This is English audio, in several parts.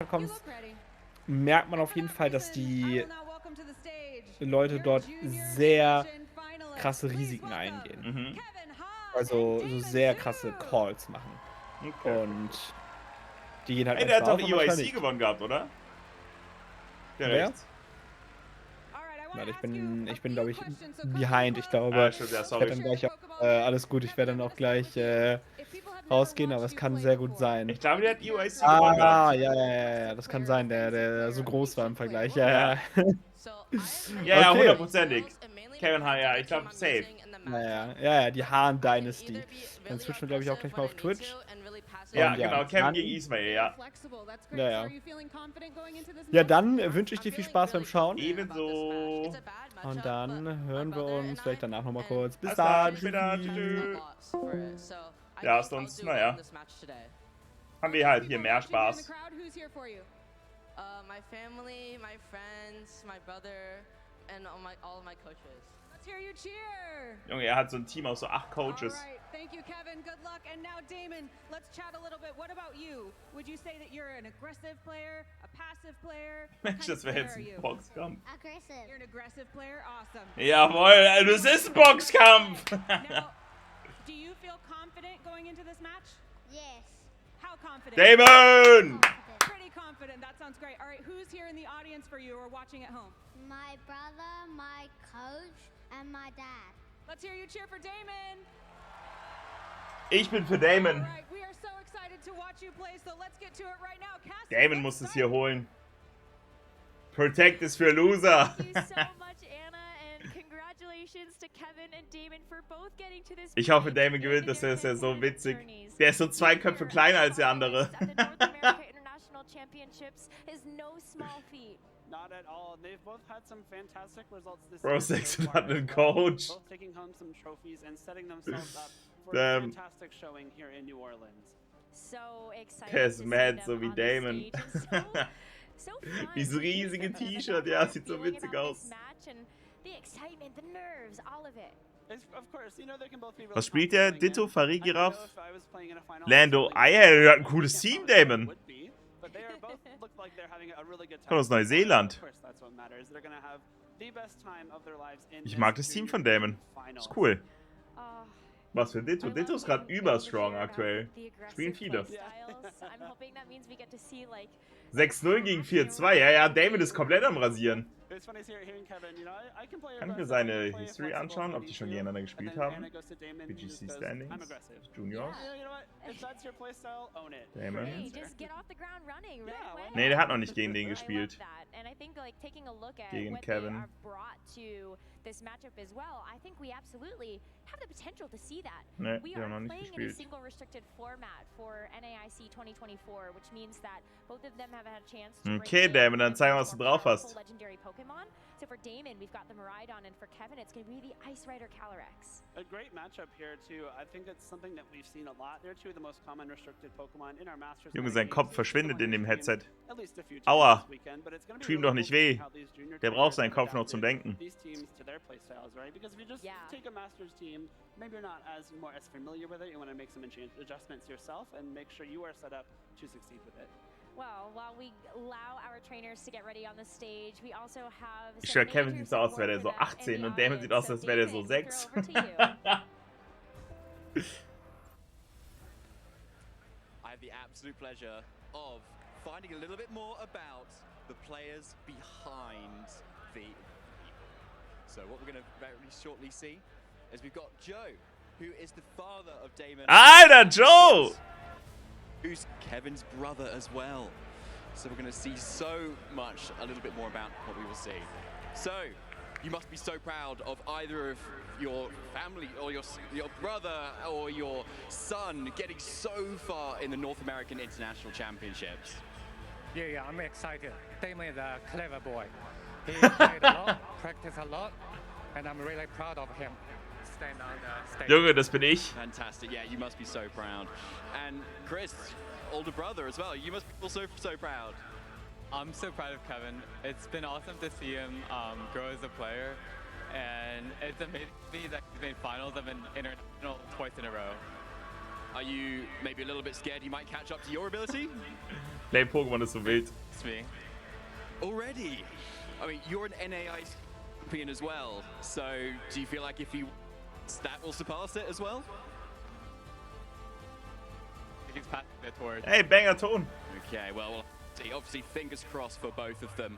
weiterkommst, merkt man auf jeden Fall, dass die Leute dort sehr krasse Risiken eingehen. Also so sehr krasse Calls machen. Und die gehen halt Ey, der hat doch manchmal auf, EYC gewonnen gehabt, oder? Der wer? rechts. Warte, ich bin glaube ich behind. Ich glaube, Ah, stimmt, ja, ich werde sorry. dann gleich auch, alles gut, ich werde dann auch gleich rausgehen, aber es kann sehr gut sein. Ich glaube, der hat EYC gewonnen gehabt. Ja, das kann sein, der so groß war im Vergleich. Ja. Ja, Okay. 100%ig. Kevin Hart, ja, ich glaube, safe. Ja, die Hahn Dynasty. Dann switchen wir, glaube ich, auch gleich mal auf Twitch. Ja, Und genau, Kevin dann, gegen Ismail, ja. Ja, dann wünsche ich dir viel Spaß beim Schauen. Ebenso. Und dann hören wir uns vielleicht danach nochmal kurz. Bis Bis dann. dann, später, tschüss. Ja, sonst, naja. Haben wir halt hier mehr Spaß. My family, my friends, my brother, and all my coaches. Let's hear you cheer. Junge, er hat so ein Team aus so 8 Coaches. All right, thank you, Kevin. Good luck. And now, Damon, let's chat a little bit. What about you? Would you say that you're an aggressive player, a passive player? Mensch, das wäre jetzt ein Boxkampf. Aggressive. You're an aggressive player. Awesome. Jawohl, das ist ein Boxkampf. Now, do you feel confident going into this match? Yes. How confident? Damon! Pretty confident. That sounds great. All right, who's here in the audience for you or watching at home? My brother, my coach, and my dad. Let's hear you cheer for Damon. Ich bin für Damon. All right, we are so excited to watch you play, so let's get to it right now. Cassie, Damon muss es hier holen. Protect ist für Loser. Thank you so much, Anna, and congratulations to Kevin and Damon for both getting to this. Ich hoffe, Damon gewinnt, das ist ja so witzig. Der ist so 2 Köpfe kleiner als der andere. Championships is no small feat. Not at all. They've both had some fantastic results this Bro, season. Sexton hat einen Coach. Both taking home some trophies and setting themselves up for Damn. a fantastic showing here in New Orleans. So excited. Der ist to see mad, them so wie on the Damon. stage and so fun Dieses to riesige see them T-Shirt, ja, sieht so feeling witzig about aus. this match and the excitement, the nerves, all of it. Of course, you know, they can both be really Was spielt der? complimenting, Ditto, and Farid, I don't know Giraffe? if I was playing in a final Lando. wrestling Ah ja, match, der hat ein I cooles guess Team, how it Damon. would be, but they are both look like they're having a really good time. Kommt aus Neuseeland. Of course, that's what matters. They're gonna have the best time of their lives in Ich mag das Team von Damon. Ist cool. Oh, Was für Ditto? Ditto ist gerade überstrong aktuell. Spielen viele. 6-0 gegen 4-2. Ja, David ist komplett am Rasieren. Kann ich mir seine History anschauen, ob die schon gegeneinander gespielt haben? BGC Standings, Juniors, Damon. Nee, der hat noch nicht gegen den gespielt. Gegen Kevin. This matchup as well, I think we absolutely have the potential to see that. Nee, We die haben are noch nicht playing in a gespielt. single restricted format for NAIC 2024, which means that both of them have had a chance to Okay, Damon, dann zeig mal, was du drauf hast. legendary Pokemon. So for Damon, we've got the Miraidon, and for Kevin, it's going to be the Ice Rider Calyrex. A great matchup here too. I think it's something that we've seen a lot. They're two of the most common restricted Pokemon in our Masters. Junge, sein Kopf verschwindet in dem Headset. At least a few times Aua. this weekend, but it's gonna be Tu ihm really doch nicht cool to see weh. how these junior Der braucht trainers seinen have Kopf noch zum adapted Denken. these teams to their playstyles, right? Because if you just Yeah. take a Masters team, maybe you're not as familiar with it. You want to make some adjustments yourself and make sure you are set up to succeed with it. Well, while we allow our trainers to get ready on the stage, we also have Ich some schwör, Kevin major sieht so aus, als wäre der support so for them 18 in the und Damon sieht aus, audience. als So wäre der so Damon, throw 6. over to you. I have the absolute pleasure of finding a little bit more about the players behind the people. So what we're going to very shortly see is we've got Joe, who is the father of Damon. Alter, Joe! Who's Kevin's brother as well. So we're going to see so much, a little bit more about what we will see. So, you must be so proud of either of your family or your brother or your son getting so far in the North American International Championships. Yeah, I'm excited. Damon is a clever boy. He played a lot, practiced a lot, and I'm really proud of him. Stand on the stage. Junge, das bin ich. Fantastic, yeah, you must be so proud. And Chris, older brother as well, you must be also so proud. I'm so proud of Kevin. It's been awesome to see him grow as a player, and it's amazing that he's made finals of an international twice in a row. Are you maybe a little bit scared you might catch up to your ability? Play Pokémon ist so wild. It's me. Already? I mean, you're an NAIC champion as well, so do you feel like if you that will surpass it as well? I think he's passing it towards. Hey, banger Ton. Okay, well, we'll see. Obviously, fingers crossed for both of them.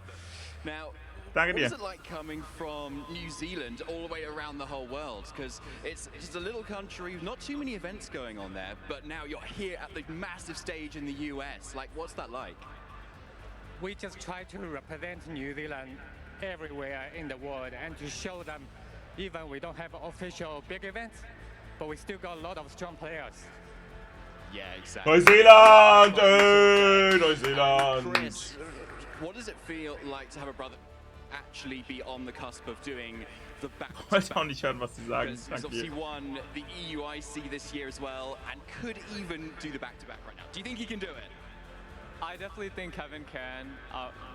Now, Danke what dir. is it like coming from New Zealand all the way around the whole world? Because it's just a little country, not too many events going on there, but now you're here at the massive stage in the US. Like, what's that like? We just try to represent New Zealand everywhere in the world and to show them even we don't have official big events, but we still got a lot of strong players. Yeah, exactly. Neuseeland! Neuseeland! Chris, what does it feel like to have a brother actually be on the cusp of doing the back-to-back? Ich wollte auch nicht hören, was sie sagen. He's Danke obviously dir. won the EUIC this year as well and could even do the back-to-back right now. Do you think he can do it? I definitely think Kevin can.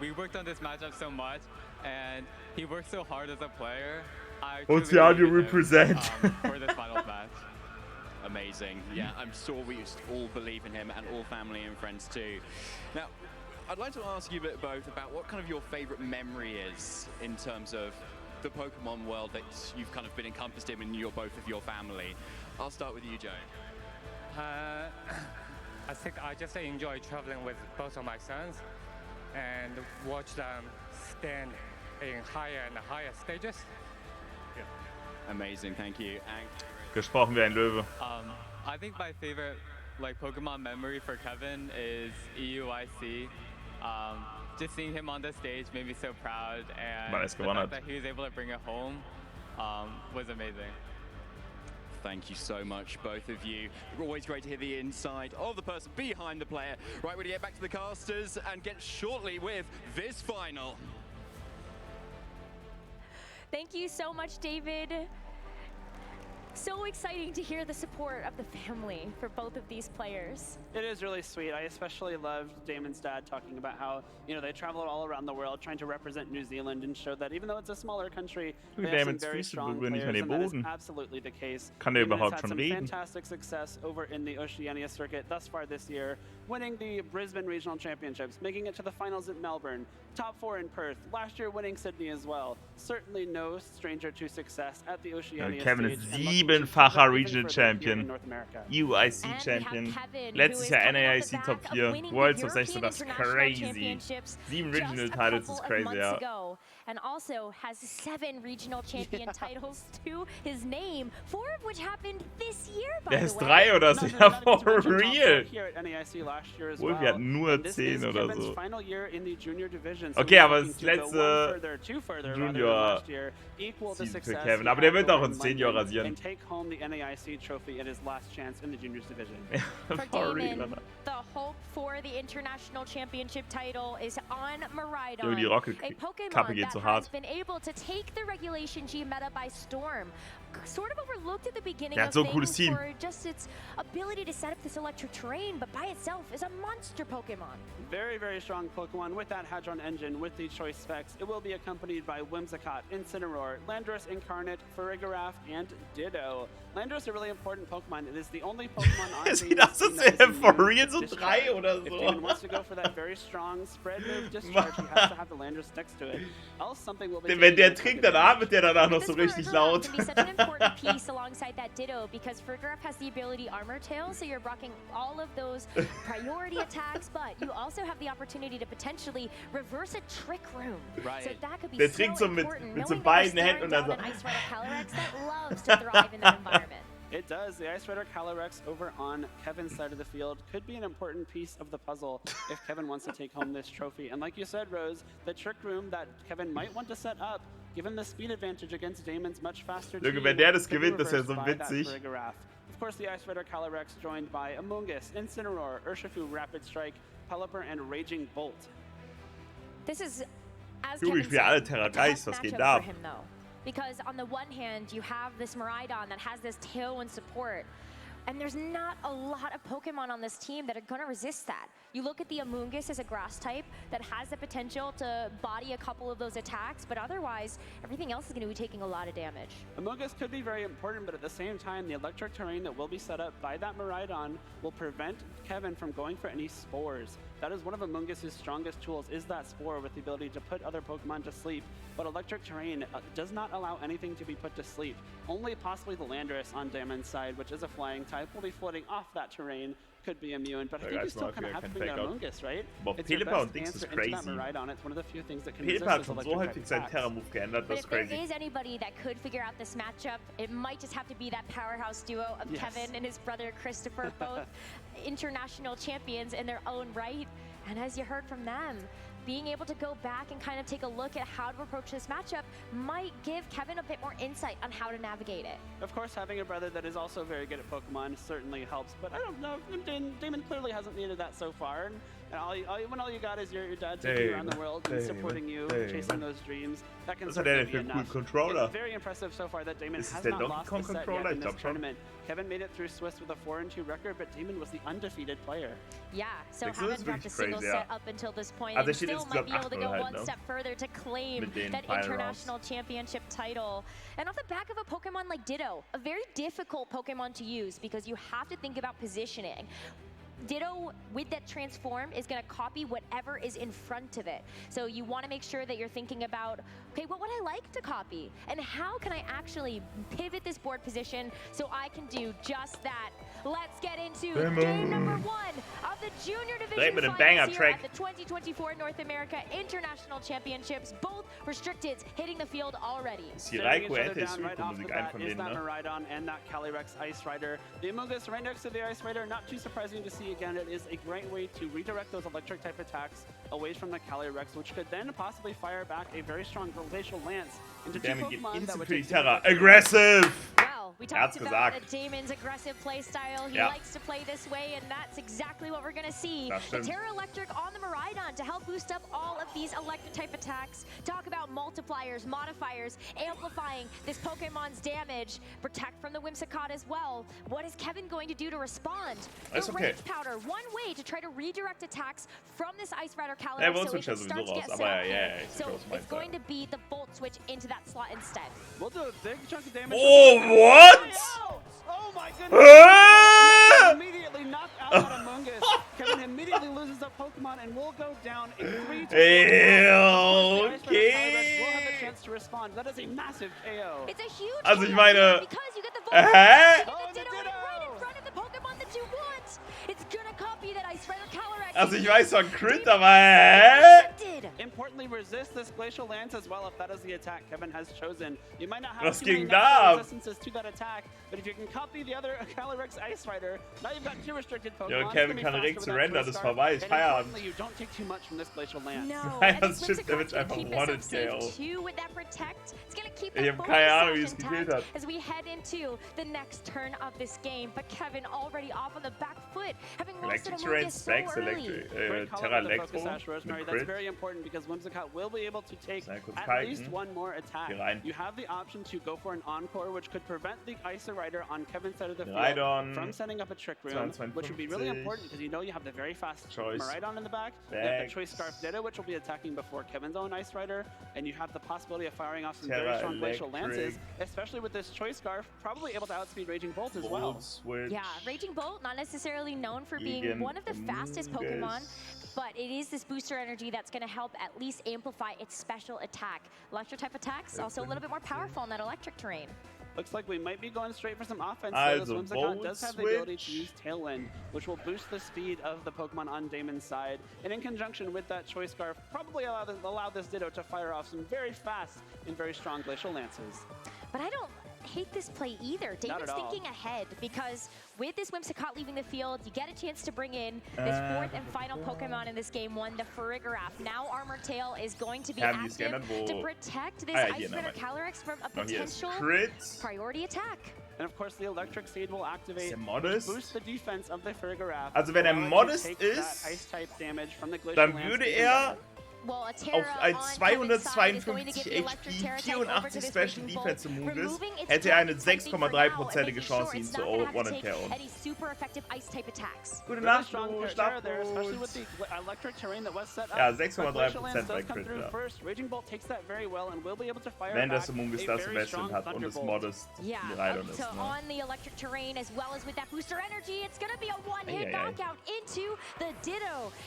We worked on this matchup so much, and he worked so hard as a player. I truly Oceania believe in him, represent. For this finals match. Amazing. Yeah, I'm sure we all believe in him and all family and friends too. Now, I'd like to ask you a bit both about what kind of your favorite memory is in terms of the Pokemon world that you've kind of been encompassed in both of your family. I'll start with you, Joe. I think I just enjoy traveling with both of my sons and watch them stand in higher and higher stages. Yeah. Amazing, thank you. And Gesprochen wie ein Löwe. I think my favorite Pokemon memory for Kevin is EUIC. Just seeing him on the stage made me so proud, and the fact that he was able to bring it home was amazing. Thank you so much, both of you. Always great to hear the inside of the person behind the player. Right, we're going to get back to the casters and get shortly with this final. Thank you so much, David. So exciting to hear the support of the family for both of these players. It is really sweet. I especially loved Damon's dad talking about how, they travel all around the world trying to represent New Zealand and show that even though it's a smaller country, they have some very strong players, and that is absolutely the case. Kann der Damon has überhaupt had schon some reden? fantastic success over in the Oceania circuit thus far this year, winning the Brisbane Regional Championships, making it to the finals at Melbourne, top 4 in Perth, last year winning Sydney as well. Certainly no stranger to success at the Oceania Kevin stage. ist siebenfacher Regional Champion, UIC Champion, letztes Jahr NAIC Top 4, Worlds of 16, das ist crazy. 7 Regional Titles ist crazy, ja. And also has 7 regional champion titles to his name, 4 of which happened this year, by Der the ist way. 3 oder so, ja, for real. Here at NAIC last year as Wohl, wir hatten nur 10 oder Kevin's so. final year in the junior division, Okay, aber das looking to go letzte two further Junior last year, equal the Season für success Kevin, he aber der had wird auch over in in 10 Jahren London rasieren. and take home the NAIC trophy at his last chance in the juniors division. For Damon, the hope for the international championship title is on Miraidon, Die a Rocket-Kappe Pokemon geht so that has hart. been able to take the Regulation G meta by storm. Sort of overlooked at the beginning Der of hat so ein things cooles Team. for just its ability to set up this electric terrain, but by itself is a monster Pokemon. Very, very strong Pokemon with that Hadron engine, with the choice specs. It will be accompanied by Whimsicott, Incineroar, Landorus Incarnate, Farigiraf, and Ditto. Landorus a really important Pokemon. It is the only Pokemon on the Sieht aus, als wäre er for real so 3 oder If so. Damon wants to go for that very strong spread move discharge, he has to have the Landorus next to it. Else something will be Wenn der trinkt, dann atmet der danach noch so This richtig Farigiraf laut. can be such an important piece alongside that Ditto, because Farigiraf has the ability Armor Tail, so you're blocking all of those priority attacks, but you also have the opportunity to potentially reverse a Trick Room. Right. So that could be Der so trinkt so mit important, so knowing that beiden you're Händen und dann staring so. down an Ice Rider Calyrex that loves to thrive in that environment. It does. The Ice Rider Calyrex over on Kevin's side of the field could be an important piece of the puzzle if Kevin wants to take home this trophy. And like you said, Rose, the Trick Room that Kevin might want to set up, given the speed advantage against Damon's much faster Junge, team, wenn der das could be gewinnt, ist er reversed so by that witzig. Farigiraf. Of course, the Ice Rider Calyrex joined by Amoonguss, Incineroar, Urshifu, Rapid Strike, Pelipper, and Raging Bolt. This is, as Junge, Kevin ich will alle said, a tough Terra-Geist, was geht matchup da for him, though. Because on the one hand, you have this Miraidon that has this tailwind support, And there's not a lot of Pokemon on this team that are going to resist that. You look at the Amoonguss as a grass type that has the potential to body a couple of those attacks, but otherwise, everything else is going to be taking a lot of damage. Amoonguss could be very important, but at the same time, the electric terrain that will be set up by that Miraidon will prevent Kevin from going for any spores. That is one of Amoonguss's strongest tools, is that spore with the ability to put other Pokemon to sleep. But electric terrain does not allow anything to be put to sleep. Only possibly the Landorus on Damon's side, which is a flying type, will be floating off that terrain, could be immune. But I think you still kind of have to bring out Amoonguss, right? It's your best answer into that Miraidon. It's one of the few things that can resist this electric type attacks. But if there is anybody that could figure out this matchup, it might just have to be that powerhouse duo of Kevin and his brother Christopher, both international champions in their own right. And as you heard from them, being able to go back and kind of take a look at how to approach this matchup might give Kevin a bit more insight on how to navigate it. Of course, having a brother that is also very good at Pokemon certainly helps, but I don't know, Damon clearly hasn't needed that so far. And when all you got is your dad taking you around the world and supporting you, chasing those dreams, that can certainly be enough. It's very impressive so far that Damon has not lost the set yet in this tournament. Kevin made it through Swiss with a 4-2 record, but Damon was the undefeated player. Yeah, so haven't dropped a single set up until this point, and still might be able to go one step further to claim that international championship title. And off the back of a Pokemon like Ditto, a very difficult Pokemon to use because you have to think about positioning. Ditto, with that transform, is going to copy whatever is in front of it. So you want to make sure that you're thinking about, okay, what would I like to copy? And how can I actually pivot this board position so I can do just that? Let's get into game number 1 of the Junior Division Finals here at the 2024 North America International Championships. Both restricted hitting the field already. Right off the bat is that Miraidon and that Calyrex Ice Rider. The Amoonguss right next to the Ice Rider, not too surprising to see again. It is a great way to redirect those electric type attacks away from the Calyrex, which could then possibly fire back a very strong Glacial Lance into two Pokemon that would take aggressive! Well, we talked about Damon's aggressive play style. He likes to play this way, and that's exactly what we're going to see. The Terra Electric on the Miraidon to help boost up all of these electric type attacks. Talk about multipliers, modifiers, amplifying this Pokemon's damage. Protect from the Whimsicott as well. What is Kevin going to do to respond? The Rage Powder, one way to try to redirect attacks from this Ice Rider Calyrex so it can start to get set up. So it's going to be the Volt Switch into that slot instead. We'll do a big chunk of damage. Oh, what? Oh my goodness! Immediately knocked out that Amoonguss. Kevin immediately loses a Pokemon and will go down in 3-2. Okay. We'll have a chance to respond. That is a massive KO. It's a huge also ich meine, because you get the Volt Switch, you get the Ditto right in front of the Pokemon that you want. It's gonna copy that Ice Rider Calyrex. Also ich weiß von Crit, aber Importantly, resist this Glacial Lance as well if that is the attack Kevin has chosen. You might not have Was too many ging da? resistances to that attack, but if you can copy the other Calyrex Ice Rider, now you've got 2 restricted Pokemon. Ja, Kevin kann direkt surrender, das ist vorbei, ist Feierabend. You don't take too much from this Glacial Lance. No, Nein, das Shit Damage einfach wanted KO. Ich hab keine Ahnung, wie es gefühlt hat. As we head into the next turn of this game, but Kevin already off on the back foot, having lost an Amoonguss so early. Terra Electro. That's very important because Whimsicott will be able to take at least one more attack. You have the option to go for an Encore, which could prevent the Ice Rider on Kevin's side of the field from setting up a Trick Room, which would be really important because you know you have the very fast Miraidon in the back. You have the Choice Scarf Ditto, which will be attacking before Kevin's own Ice Rider, and you have the possibility of firing off some very strong Glacial Lances, especially with this Choice Scarf, probably able to outspeed Raging Bolt as well. Yeah, Raging Bolt, not necessarily known for being one of the fastest Pokemon, but it is this booster energy that's going to help at least amplify its special attack. Electric type attacks, also a little bit more powerful in that electric terrain. Looks like we might be going straight for some offense. This Whimsicott does have the ability to use Tailwind, which will boost the speed of the Pokemon on Damon's side. And in conjunction with that Choice Scarf, probably allow this Ditto to fire off some very fast and very strong Glacial Lances. But I don't hate this play either. Damon's thinking ahead because with this Whimsicott leaving the field, you get a chance to bring in this 4th and final Pokemon in this game 1, the Farigiraf. Now Armor Tail is going to be active to protect this Ice Rider Calyrex from a potential priority attack. And of course, the Electric Seed will activate to boost the defense of the Farigiraf. Also wenn modest ist, Ice-Type Damage from the dann würde auf als 252 HP, 84 Special Defense Immunes, hätte er eine 6,3%ige Chance, ihn zu One-and-KO'en. Gute Nacht, du Schlafmut. Ja, 6,3% bei Crit, ja. Wenn das Immungus das Investment hat und es modest die Rhydon ist,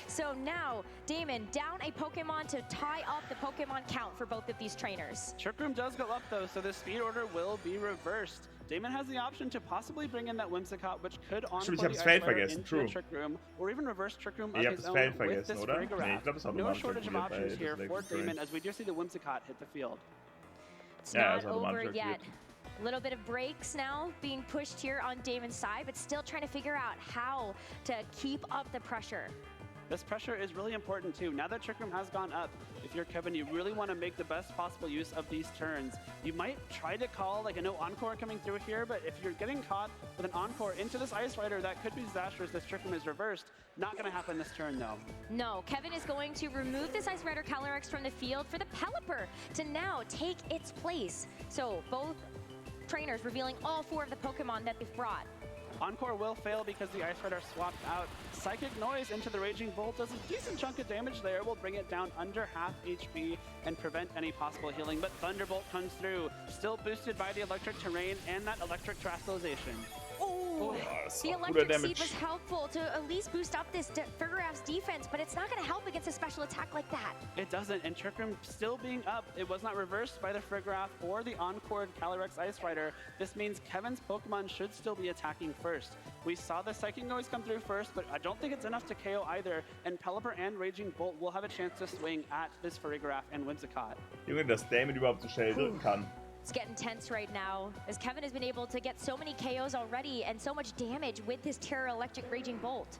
So now, Damon down a Pokemon to tie up the Pokemon count for both of these trainers. Trick Room does go up though, so the speed order will be reversed. Damon has the option to possibly bring in that Whimsicott, which could encore the Ice Rider into the Trick Room, or even reverse Trick Room of his own with this Frigoraph. No shortage of options here for Damon, as we do see the Whimsicott hit the field. It's not over yet. A little bit of breaks now being pushed here on Damon's side, but still trying to figure out how to keep up the pressure. This pressure is really important too. Now that Trick Room has gone up, if you're Kevin, you really want to make the best possible use of these turns. You might try to call like a no Encore coming through here, but if you're getting caught with an Encore into this Ice Rider, that could be disastrous. This Trick Room is reversed. Not going to happen this turn though. No, Kevin is going to remove this Ice Rider Calyrex from the field for the Pelipper to now take its place. So both trainers revealing all 4 of the Pokemon that they've brought. Encore will fail because the Ice Rider swapped out. Psychic Noise into the Raging Bolt does a decent chunk of damage there. Will bring it down under half HP and prevent any possible healing. But Thunderbolt comes through, still boosted by the Electric Terrain and that Electric Terastallization. Oh, the Electric Seed was helpful to at least boost up this Frigoraph's defense, but it's not going to help against a special attack like that. It doesn't, and Trick Room still being up. It was not reversed by the Frigoraph or the Encored Calyrex Ice Rider. This means Kevin's Pokemon should still be attacking first. We saw the Psychic Noise come through first, but I don't think it's enough to KO either, and Pelipper and Raging Bolt will have a chance to swing at this Frigoraph and Whimsicott. Junge, dass Damon überhaupt so schnell drücken kann. It's getting tense right now, as Kevin has been able to get so many KOs already and so much damage with his Terra Electric Raging Bolt.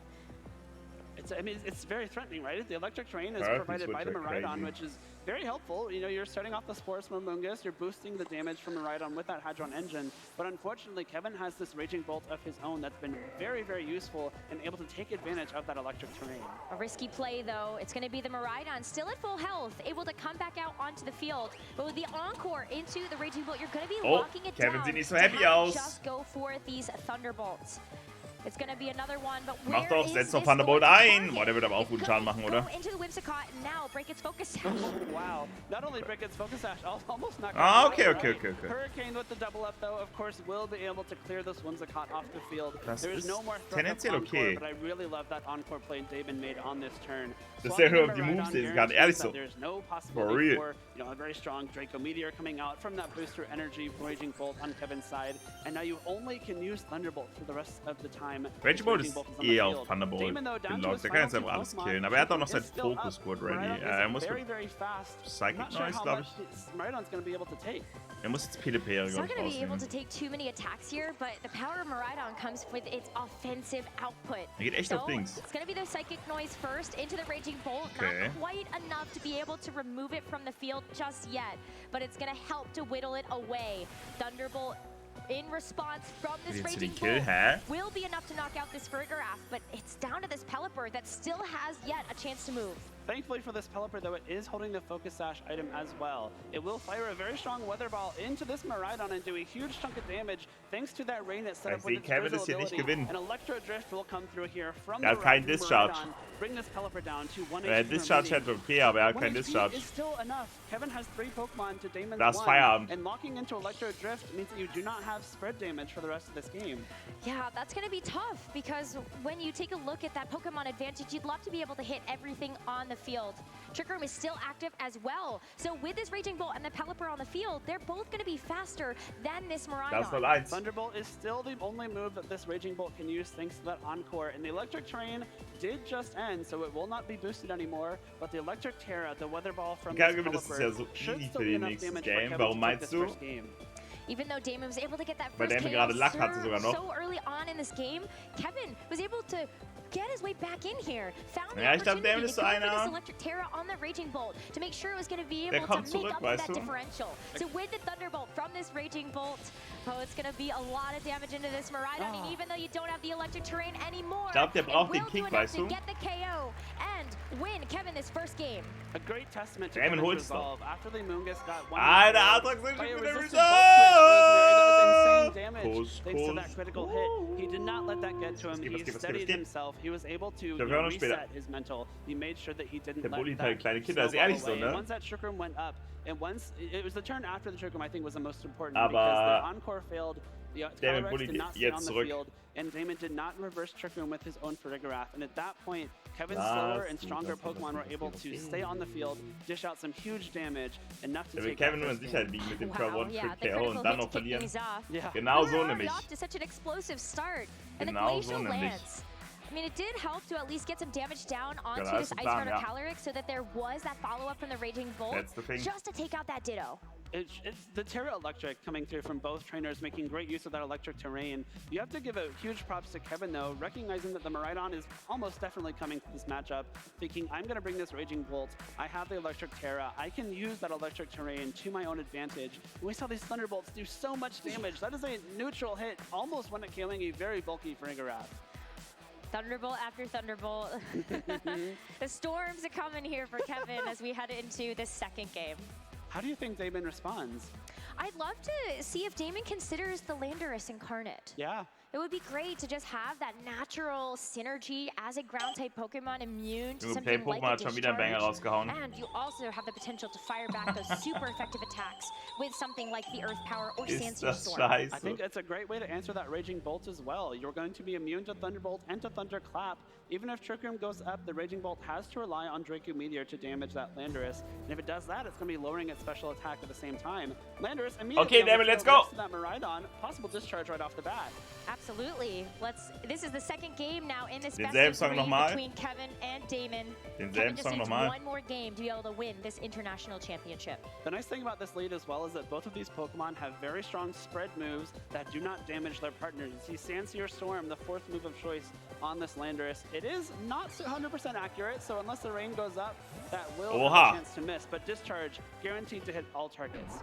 I mean, it's very threatening, right? The Electric Terrain is provided by the Miraidon, which is very helpful. You know, you're starting off the Spores from Amoonguss, you're boosting the damage from Miraidon with that Hadron Engine, but unfortunately, Kevin has this Raging Bolt of his own that's been very, very useful and able to take advantage of that Electric Terrain. A risky play, though. It's going to be the Miraidon, still at full health, able to come back out onto the field, but with the Encore into the Raging Bolt, you're going to be locking it down. Kevin sieht nicht so happy aus. Just go for these Thunderbolts. It's gonna be another one, but mach doch, setz doch Thunderbolt ein! Boah, der wird aber auch guten Schaden machen, oder? Into the Whimsicott and now break its focus sash. Wow, not only break its focus sash, almost not. Okay. Hurricane with the double up though, of course, will be able to clear this Whimsicott off the field. There is no more threat of Encore, but I really love that Encore play Damon made on this turn. Das ist der Höhe auf die Moves lesen kann, ehrlich so. There's no possibility for, you know, a very strong Draco Meteor coming out from that booster energy Raging Bolt on Kevin's side, and now you only can use Thunderbolt for the rest of the time. Raging Bolt ist eher auf Thunderbolt gelockt. Der kann jetzt einfach alles killen, aber er hat auch noch sein Focus-Code ready. Er muss Psychic Noise, glaube ich. Er muss jetzt PDP, glaube ich, rausnehmen. He's not going to be able to take too many attacks here, but the power of Miraidon comes with its offensive output. Er geht echt auf Dings. It's going to be the Psychic Noise first into the Raging Bolt. Not quite enough to be able to remove it from the field just yet, but it's going to help to whittle it away. Thunderbolt in response from this Raging Bolt will be enough to knock out this Frigoraph, but it's down to this Pelipper that still has yet a chance to move. Thankfully for this Pelipper, though, it is holding the Focus Sash item as well. It will fire a very strong Weather Ball into this Miraidon and do a huge chunk of damage thanks to that rain that's set up with its visibility. An Electro Drift will come through here from the Miraidon, bring this Pelipper down to 1 HP. Discharge hätte okay, aber er hat kein Discharge. Is still enough. Kevin has 3 Pokemon to Damon's 1, Feierabend. and locking into Electro Drift means that you do not have spread damage for the rest of this game. Yeah, that's going to be tough because when you take a look at that Pokemon advantage, you'd love to be able to hit everything on the field. Trick Room is still active as well. So with this Raging Bolt and the Pelipper on the field, they're both going to be faster than this Miraidon. Thunderbolt is still the only move that this Raging Bolt can use thanks to that Encore. And the Electric Terrain did just end, so it will not be boosted anymore. But the Electric Terra, the Weather Ball from this Pelipper, should still be enough damage for Kevin to take this first game. Even though Damon was able to get that first KO so early on in this game, Kevin was able to get his way back in here. Found the Ja, ich glaube, Damon opportunity ist to so go for this einer. electric Terra on the Raging Bolt to make sure it was going to be Der able to kommt make zurück, up for weißt that du? differential. So with the Thunderbolt from this Raging Bolt, oh, it's going to be a lot of damage into this Miraidon, and even though you don't have the electric terrain anymore, Ich glaube, der braucht it den will Kick, do enough weißt to du? get the KO and win Kevin this first game. A great testament to Damon Kevin's holt's doch. resolve. After the Mungus got one Alter, by Atrox sind a schon wieder resistant Bolt Switch, Rosemary, that was insane damage Kuss, thanks to Kuss. that critical hit. He did not let that get to him. Gib, He gib, steadied gib. himself. He was able to Wir hören uns später. reset his mental. He made sure that he didn't Der let Bulli that halt kleine Kinder, ist snowball ehrlich so, away. ne? And once that Trick Room went up, and once it was the turn after the Trick Room, I think was the most important Aber because the Encore failed. The Damon Calyrex Bulli did not stay on jetzt the zurück. field, and Damon did not reverse Trick Room with his own Farigiraf. And at that point, Kevin's Das slower and ist stronger gut, Pokemon were able to stay on the field, dish out some huge damage, enough to Der will take Kevin that nur in first Sicherheit game. wiegen mit dem Wow, One yeah, Trick the KO critical und hit dann to noch kick verlieren. things off. Yeah. Genau so We're already nämlich. off to such an explosive start. And Genau the so Glacial nämlich. Lance. I mean, it did help to at least get some damage down onto Genau, this ist ein Ice Plan, Rider ja. Calyrex so that there was that follow-up from the Raging Bolt That's the thing. just to take out that Ditto. It's the Terra Electric coming through from both trainers, making great use of that electric terrain. You have to give a huge props to Kevin, though, recognizing that the Miraidon is almost definitely coming to this matchup, thinking, I'm going to bring this Raging Bolt. I have the electric Terra. I can use that electric terrain to my own advantage. We saw these Thunderbolts do so much damage. That is a neutral hit, almost one killing a very bulky Farigiraf. Thunderbolt after Thunderbolt. The storms are coming here for Kevin as we head into this second game. How do you think Damon responds? I'd love to see if Damon considers the Landorus Incarnate. Yeah. It would be great to just have that natural synergy as a ground-type Pokemon immune to something like a hat schon wieder einen Banger Discharge. rausgehauen. And you also have the potential to fire back those super effective attacks with something like the Earth Power or Ist Sandstorm das Storm. scheiße. I think it's a great way to answer that Raging Bolt as well. You're going to be immune to Thunderbolt and to Thunderclap. Even if Trick Room goes up, the Raging Bolt has to rely on Draco Meteor to damage that Landorus. And if it does that, it's going to be lowering its special attack at the same time. Landorus immediately Okay, Damon, let's go. to that Miraidon. Possible discharge right off the bat. Absolutely. This is the second game now in this Denselben best of Song three nochmal. between Kevin and Damon. Kevin Denselben just Song needs nochmal. one more game to be able to win this international championship. The nice thing about this lead as well is that both of these Pokemon have very strong spread moves that do not damage their partners. You see Sandsear Storm, the fourth move of choice on this Landorus. It is not 100% accurate, so unless the rain goes up, that will have a chance to miss. But Discharge, guaranteed to hit all targets.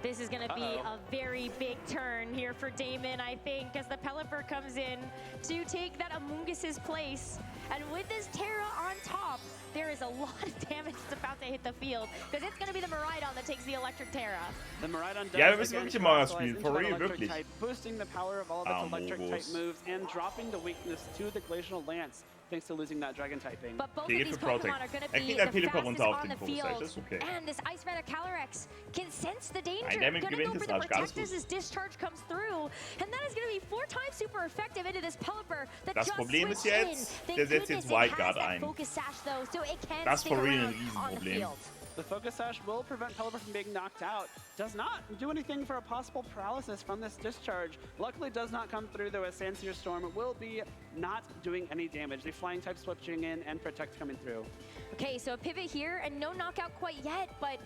This is going to be a very big turn here for Damon, I think, as the Pelipper comes in to take that Amoongus's place. And with this Terra on top, there is a lot of damage that's about to hit the field, because it's going to be the Miraidon that takes the electric Terra. The Miraidon does Ja, wir müssen wirklich again mal capitalize spielen, into for that real, electric wirklich. type, boosting the power of all of its electric type Amoongus. moves and dropping the weakness to the Glacial Lance, thanks to losing that Dragon typing. But both Der of geht these für Protect. Pokemon are going to Er be kriegt the ein Pelipper runter fastest auf on den the Fokus, field. das ist okay. And this Ice Rider Calyrex can sense the danger. Ein Damage Gonna gewinnt go es, for the Arsch, ganz Protect as gut. his Discharge comes through. And that is going to be 4 times super effective into this Pelipper that Das just Problem ist switched in. jetzt, Thank der setzt goodness jetzt it has Wildguard that ein. Focus Sash though, so it can Das stick for real ein around on the Riesenproblem. field. The Focus Sash will prevent Pelipper from being knocked out. Does not do anything for a possible paralysis from this Discharge. Luckily does not come through though, as Sandsear Storm will be not doing any damage. The Flying type switching in and Protect coming through. Okay, so a pivot here and no knockout quite yet, but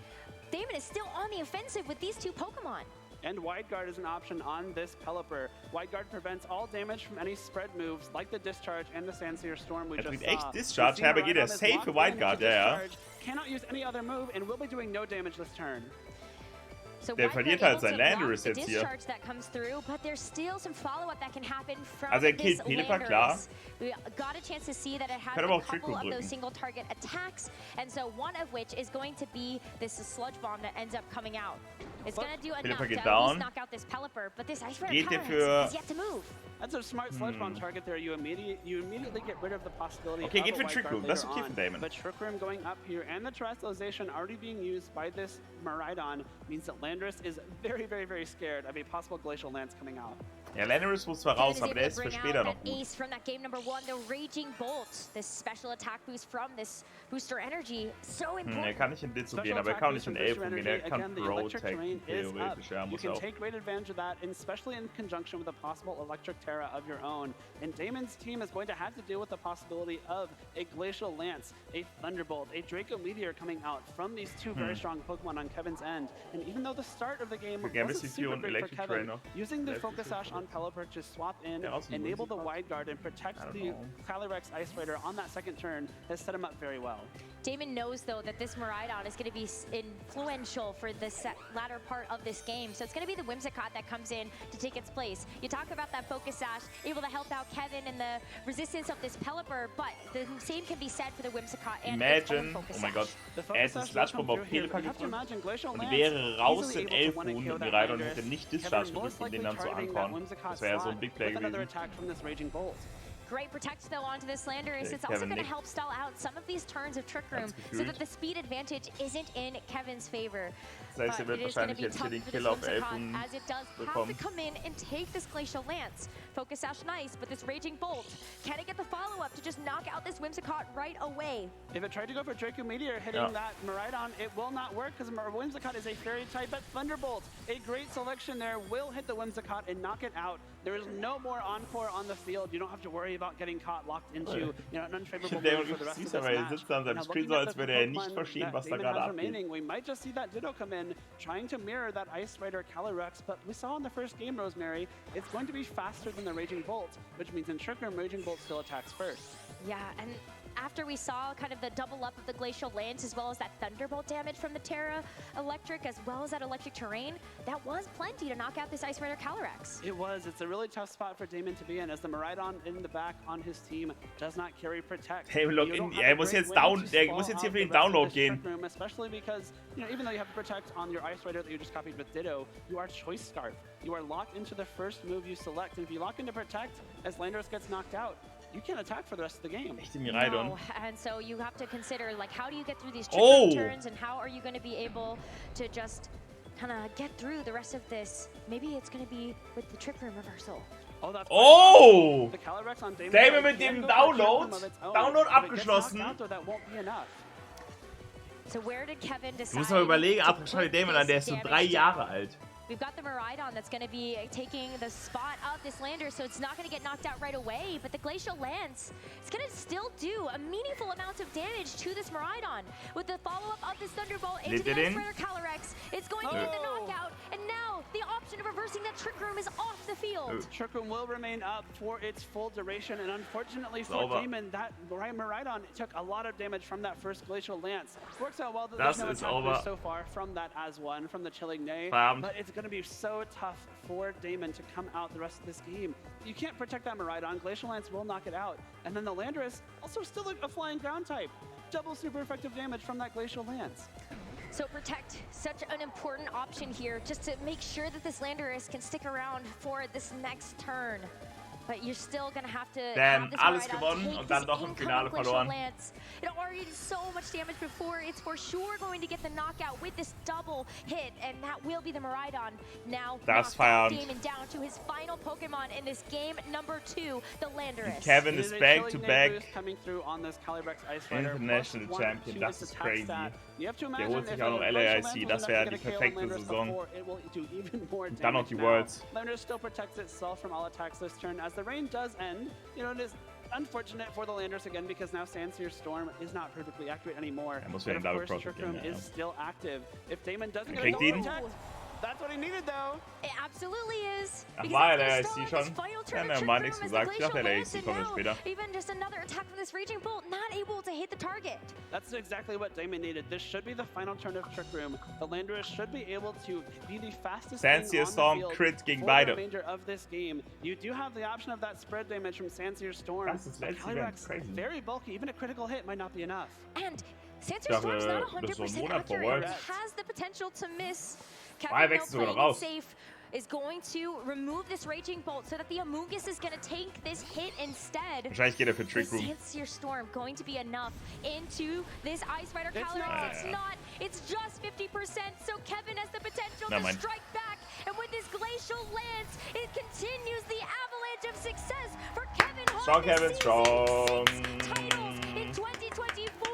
Damon is still on the offensive with these 2 Pokemon. And Wide Guard is an option on this Pelipper. Wide Guard prevents all damage from any spread moves like the Discharge and the Sandsear Storm we just bringt saw. echt Discharge, Herbe geht er safe für Wide Guard, ja. Cannot use any other move and will be doing no damage this turn. So Der verliert halt sein Landorus the jetzt hier. discharge that comes through, but there's still some follow-up that can happen from Also this killt Pelipper, Landorus. klar. We got a chance to see that it has Kann a aber auch couple Trick Room of those drücken. single-target attacks, and so one of which is going to be this Sludge Bomb that ends up coming out. It's going to do enough to geht at down. least knock out this Pelipper, but this Ice Rider Geht der Calyrex für- is yet to move. That's a smart Sludge Bomb target there. You immediately get rid of the possibility Okay, of geht a für Wide Trick Guard Room. Das ist later okay on. für Damon. But Trick Room going up here and the Terrestrialization already being used by this Miraidon means that Landorus is very, very, very scared of a possible Glacial Lance coming out. Ja, Landorus muss zwar Kevin raus, is aber able der to ist für bring out später noch that gut. ace from that game number 1, the Raging Bolt. This special attack boost from this booster energy, so important. Er kann nicht in Ditzo gehen, Special aber er attack kann auch boost nicht in from Elfen Booster gehen. Er Energy. kann Again, the electric terrain Protect is up. theoretisch, ja, You muss can auch. take great advantage of that, and especially in conjunction with a possible electric Terra of your own. And Damon's team is going to have to deal with the possibility of a Glacial Lance, a Thunderbolt, a Draco Meteor coming out from these 2 very strong Pokemon on Kevin's end. And even though the start of the game Vergeben wasn't ist die 4 super und great for Electric Kevin, Trainer. using the Electric Focus Sash on on Pelipper to swap in, enable the wide guard, and protect the Calyrex Ice Rider on that second turn has set him up very well. Damon knows, though, that this Miraidon is going to be influential for the latter part of this game. So it's going to be the Whimsicott that comes in to take its place. You talk about that Focus Sash, able to help out Kevin and the resistance of this Pelipper, but the same can be said for the Whimsicott and Imagine, oh mein Gott, hätte Sludgebomb auf Pelipper gedrückt und wäre raus in 11 Runden und Miraidon hätte nicht Discharge gedrückt, um den dann zu ankauen. Das wäre ja so ein Big Play gewesen. Great protect, though, onto this Landorus. It's also going to help stall out some of these turns of Trick Room so that the speed advantage isn't in Kevin's favor. Das heißt, er wird wahrscheinlich jetzt hier den Kill auf 11 as it does have to come in and take this Glacial Lance. Focus Sash nice, but this Raging Bolt, can it get the follow-up to just knock out this Whimsicott right away? If it tried to go for Draco Meteor hitting that Miraidon, it will not work because Whimsicott is a fairy type, but Thunderbolt, a great selection there, will hit the Whimsicott and knock it out. There is no more Encore on the field. You don't have to worry about getting caught locked into an unfavorable move for the rest of this match. Sitzt da an seinem Screen so, als würde er nicht verstehen, was da gerade abgeht. We might just see that Ditto come in, trying to mirror that Ice Rider Calyrex, but we saw in the first game, Rosemary, it's going to be faster than the Raging Bolt, which means in Trick Room, Raging Bolt still attacks first. Yeah, and after we saw kind of the double up of the Glacial Lance as well as that Thunderbolt damage from the Terra Electric as well as that Electric Terrain, that was plenty to knock out this Ice Rider Calyrex. It was. It's a really tough spot for Damon to be in as the Miraidon in the back on his team does not carry Protect. Hey, look, er muss jetzt hier für den Download gehen. Especially because, even though you have Protect on your Ice Rider that you just copied with Ditto, you are Choice Scarf. You are locked into the first move you select, and if you lock into Protect, as Landorus gets knocked out, you can't attack for the rest of the game. No, and so you have to consider, like, how do you get through these trick room turns, and how are you going to be able to just kind of get through the rest of this? Maybe it's going to be with the trick room reversal. Oh! Damon mit dem Download abgeschlossen. So where did Kevin decide? Du musst mal überlegen, schau dir Damon an, der ist so 3 Jahre alt. We've got the Miraidon that's going to be taking the spot of this Lander, so it's not going to get knocked out right away, but the Glacial Lance is going to still do a meaningful amount of damage to this Miraidon. With the follow-up of this Thunderbolt into the Ice Rider Calyrex, it's going to get the knockout, and now the option of reversing that Trick Room is off the field. Trick Room will remain up for its full duration, and unfortunately for Damon, that Miraidon took a lot of damage from that first Glacial Lance. Works out well that there's no attack so far from that as one, from the Chilling Neigh, but it's going to be so tough for Damon to come out the rest of this game. You can't protect that Miraidon. Glacial Lance will knock it out. And then the Landorus, also still a flying ground type. Double super effective damage from that Glacial Lance. So Protect, such an important option here, just to make sure that this Landorus can stick around for this next turn. But you're still going to have to alles gewonnen und dann doch im Finale verloren. It already did so much damage before. It's for sure going to get the knockout with this double hit, and that will be the Miraidon. Now Damon down to his final Pokemon in this game number 2, the Landorus. Kevin is back to back coming through on this Calyrex Ice Rider. International Champion, das ist crazy. Der holt sich auch noch LAIC, das wäre die perfekte Saison. Und dann noch die Worlds. Landorus still protects itself from all attacks this turn. As the rain does end, it is unfortunate for the Landorus again because now Sandsear Storm is not perfectly accurate anymore. But of course, Trick Room is still active. If Damon doesn't get a double attack, that's what he needed though. It absolutely is. Ach, war LAIC schon? Ja, ne, mal nichts gesagt. Ich dachte, LAIC kommt später. Even just another attack from this Raging Bolt, not able to hit the target. That's exactly what Damon needed. This should be the final turn of Trick Room. The Landorus should be able to be the fastest Sandsear Storm crit gegen beide. For the remainder of this game. You do have the option of that spread damage from Sandsear Storm. Calyrex, very bulky. Even a critical hit might not be enough. And Sandsear Storm's not 100% accurate. It has the potential to miss. Kevin, playing safe, is going to remove this Raging Bolt so that the Amoonguss is going to take this hit instead. Wahrscheinlich geht er für Trick Room. Sandsear Storm going to be enough into this Ice Rider Calyrex. It's not. It's just 50%. So Kevin has the potential to strike back. And with this Glacial Lance, it continues the avalanche of success for Kevin. Strong, Kevin, strong. Titles in 2024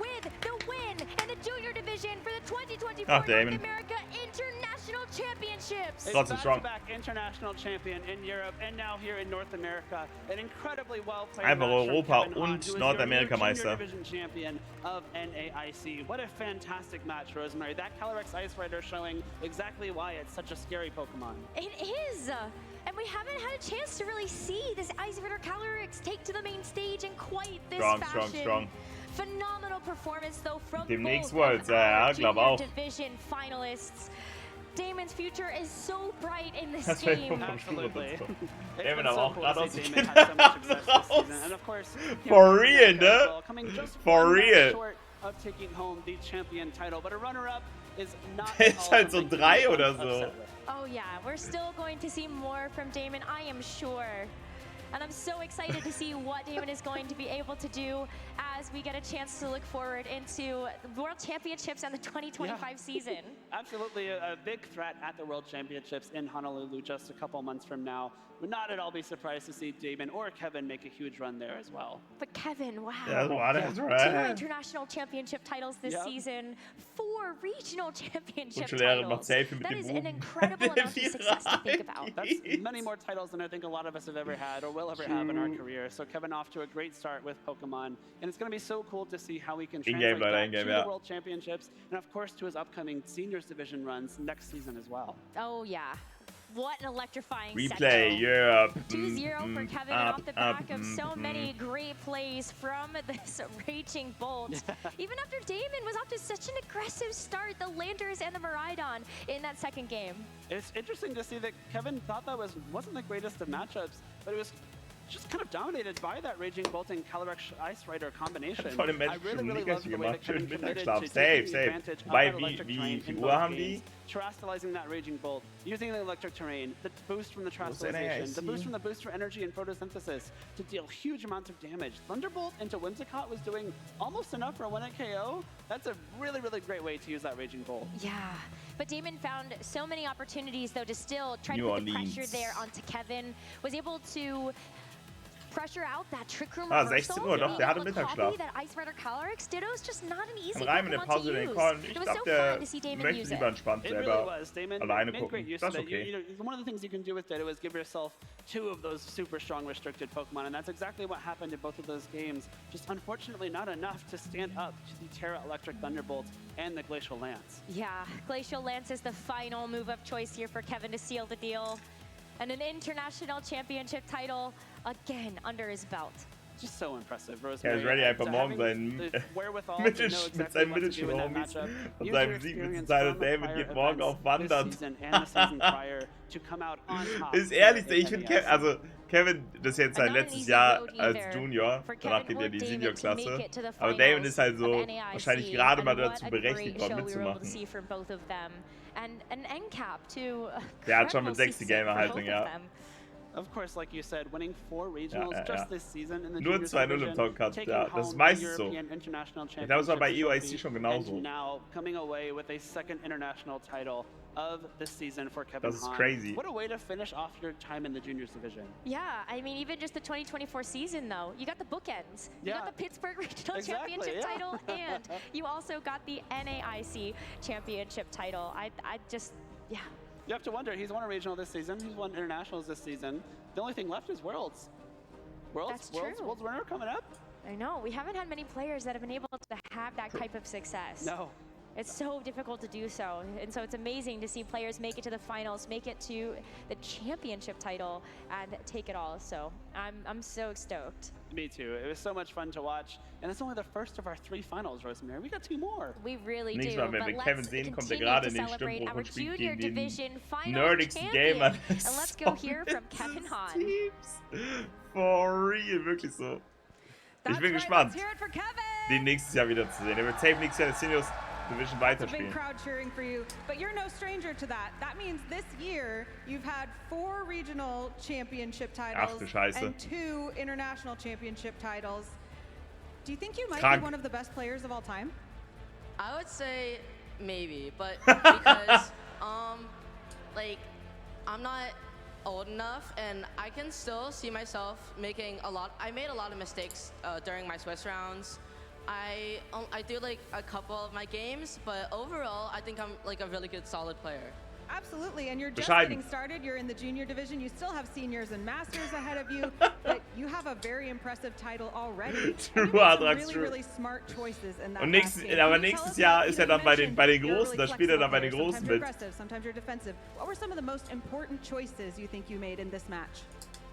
with the win in the Junior Division for the 2024 North America International Championships. Back-to-back international champion in Europe and now here in North America. An incredibly well-played Einfach Europa und Nordamerika-Meister. Champion of NAIC. What a fantastic match, Rosemary. That Calyrex Ice Rider showing exactly why it's such a scary Pokemon. It is. And we haven't had a chance to really see this Ice Rider Calyrex take to the main stage in quite this fashion. Strong. Phenomenal performance though from Demnächst both Worlds, ja, glaube auch. division finalists. Damon's future is so bright in this game. Absolutely. Damon aber auch gerade aus dem raus. For real, ne? For real. Of taking home the champion title, but a runner-up is not. Der ist halt so 3 oder so. Oh yeah, we're still going to see more from Damon, I am sure. And I'm so excited to see what Damon is going to be able to do as we get a chance to look forward into the World Championships and the 2025 season. Absolutely a big threat at the World Championships in Honolulu just a couple months from now. Would not at all be surprised to see Damon or Kevin make a huge run there as well. But Kevin, wow. Yeah, that's right. 2 international championship titles this season, 4 regional championship Und titles. That is an incredible amount of success to think about. That's many more titles than I think a lot of us have ever had or will ever have in our career. So Kevin off to a great start with Pokemon. And it's going to be so cool to see how we can translate that to the World Championships and of course to his upcoming Seniors Division runs next season as well. Oh yeah. What an electrifying Replay, set, yeah. 2-0 for Kevin, and off the back of so many great plays from this Raging Bolt. Even after Damon was off to such an aggressive start, the Landers and the Miraidon in that second game. It's interesting to see that Kevin thought that wasn't the greatest of matchups, but it was just kind of dominated by that Raging Bolt and Calyrex Ice Rider combination. Voll den I really love the way that Kevin committed to Safe. taking advantage of Weil that electric terrain in Uhr haben both die? games, terrestrializing that Raging Bolt, using the electric terrain, the boost from the terrestrialization, the boost from the booster energy and photosynthesis to deal huge amounts of damage. Thunderbolt into Whimsicott was doing almost enough for a 1-hit KO. That's a really, really great way to use that Raging Bolt. Yeah, but Damon found so many opportunities though to still try to put the pressure there onto Kevin, was able to pressure out that Trick Room reversal. 16 Uhr, doch, der hatte Mittagsschlaf. That Ice Rider Calyrex Ditto's just not an easy Rein in der Pause den Korn. Ich glaube, der möchte lieber entspannt selber alleine gucken. Das ist okay. One of the things you can do with Ditto is give yourself 2 of those super strong restricted Pokemon, and that's exactly what happened in both of those games. Just unfortunately not enough to stand up to the Terra Electric Thunderbolt and the Glacial Lance. Yeah, Glacial Lance is the final move of choice here for Kevin to seal the deal. And an international championship title again under his belt. Just so impressive, Er ist ready, einfach morgen mit seinen Mittelschul-Homies und seinem Sieg mit Silent David geht morgen auf Wandern. Ist ehrlich, ich finde Kevin, das ist jetzt sein letztes Jahr als Junior, danach geht er die Senior-Klasse, aber Damon ist halt so wahrscheinlich gerade mal dazu berechtigt worden mitzumachen. Der hat schon mit 6 die Gamer-Haltung, ja. Of course, like you said, winning 4 regionals just this season in the Nur 2-0 im Talk hat, ja, das ist meistens so. Ich glaube, es war bei EOIC schon genauso. And now coming away with a second international title of this season for Kevin Das ist crazy. What a way to finish off your time in the juniors division. Yeah, I mean, even just the 2024 season, though, you got the bookends. You got the Pittsburgh Regional Championship title, and you also got the NAIC Championship title. I just, yeah. You have to wonder, he's won a regional this season, he's won internationals this season. The only thing left is Worlds. Worlds winner coming up. I know, we haven't had many players that have been able to have that type of success. No. It's so difficult to do so, and so it's amazing to see players make it to the finals, make it to the championship title, and take it all. So I'm so stoked. Me too. It was so much fun to watch, and it's only the first of our 3 finals, Rosemary. We got 2 more. We really do. Mal, wenn wir Kevin sehen, kommt er gerade in den Stimmbruch und spielt gegen den nerdigsten Gamer des And let's go hear from Kevin Hahn. For real, wirklich so. Ich bin gespannt, den nächstes Jahr wieder zu sehen. Er wird safe nächstes Jahr in der Seniors Division weiterspielen. Big crowd cheering for you, but you're no stranger to that. That means this year you've had 4 regional championship titles and 2 international championship titles. Do you think you might be one of the best players of all time? I would say maybe, but because like I'm not old enough, and I can still see myself making I made a lot of mistakes during my Swiss rounds. I do like a couple of my games, but overall I think I'm like a really good solid player. Absolutely, and you're just getting started. You're in the junior division. You still have seniors and masters ahead of you, but you have a very impressive title already. Really smart choices in that. Und nächstes Jahr ist er dann bei den Großen, da spielt er dann bei den Großen mit. Sometimes you're defensive. What were some of the most important choices you think you made in this match?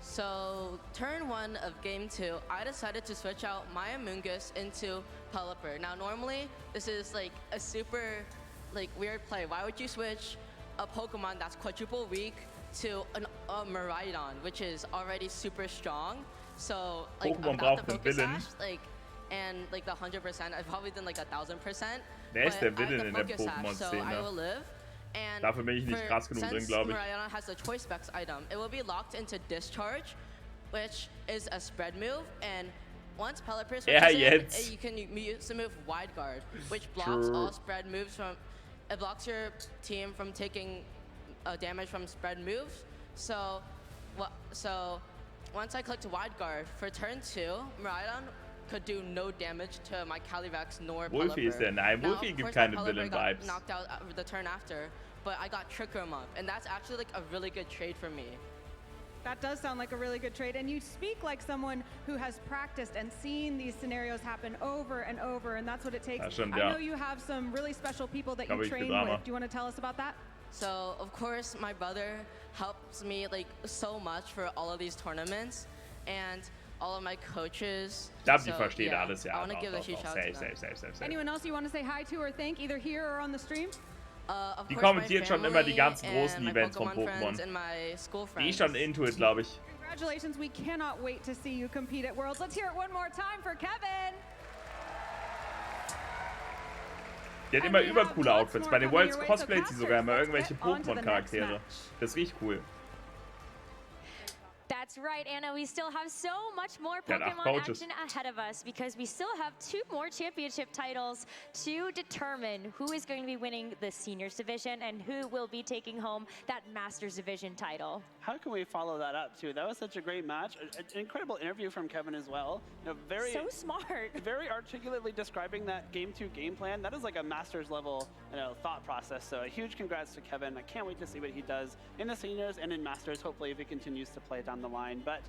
So, turn 1 of game 2, I decided to switch out my Amoonguss into Pelipper. Now, normally, this is like a super weird play. Why would you switch a Pokemon that's quadruple weak to a Miraidon, which is already super strong? So, like, without the Pokesash, and the 100%, I've probably done like 1000%. Wer ist der Villain in der Pokémon-Szene? Dafür bin ich nicht krass genug drin, glaube ich. Miraidon has the Choice Specs item. It will be locked into Discharge, which is a spread move, and once Pelipper switches in, you can use the move Wide Guard, which blocks all spread moves from. It blocks your team from taking damage from spread moves. So once I clicked Wide Guard for turn 2, Miraidon could do no damage to my Calyrex nor Pelipper. Wolfie ist der. Nein, Wolfie gibt keine Villain-Vibes. Knocked out the turn after, but I got Trick Room up, and that's actually like a really good trade for me. That does sound like a really good trade, and you speak like someone who has practiced and seen these scenarios happen over and over, and that's what it takes. Stimmt, I know you have some really special people that you train with. Do you want to tell us about that? So, of course, my brother helps me like so much for all of these tournaments, and all of my coaches. Ich glaube, die verstehen alles, ja. I want to give a huge shout out to them. Safe. Anyone else you want to say hi to or thank, either here or on the stream? Die kommentiert schon immer die ganzen großen Events von Pokémon. Die ist schon into it, glaube ich. Congratulations, we cannot wait to see you compete at Worlds. Let's hear it one more time for Kevin. Die hat immer übercoole Outfits. Bei den Worlds cosplayt sie sogar immer irgendwelche Pokémon-Charaktere. Das riecht cool. That's right, Anna. We still have so much more Pokemon action ahead of us because we still have 2 more championship titles to determine who is going to be winning the Seniors Division and who will be taking home that Masters Division title. How can we follow that up, too? That was such a great match. An incredible interview from Kevin as well. So smart. Very articulately describing that Game 2 game plan. That is like a Masters level thought process. So a huge congrats to Kevin. I can't wait to see what he does in the Seniors and in Masters. Hopefully, if he continues to play down the line. But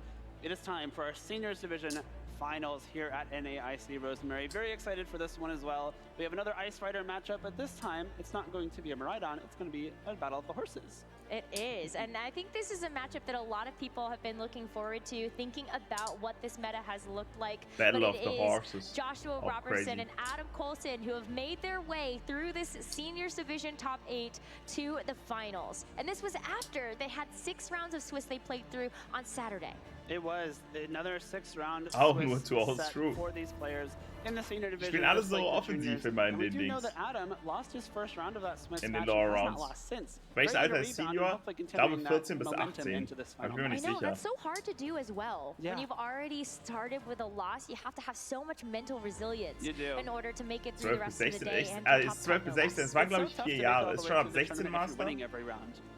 it is time for our Seniors Division finals here at NAIC Rosemary. Very excited for this one as well. We have another Ice Rider matchup, but this time it's not going to be a Miraidon. It's going to be a battle of the horses. It is, and I think this is a matchup that a lot of people have been looking forward to, thinking about what this meta has looked like. Battle of the horses. Joshua Robertson and Adam Colson who have made their way through this Seniors Division top 8 to the finals. And this was after they had 6 rounds of Swiss they played through on Saturday. It was another 6-round Swiss set for these players in the senior division. Spielen alle so offensiv immer in den Dings. We do know that Adam lost his first round of that Swiss match. Has not lost since. Welches Alter ist Senior? Ich glaube 14 bis 18. Da bin mir nicht sicher. That's so hard to do as well. When you've already started with a loss, you have to have so much mental resilience in order to make it through the rest of the day. Ist 12 bis 16, es waren glaube ich 4 Jahre. Ist schon ab 16 Master?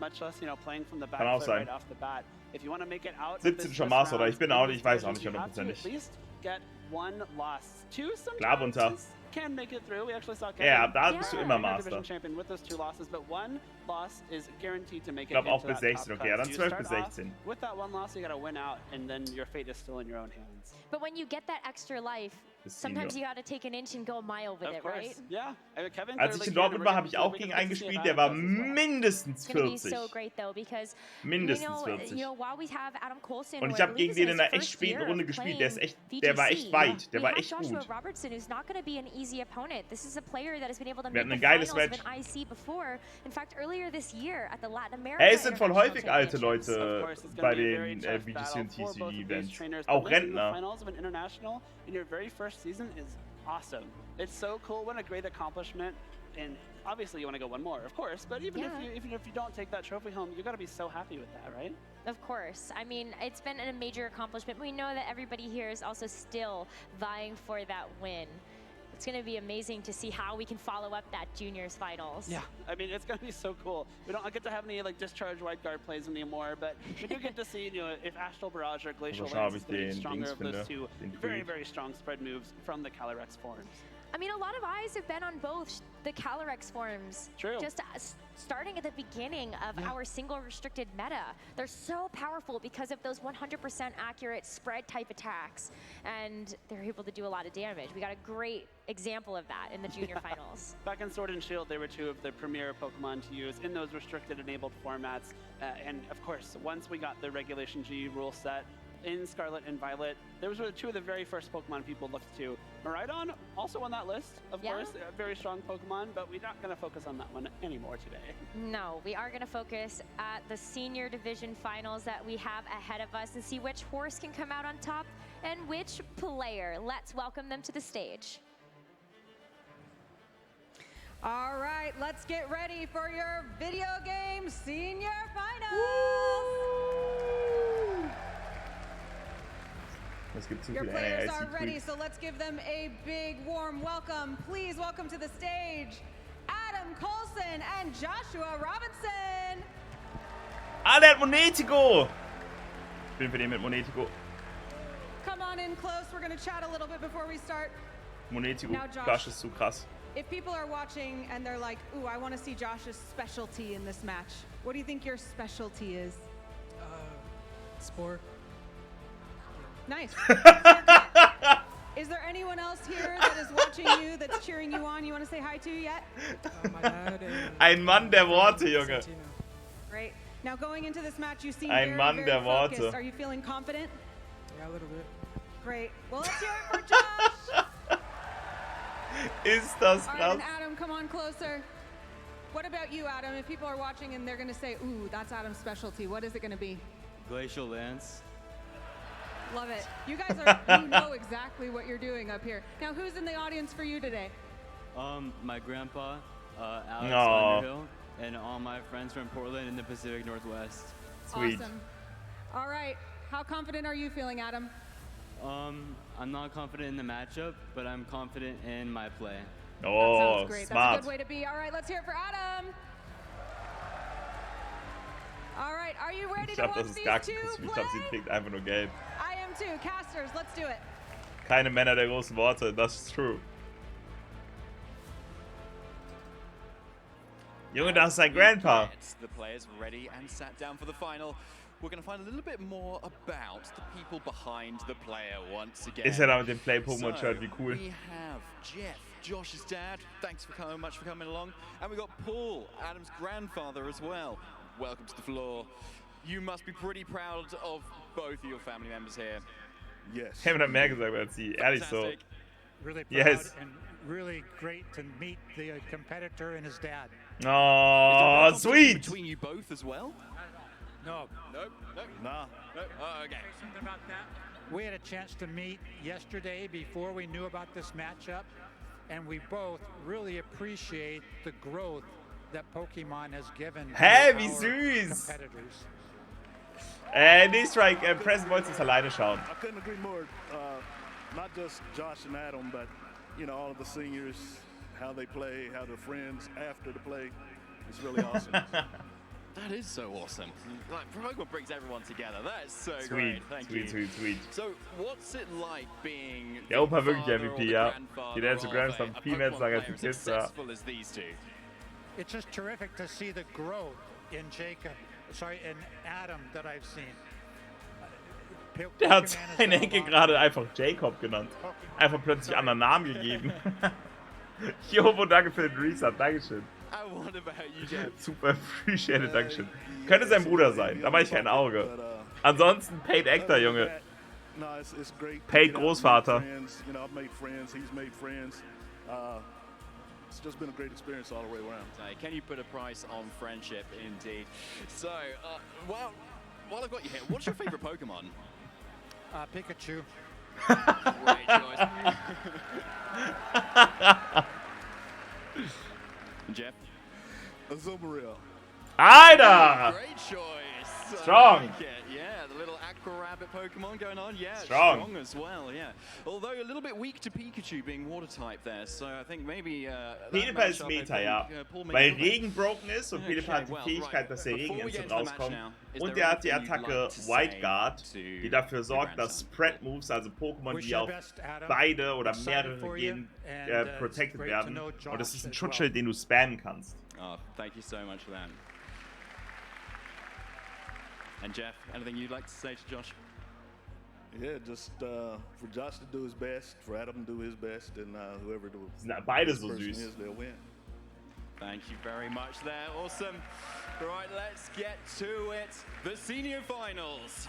Much less, playing from the back right off the bat. If you want to make it out 17 schon Master, oder ich bin auch nicht, ich weiß auch nicht hundertprozentig. Klar runter. Can make it through. We actually saw ja, da bist du immer Master. Champion with those 2 losses, but 1 loss is guaranteed to make it. Ich glaube auch bis 16, okay, ja, dann 12 bis 16. With that 1 loss, you gotta win out, and then your fate is still in your own hands. But when you get that extra life, sometimes you gotta take an inch and go a mile with it, right? Yeah. Kevin, als ich in Dortmund war, habe ich auch gegen einen gespielt, der war mindestens 40. Mindestens 40. Und ich habe gegen den in einer echt späten Runde gespielt, der war echt weit, der war echt gut. Wir hatten ein geiles Match. Hey, es sind voll häufig alte Leute bei den VGC und TCG Events. Auch Rentner. In your very first season is awesome. It's so cool. What a great accomplishment. And obviously you want to go 1 more, of course, but even if you don't take that trophy home, you got to be so happy with that, right? Of course. I mean, it's been a major accomplishment. We know that everybody here is also still vying for that win. It's going to be amazing to see how we can follow up that juniors finals. Yeah, I mean, it's going to be so cool. We don't get to have any like discharge wide guard plays anymore, but we do get to see, if Astral Barrage or Glacial Lens is going to be stronger of those 2 very, very strong spread moves from the Calyrex forms. I mean, a lot of eyes have been on both the Calyrex forms. True. Just starting at the beginning of our single restricted meta. They're so powerful because of those 100% accurate spread type attacks, and they're able to do a lot of damage. We got a great example of that in the junior finals. Back in Sword and Shield, they were two of the premier Pokemon to use in those restricted enabled formats. And of course, once we got the Regulation G rule set, in Scarlet and Violet, those were two of the very first Pokemon people looked to. Miraidon, also on that list, of course, a very strong Pokemon, but we're not going to focus on that one anymore today. No, we are going to focus at the senior division finals that we have ahead of us and see which horse can come out on top and which player. Let's welcome them to the stage. All right, let's get ready for your video game senior finals. Your players are ready, so let's give them a big, warm welcome. Please welcome to the stage, Adam Coulson and Joshua Robinson. Ah, der hat Monetico. Ich bin für den mit Monetico. Come on in close. We're going to chat a little bit before we start. Monetico, Now, Josh, Josh ist zu krass. If people are watching and they're like, ooh, I want to see Josh's specialty in this match, what do you think your specialty is? Sport. Nice. Is there anyone else here that is watching you, that's cheering you on, you want to say hi to yet? My dad and Ein Mann der Worte, Junge. Great. Now going into this match, you seem Ein very, Mann very der focused. Worte. Are you feeling confident? Yeah, a little bit. Great. Well, let's hear it for Josh. Ist das All right, krass? and Adam, come on closer. What about you, Adam? If people are watching and they're going to say, ooh, that's Adam's specialty, what is it going to be? Glacial Lance. Love it. You guys are, you know exactly what you're doing up here. Now, who's in the audience for you today? My grandpa, Alex No. Underhill, and all my friends from Portland in the Pacific Northwest. Sweet. Awesome. All right. How confident are you feeling, Adam? I'm not confident in the matchup, but I'm confident in my play. That Oh, sounds great. That's a smart. good way to be. All right, let's hear it for Adam. All right, are you ready Ich to glaube, watch das ist these gar two kein Kuss. Ich play? glaube, sie trägt einfach nur Gelb. I am too. Casters, let's do it. Keine Männer der großen Worte, das ist true. Junge, das ist sein Grandpa. The players ready and sat down for the final. We're going to find a little bit more about the people behind the player once again. Ist er da mit dem Play-Pokémon-Shirt, wie cool. We have Jeff, Josh's dad. Thanks for much for coming along. And we got Paul, Adam's grandfather as well. Welcome to the floor. You must be pretty proud of both of your family members here. Yes. Ich habe mehr gesagt als sie, ehrlich so. Fantastic. Really proud Yes. and really great to meet the competitor and his dad. Oh, Is there a competition sweet. between you both as well? No. Nope. Nope. Nah. Nope. Oh, okay. Something about that. We had a chance to meet yesterday before we knew about this matchup, and we both really appreciate the growth that Pokemon has given Hä, to wie our süß. competitors. Nee, Strike, Present wolltest du es alleine schauen. I couldn't agree more. Not just Josh and Adam, but you know, all of the seniors, how they play, how they're friends after the play. It's really awesome. That is so awesome. Like, Pokemon brings everyone together. That is so Sweet, great. Thank you. sweet. So, what's it like being Der Opa wirklich father MVP, or the ja. grandfather Die letzte of Grandstand a viel mehr zu sagen als Pokemon die player as Kids, ja. successful as these two? It's just terrific to see the growth in Adam that I've seen. Der hat Pokemon has seinen done a Enkel lot. gerade einfach Jacob genannt. Einfach plötzlich einen anderen Namen gegeben. Jovo, danke für den Resub, Dankeschön. And what about you, Jeff? Super appreciated, Dankeschön. Könnte sein Bruder sein, da mache ich kein Auge. Ansonsten Paid Actor, Junge. No, it's great. Paid to get out and Großvater. meet friends. You know, I've made friends. He's made friends. It's just been a great experience all the way around. Can you put a price on friendship, indeed? So, while I've got you here, what's your favorite Pokemon? Pikachu. Great choice. Jeff? Azumarill. Alter! Great choice. Strong. Yeah, the little aqua rabbit Pokemon going on. Yeah, strong as well. Yeah, although a little bit weak to Pikachu being water type there, so I think maybe. Pelipper ist Meta, ja. Weil Regen broken ist und Pelipper hat die Fähigkeit, dass der Regen instant rauskommt. Und er hat die Attacke White Guard, die dafür sorgt, dass Spread Moves, also Pokémon, die auf beide oder mehrere gehen, protected werden. Und das ist ein Schutzschild, den du spammen kannst. Oh, thank you so much for that. And Jeff, anything you'd like to say to Josh? Yeah, just for Josh to do his best, for Adam to do his best, and whoever beide so person süß. is, they'll win. Thank you very much there. Awesome. Right, let's get to it. The senior finals.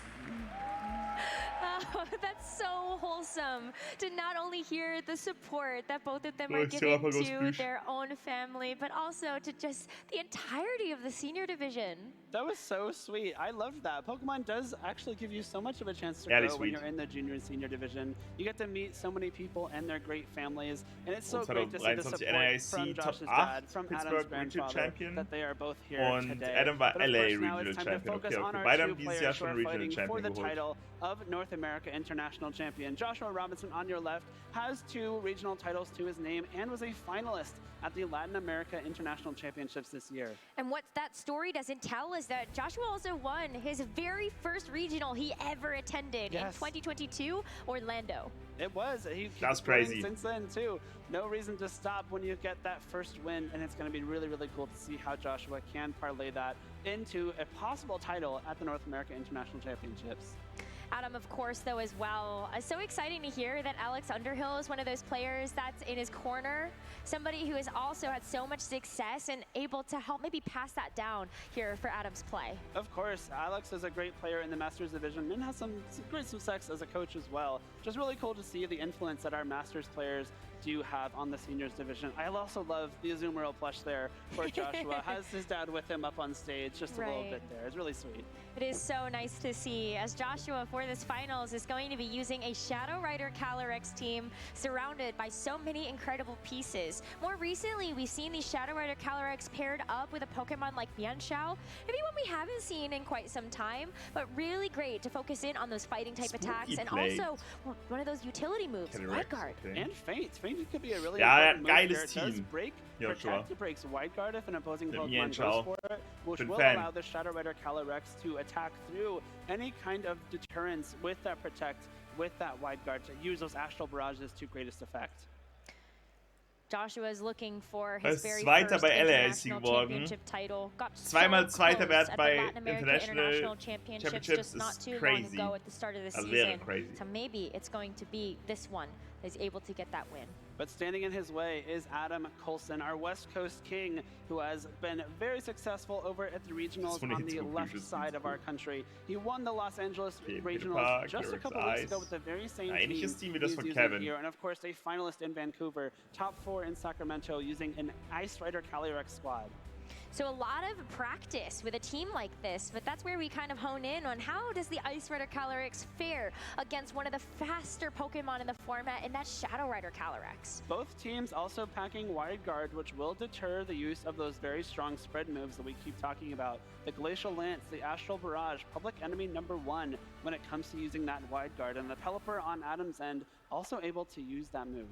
Oh, that's so wholesome to not only hear the support that both of them are giving to their own family, but also to just the entirety of the senior division. That was so sweet. I loved that. Pokemon does actually give you so much of a chance to grow when you're in the junior and senior division. You get to meet so many people and their great families, and it's so great to see the support from Josh's dad, from Adam's grandfather, that they are both here today. Adam war but of LA course, now Regional it's time to Champion. focus on our Beide two haben dieses players Jahr who schon are Regional fighting for Champion the geholt. title of North America International Champion. Joshua Robinson on your left has 2 regional titles to his name and was a finalist at the Latin America International Championships this year. And what that story doesn't tell is that Joshua also won his very first regional he ever attended in 2022, Orlando. It was. That's crazy. Since then too. No reason to stop when you get that first win, and it's going to be really, really cool to see how Joshua can parlay that into a possible title at the North America International Championships. Adam, of course, though, as well. So exciting to hear that Alex Underhill is one of those players that's in his corner. Somebody who has also had so much success and able to help maybe pass that down here for Adam's play. Of course, Alex is a great player in the Masters division and has some great success as a coach as well. Just really cool to see the influence that our Masters players do have on the seniors division. I also love the Azumarill plush there for Joshua. Has his dad with him up on stage just a little bit there. It's really sweet. It is so nice to see as Joshua for this finals is going to be using a Shadow Rider Calyrex team surrounded by so many incredible pieces. More recently, we've seen these Shadow Rider Calyrex paired up with a Pokemon like Mienshao. Maybe one we haven't seen in quite some time, but really great to focus in on those fighting type attacks and also one of those utility moves, Wide Guard. And Feint. Feint could be a really important move geiles here. It Team. does break, protect, it breaks Wide Guard if an opposing Pokemon Mienshao. goes for it, which will allow the Shadow Rider Calyrex to attack through any kind of deterrence with that protect, with that Wide Guard, to use those Astral Barrages to greatest effect. Joshua is looking for his very Zweiter first bei international LAIC geworden. championship title. Got Zweimal so Zweiter close wird at bei the Latin America International Championships just not ist too crazy. long ago at the start of the Also season. crazy. So maybe it's going to be this one that is able to get that win. But standing in his way is Adam Coulson, our West Coast king, who has been very successful over at the regionals on the left side of our country. He won the Los Angeles regionals just a couple weeks ago with the very same team Ähnliches Team wie das he's von using Kevin. here, and of course a finalist in Vancouver, top 4 in Sacramento, using an Ice Rider Calyrex squad. So a lot of practice with a team like this, but that's where we kind of hone in on how does the Ice Rider Calyrex fare against one of the faster Pokemon in the format, and that's Shadow Rider Calyrex. Both teams also packing Wide Guard, which will deter the use of those very strong spread moves that we keep talking about. The Glacial Lance, the Astral Barrage, public enemy #1 when it comes to using that Wide Guard, and the Pelipper on Adam's end also able to use that move.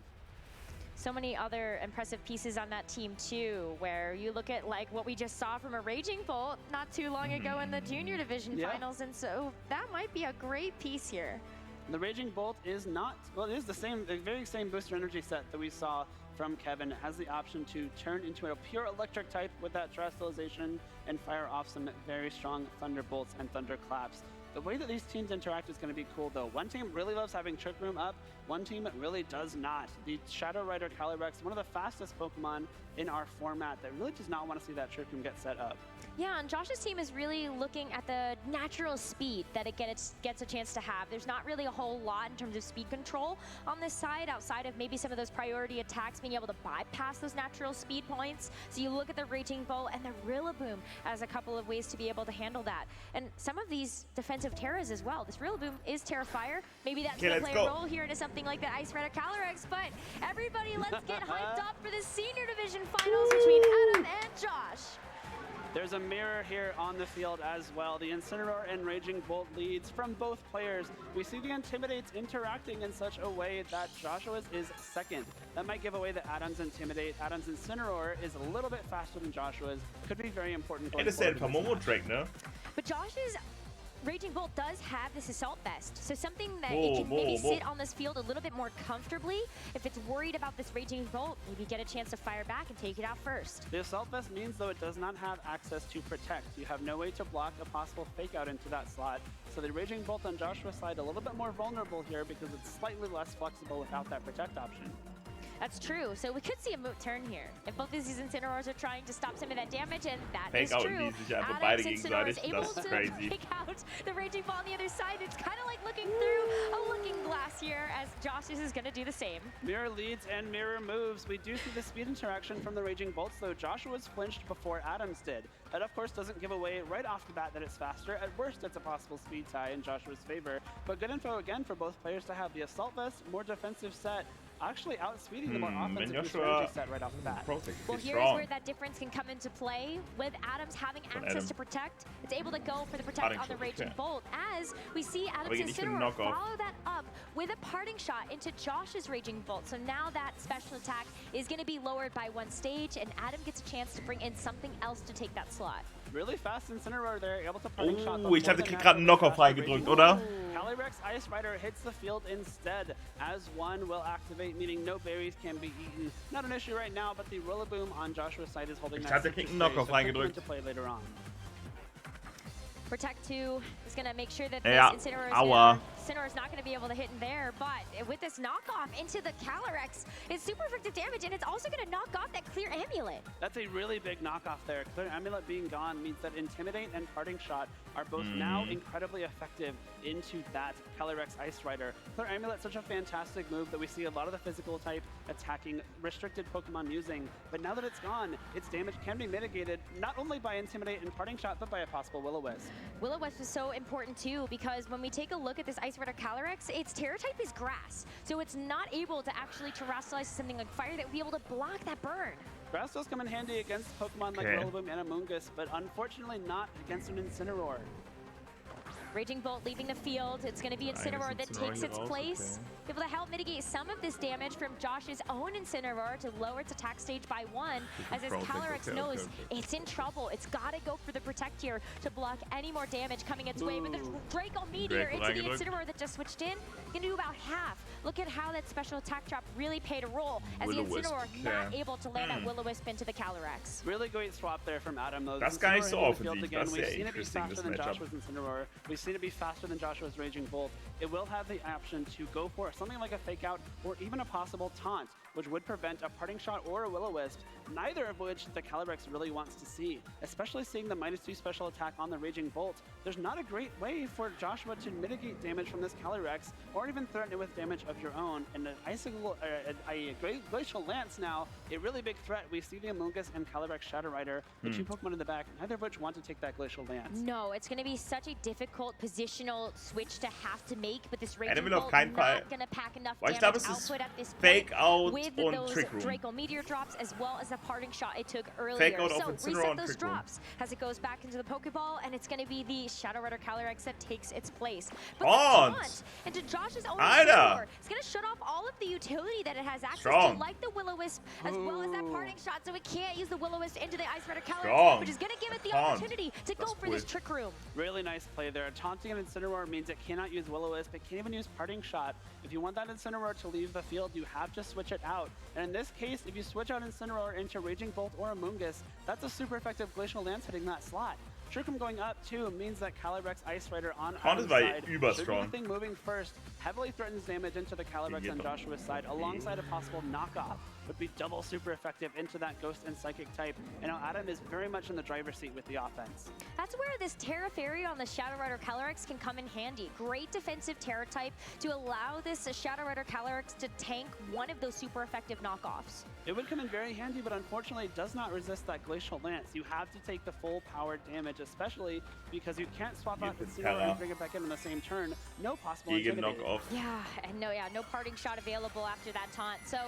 So many other impressive pieces on that team too, where you look at like what we just saw from a Raging Bolt not too long ago in the junior division finals, and so that might be a great piece here. The Raging Bolt is not, well, it is the very same booster energy set that we saw from Kevin. It has the option to turn into a pure electric type with that Terrestrialization and fire off some very strong Thunderbolts and Thunderclaps. The way that these teams interact is going to be cool, though. One team really loves having Trick Room up. One team really does not. The Shadow Rider Calyrex, one of the fastest Pokemon in our format, that really does not want to see that Trick Room get set up. Yeah, and Josh's team is really looking at the natural speed that it gets a chance to have. There's not really a whole lot in terms of speed control on this side, outside of maybe some of those priority attacks being able to bypass those natural speed points. So you look at the Raging Bolt and the Rillaboom as a couple of ways to be able to handle that. And some of these defensive Terras as well. This Rillaboom is Terra Fire. Maybe that's going to play a role here into something like the Ice Rider Calyrex, but everybody, let's get hyped up for the senior division finals between Adam and Josh. There's a mirror here on the field as well. The Incineroar and Raging Bolt leads from both players. We see the Intimidates interacting in such a way that Joshua's is second. That might give away that Adam's Intimidate. Adam's Incineroar is a little bit faster than Joshua's. Could be very important. But Josh's Raging Bolt does have this Assault Vest, so something that it can maybe sit on this field a little bit more comfortably. If it's worried about this Raging Bolt, maybe get a chance to fire back and take it out first. The Assault Vest means, though, it does not have access to Protect. You have no way to block a possible fake out into that slot. So the Raging Bolt on Joshua's side a little bit more vulnerable here because it's slightly less flexible without that Protect option. That's true. So we could see a moot turn here. If both of these Incineroars are trying to stop some of that damage, and that is true. Adam's Incineroar is able to take out the Raging Ball on the other side. It's kind of like looking through a looking glass here, as Josh's is going to do the same. Mirror leads and mirror moves. We do see the speed interaction from the Raging Bolts, though. Joshua's flinched before Adams did. That, of course, doesn't give away right off the bat that it's faster. At worst, it's a possible speed tie in Joshua's favor. But good info, again, for both players to have the Assault Vest, more defensive set, actually outspeeding the more offensive strategy set right off the bat. Well, here's where that difference can come into play. With Adams having access to Protect, it's able to go for the Protect on the Raging Bolt, as we see Adams Incineroar follow that up with a parting shot into Josh's Raging Bolt. So now that special attack is going to be lowered by one stage, and Adam gets a chance to bring in something else to take that slot. Really fast Incineroar there, able to parting shot. Ich dachte, krieg gerade einen Knockoff reingedrückt, oder? Calyrex Ice Rider hits the field instead, as one will activate, meaning no berries can be eaten. Not an issue right now, but the Rillaboom on Joshua's side is holding that. Ich dachte, krieg einen Knockoff reingedrückt. To play later on. Protect 2 is going to make sure that this Incineroar is not going to be able to hit in there, but with this knockoff into the Calyrex, it's super effective damage, and it's also going to knock off that Clear Amulet. That's a really big knockoff there. Clear Amulet being gone means that Intimidate and Parting Shot are both now incredibly effective into that Calyrex Ice Rider. Clear Amulet, such a fantastic move that we see a lot of the physical type attacking restricted Pokemon using, but now that it's gone, its damage can be mitigated not only by Intimidate and Parting Shot, but by a possible Will-O-Wisp. Will-O-Wisp is so important too, because when we take a look at this Ice Rider Calyrex, its Terra type is Grass, so it's not able to actually terrestrialize something like Fire that would be able to block that burn. Grass does come in handy against Pokemon like Rillaboom and Amoonguss, but unfortunately not against an Incineroar. Raging Bolt leaving the field. It's going to be Incineroar that takes its place. Able to help mitigate some of this damage from Josh's own Incineroar to lower its attack stage by 1. As his Calyrex knows it's in trouble. It's got to go for the Protect here to block any more damage coming its way. But the Draco Meteor into the Incineroar that just switched in can do about half. Look at how that special attack drop really played a role, as the Incineroar not able to land that Will-O-Wisp into the Calyrex. Really great swap there from Adam, though. Das gar nicht so offensiv. We've seen it be faster than Joshua's Incineroar. We've seen it be faster than Joshua's Raging Bolt. It will have the option to go for something like a Fake Out or even a possible Taunt, which would prevent a Parting Shot or a Will-O-Wisp, neither of which the Calyrex really wants to see, especially seeing the -2 special attack on the Raging Bolt. There's not a great way for Joshua to mitigate damage from this Calyrex or even threaten it with damage of your own. And an Icicle, a Glacial Lance now, a really big threat. We see the Amoonguss and Calyrex Shadow Rider, the two Pokemon in the back, neither of which want to take that Glacial Lance. No, it's going to be such a difficult positional switch to have to make, but this Raging will Bolt auf keinen Fall. not going to pack enough Weil ich damage glaube, es ist output at this Fake point Out with und those Trick Room. Draco Meteor drops, as well as the Parting Shot it took earlier. Fake Out So auf Incineroar reset und those Trick Room. drops as it goes back into the Pokeball, and it's going to be the Shadow Rider Calyrex that takes its place. But Und the taunt into Josh's own Alter. Incineroar, it's going to shut off all of the utility that it has access Strong. to, like the Will-O-Wisp, as well as that Parting Shot, so it can't use the Will-O-Wisp into the Ice Rider Calyrex, Strong. which is going to give it the Taunt. opportunity to go for this Trick Room. Really nice play there. Taunting an Incineroar means it cannot use Will-O-Wisp, it can't even use Parting Shot. If you want that Incineroar to leave the field, you have to switch it out. And in this case, if you switch out Incineroar into Raging Bolt or Amoonguss, that's a super effective Glacial Lance hitting that slot. Trick Room going up too means that Calyrex Ice Rider on Adam's side should be the thing moving first, heavily threatens damage into the Calyrex on Joshua's side, alongside a possible knockoff. Would be double super effective into that Ghost and Psychic type. And now Adam is very much in the driver's seat with the offense. That's where this Terra Fairy on the Shadow Rider Calyrex can come in handy. Great defensive Terra type to allow this Shadow Rider Calyrex to tank one of those super effective knockoffs. It would come in very handy, but unfortunately it does not resist that Glacial Lance. You have to take the full power damage, especially because you can't swap out the Incineroar and bring it back in the same turn. No possible Intimidate. Yeah, and no Parting Shot available after that taunt. So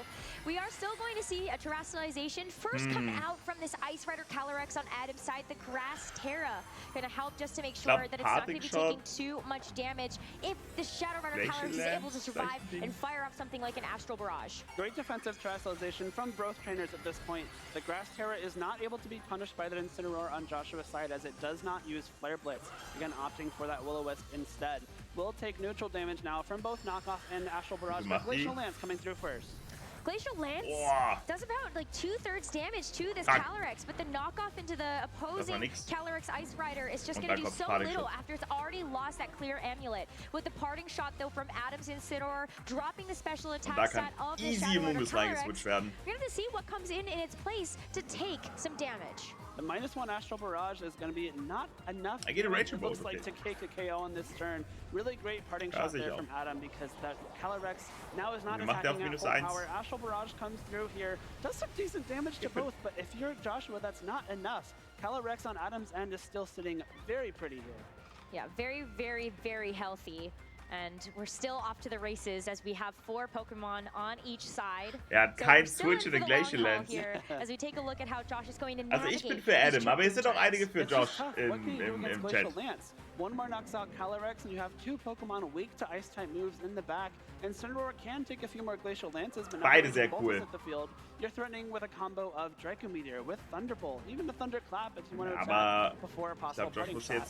we are still still going to see a terrestrialization first come out from this Ice Rider Calyrex on Adam's side. The Grass Terra going to help just to make sure that it's not going to be taking too much damage if the Shadow Rider Calyrex is able to survive and fire off something like an Astral Barrage. Great defensive terrestrialization from both trainers at this point. The Grass Terra is not able to be punished by the Incineroar on Joshua's side as it does not use Flare Blitz. Again, opting for that Will-O-Wisp instead. Will take neutral damage now from both Knockoff and Astral Barrage, but Glacial Lance coming through first. Glacial Lance does about like 2/3 damage to this Calyrex, but the knockoff into the opposing Calyrex Ice Rider is just going to do so little after it's already lost that clear amulet. With the parting shot though from Adam's Incineroar, dropping the special attack stat of the Shadow Rider Calyrex, we're going to see what comes in its place to take some damage. The -1 Astral Barrage is going to be not enough. I get a Raging Bolt. Looks like to take a KO on this turn. Really great parting shot there from Adam because that Calyrex now is not attacking at full power. Astral Barrage comes through here. Does some decent damage to both, but if you're Joshua, that's not enough. Calyrex on Adam's end is still sitting very pretty here. Yeah, very, very, very healthy. And we're still off to the races as we have 4 Pokemon on each side. Hat kein Switch in den Glacial Lance. As we take a look at how Josh is going to also ich bin für Adam, aber es sind auch einige für Josh im Chat. One more knocks out Calyrex, and you have 2 Pokemon weak to Ice-type moves in the back. And Incineroar can take a few more Glacial Lances, but beide sehr cool. At the field. You're threatening with a combo of Draco Meteor with Thunderbolt, even the Thunderclap if you want to attack before a possible parting shot.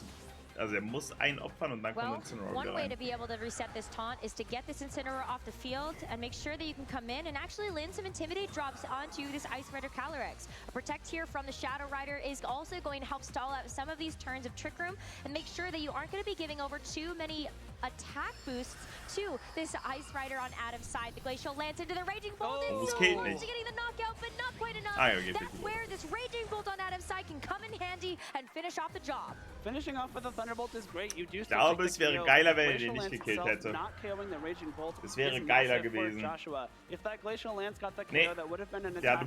Also muss einen opfern und dann kommt Incineroar one way to be able to reset this taunt is to get this Incineroar off the field and make sure that you can come in and actually land some Intimidate drops onto this Ice Rider Calyrex. A Protect here from the Shadow Rider is also going to help stall out some of these turns of Trick Room and make sure that you aren't going to be giving over too many attack boosts to this Ice Rider on Adam's side. The Glacial Lance into the Raging Bolt is getting the knockout, but not quite enough. That's where this Raging Bolt on Adam's side can come in handy and finish off the job. Finishing off with a Thunderbolt is great. You do ich glaube, es wäre geiler, wenn er den nicht gekillt hätte. Es wäre geiler gewesen. If that Glacial Lance got the KO, that would have been an attack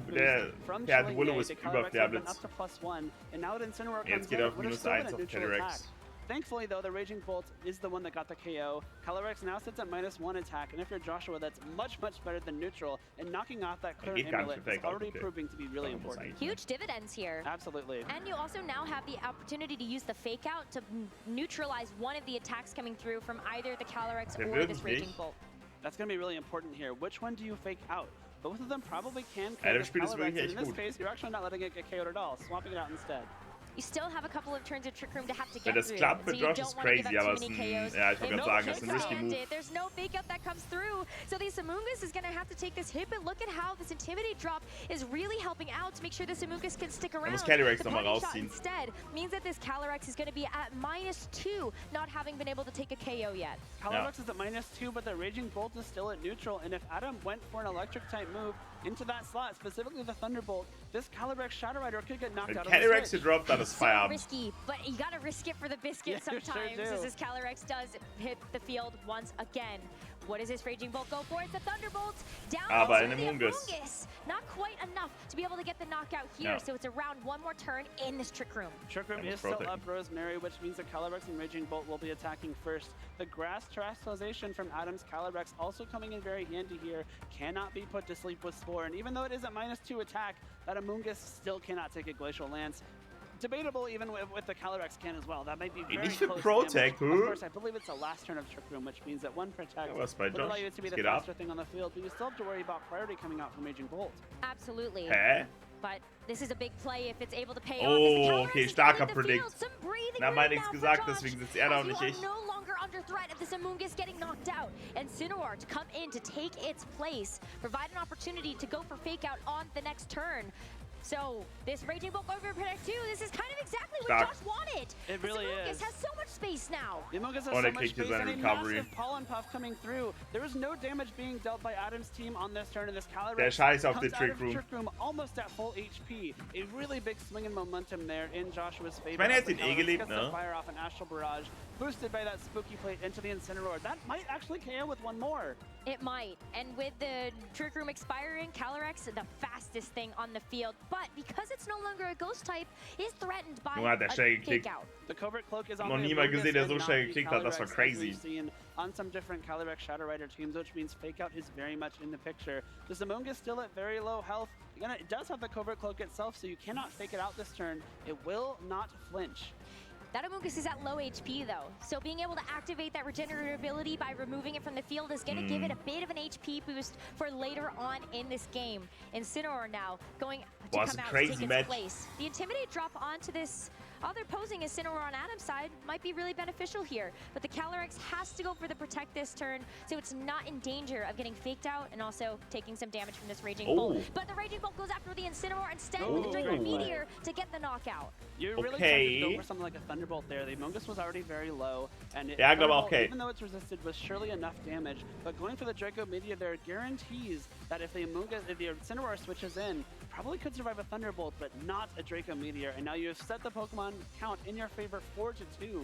from der hat Will-O-Wisp über Flare-Blitz. Up to +1, and now that Incineroar comes Jetzt geht er auf -1 auf Calyrex. Thankfully, though, the Raging Bolt is the one that got the KO. Calyrex now sits at -1 attack, and if you're Joshua, that's much, much better than neutral. And knocking off that clear amulet is already proving to be really important. Huge dividends here. Absolutely. And you also now have the opportunity to use the Fake Out to neutralize one of the attacks coming through from either the Calyrex or this Raging Bolt. That's going to be really important here. Which one do you Fake Out? Both of them probably can KO this Calyrex, and in this case, you're actually not letting it get KO'd at all, swapping it out instead. You still have a couple of turns of Trick Room to have to get das through. klappt für Josh ist crazy, aber ja, ich wollte gerade sagen, das ist ein risky Move. There's no fake out that comes through, so the Amoonguss is going to have to take this hit, but look at how this Intimidate drop is really helping out to make sure this Amoonguss can stick around. Muss Calyrex the nochmal rausziehen. Instead means that this Calyrex is going to be at -2, not having been able to take a KO yet. Calyrex is at -2, but the Raging Bolt is still at neutral, and if Adam went for an electric type move into that slot, specifically the Thunderbolt, this Calyrex Shadow Rider could get knocked out. Calyrex to drop that is fire. Risky, but you gotta risk it for the biscuit sometimes. As this Calyrex does hit the field once again. What does this Raging Bolt go for? It's a Thunderbolt down aber into the Amoonguss. Not quite enough to be able to get the knockout here, so it's around one more turn in this Trick Room. Trick Room is still up, Rosemary, which means the Calyrex and Raging Bolt will be attacking first. The Grass Terrestrialization from Adam's Calyrex also coming in very handy here. Cannot be put to sleep with Spore, and even though it is a -2 attack, that Amoonguss still cannot take a Glacial Lance. Debatable even with the Calyrex can as well. That might be very close Protect, damage. Of course, I believe it's the last turn of Trick Room, which means that one Protect would allow you to be the faster thing on the field, but you still have to worry about priority coming out from Raging Bolt. Absolutely. But this is a big play if it's able to pay off. Oh, okay, starker Predict. Na, mal nichts gesagt, deswegen sitzt er da und nicht ich. No longer under threat of this Amoonguss getting knocked out. And Incineroar to come in to take its place, provide an opportunity to go for Fake Out on the next turn. So, this Raging Bolt over Protect 2, this is kind of exactly what Josh wanted. It really is. Amoonguss has so much space now. The Amoonguss has so much space and a massive Pollen Puff coming through. There is no damage being dealt by Adam's team on this turn, and this Calyrex comes out of Trick Room almost at full HP. A really big swing in momentum there in Joshua's favor. Man hätte ihn gelebt, ne? Fire off an Astral Barrage, boosted by that Spooky Plate into the Incineroar. That might actually KO with one more. It might, and with the Trick Room expiring, Calyrex, the fastest thing on the field, but because it's no longer a ghost type, is threatened by a fake out. The Covert Cloak is on Noch nie mal gesehen, der so schnell geklickt hat, das war crazy. On some different Calyrex Shadow Rider teams, which means fake out is very much in the picture. The Zamunga still at very low health. Again, it does have the Covert Cloak itself, so you cannot fake it out this turn. It will not flinch. That Amoonguss is at low HP though, so being able to activate that regenerative ability by removing it from the field is going to give it a bit of an HP boost for later on in this game. Incineroar now going to come out to take its place. The Intimidate drop onto this other posing Incineroar on Adam's side might be really beneficial here, but the Calyrex has to go for the Protect this turn, so it's not in danger of getting faked out and also taking some damage from this Raging Bolt. But the Raging Bolt goes after the Incineroar instead with the Draco Meteor to get the knockout. You're really tempted to go for something like a Thunderbolt there. The Amoonguss was already very low, and it, even though it's resisted, was surely enough damage. But going for the Draco Meteor there guarantees that if the Incineroar switches in, probably could survive a Thunderbolt, but not a Draco Meteor. And now you have set the Pokemon count in your favor 4-2.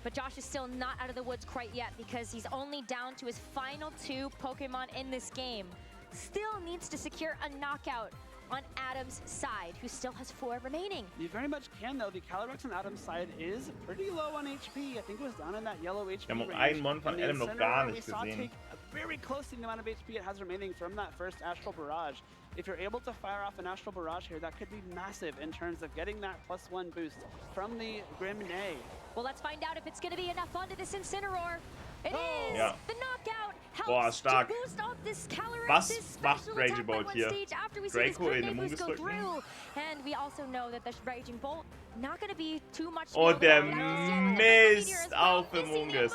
But Josh is still not out of the woods quite yet because he's only down to his final 2 Pokemon in this game. Still needs to secure a knockout on Adam's side, who still has 4 remaining. You very much can, though. The Calyrex on Adam's side is pretty low on HP. I think it was down in that yellow HP range. Einen Mon von Adam noch gar nicht gesehen. Very close to the amount of HP it has remaining from that first Astral Barrage. If you're able to fire off an Astral Barrage here, that could be massive in terms of getting that +1 boost from the Grimnay. Well, let's find out if it's going to be enough onto this Incineroar. It is! Ja. The knockout Boah, helps stark. to boost off this Was Calyrex's macht special Raging attack by Bolt one hier? stage after we see this Draco in den Grimnay Mund boost go gedrückt. through. And we also know that the Raging Bolt not going to be too much. Oh, der Mist auf Amoonguss.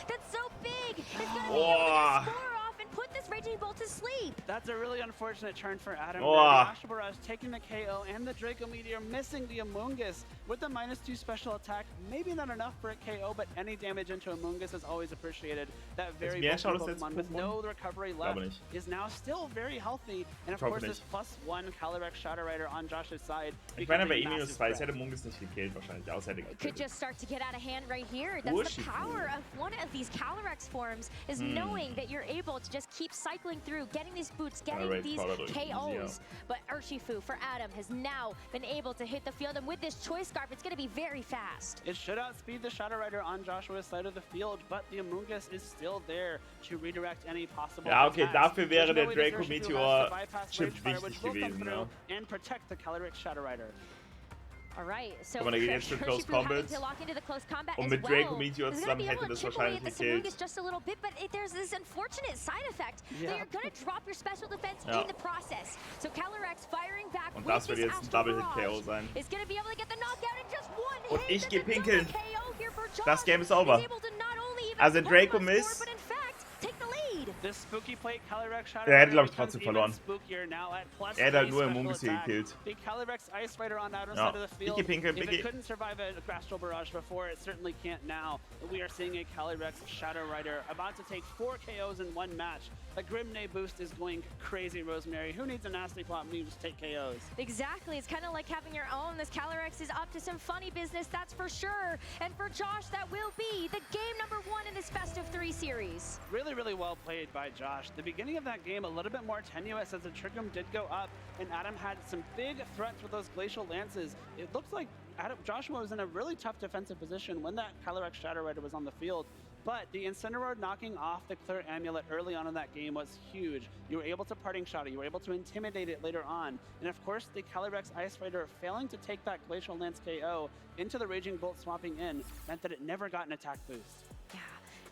That's so big. It's going to be able to score off and put this Raging Bolt to sleep. That's a really unfortunate turn for Adam. Oh. The Astral Barrage taking the KO and the Draco Meteor missing the Amoonguss with the -2 special attack. Maybe not enough for a KO, but any damage into Amoonguss is always appreciated. That very bulky Pokemon with no recovery left is now still very healthy. And of course, this +1 Calyrex Shadow Rider on Josh's side. Ich meine, bei -2 hätte Amoonguss nicht gekillt wahrscheinlich, außer hätte It could just start to get out of hand right here. That's the power of one of these Calyrex forms, is knowing that you're able to just keep cycling through, getting these boots, getting these KOs. But Urshifu for Adam has now been able to hit the field, and with this Choice Scarf, it's going to be very fast. It should outspeed the Shadow Rider on Joshua's side of the field, but the Amoonguss is still there to redirect any possible okay, dafür wäre der no Draco Meteor Chip wichtig gewesen, ne? And protect the Calyrex Shadow Rider. All right, so Aber da geht jetzt für Close Combat. Und mit Draco Meteor zusammen hätte das wahrscheinlich gekillt. Just a little bit, but there's this unfortunate side effect that you're going to drop your special defense in the process. So Calyrex firing back Und das wird jetzt ein Double-Hit-KO sein. Is going to be able to get the knockout in just one hit. Und ich gehe pinkeln. Das Game ist He's over. able to not only even Also Draco Miss. but in fact, take the lead. This Spooky Plate Calyrex Shadow Der hätte, glaube ich, becomes trotzdem even verloren. spookier now at Er hat halt +3 nur special Amoonguss hier attack. gekillt. The Calyrex Ice Rider on Adam's Ja. side of the field. Ich geh pinkeln, If Biggie. it couldn't survive a Astral Barrage before, it certainly can't now. We are seeing a Calyrex Shadow Rider about to take 4 KOs in one match. The Grimnay boost is going crazy, Rosemary. Who needs a nasty plot when you just take KOs? Exactly. It's kind of like having your own. This Calyrex is up to some funny business, that's for sure. And for Josh, that will be the game #1 in this best of 3 series. Really, really well played by Josh. The beginning of that game a little bit more tenuous as the Trick Room did go up, and Adam had some big threats with those Glacial Lances. It looks like Joshua was in a really tough defensive position when that Calyrex Shadow Rider was on the field. But the Incineroar knocking off the Clear Amulet early on in that game was huge. You were able to Parting Shot it, you were able to intimidate it later on. And of course, the Calyrex Ice Rider failing to take that Glacial Lance KO into the Raging Bolt swapping in meant that it never got an attack boost. Yeah,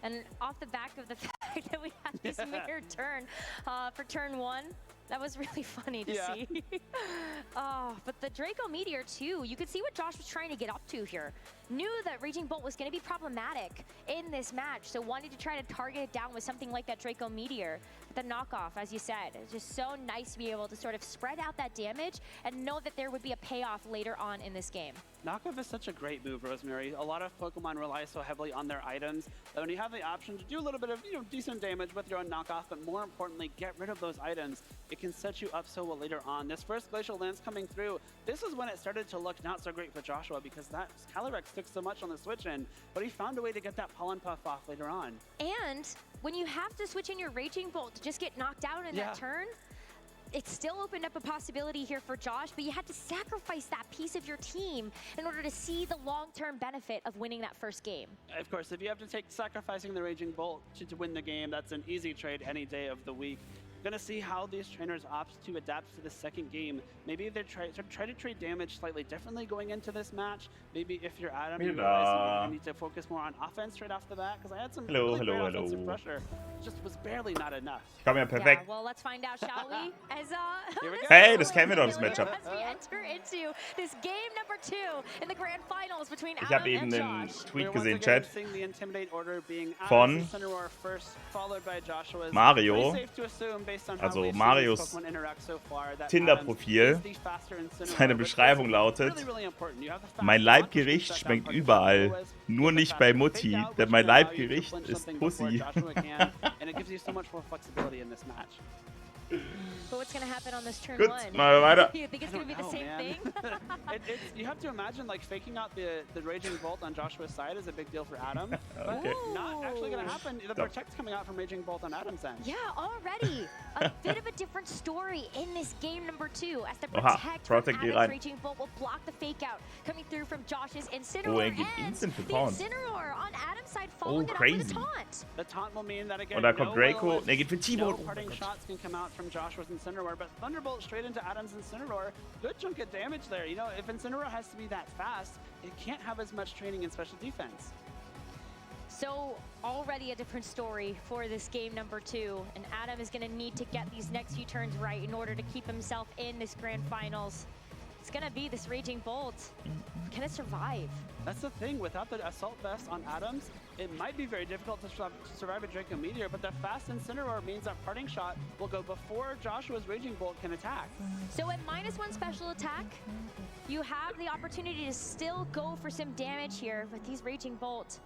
and off the back of the fact that we had this mirrored turn for turn 1, that was really funny to see. But the Draco Meteor too, you could see what Josh was trying to get up to here. Knew that Raging Bolt was going to be problematic in this match, so wanted to try to target it down with something like that Draco Meteor. The knockoff, as you said, it's just so nice to be able to sort of spread out that damage and know that there would be a payoff later on in this game. Knockoff is such a great move, Rosemary. A lot of Pokemon rely so heavily on their items that when you have the option to do a little bit of decent damage with your own knockoff, but more importantly, get rid of those items, it can set you up so well later on. This first Glacial Lance coming through, this is when it started to look not so great for Joshua because that Calyrex took so much on the switch in, but he found a way to get that Pollen Puff off later on. And when you have to switch in your Raging Bolt to just get knocked out in that turn, it still opened up a possibility here for Josh, but you had to sacrifice that piece of your team in order to see the long-term benefit of winning that first game. Of course, if you have to take sacrificing the Raging Bolt to win the game, that's an easy trade any day of the week. Gonna see how these trainers opt to adapt to the second game. Maybe they try to trade damage slightly differently going into this match. Maybe if you're Adam, you realize you need to focus more on offense right off the bat, because I had some really great offensive pressure. Just was barely not enough. Komm ja, perfekt. Yeah, well, let's find out, shall we? As, hey, das kennen wir doch, das Matchup. As we enter into this game number 2 in the Grand Finals between Ich habe eben den Tweet gesehen, Chat, von Mario, also Marios Tinder-Profil. Seine Beschreibung lautet: Mein Leibgericht schmeckt überall, nur nicht bei Mutti, denn mein Leibgericht ist Pussy. But what's going to happen on this turn Gut, 1? machen wir weiter. You think it's going to be the same thing? You have to imagine like faking out the Raging Bolt on Joshua's side is a big deal for Adam, but not actually going to happen. The Protect's coming out from Raging Bolt on Adam's end. Yeah, already. A bit of a different story in this game number 2 as the Protect from Adam's Raging Bolt will block the fake out coming through from Josh's Incineroar, and the Incineroar on Adam's side following it up with a taunt. The taunt will mean that again, Und da kommt Draco, der geht für no parting shots can come out from Joshua's Incineroar, but Thunderbolt straight into Adam's Incineroar, good chunk of damage there. You know, if Incineroar has to be that fast, it can't have as much training in special defense. So already a different story for this game number 2, and Adam is going to need to get these next few turns right in order to keep himself in this Grand Finals. It's going to be this Raging Bolt. Can it survive? That's the thing, without the Assault Vest on Adams, it might be very difficult to survive a Draco Meteor, but the fast Incineroar means that Parting Shot will go before Joshua's Raging Bolt can attack. So at -1 special attack, you have the opportunity to still go for some damage here with these Raging Bolt.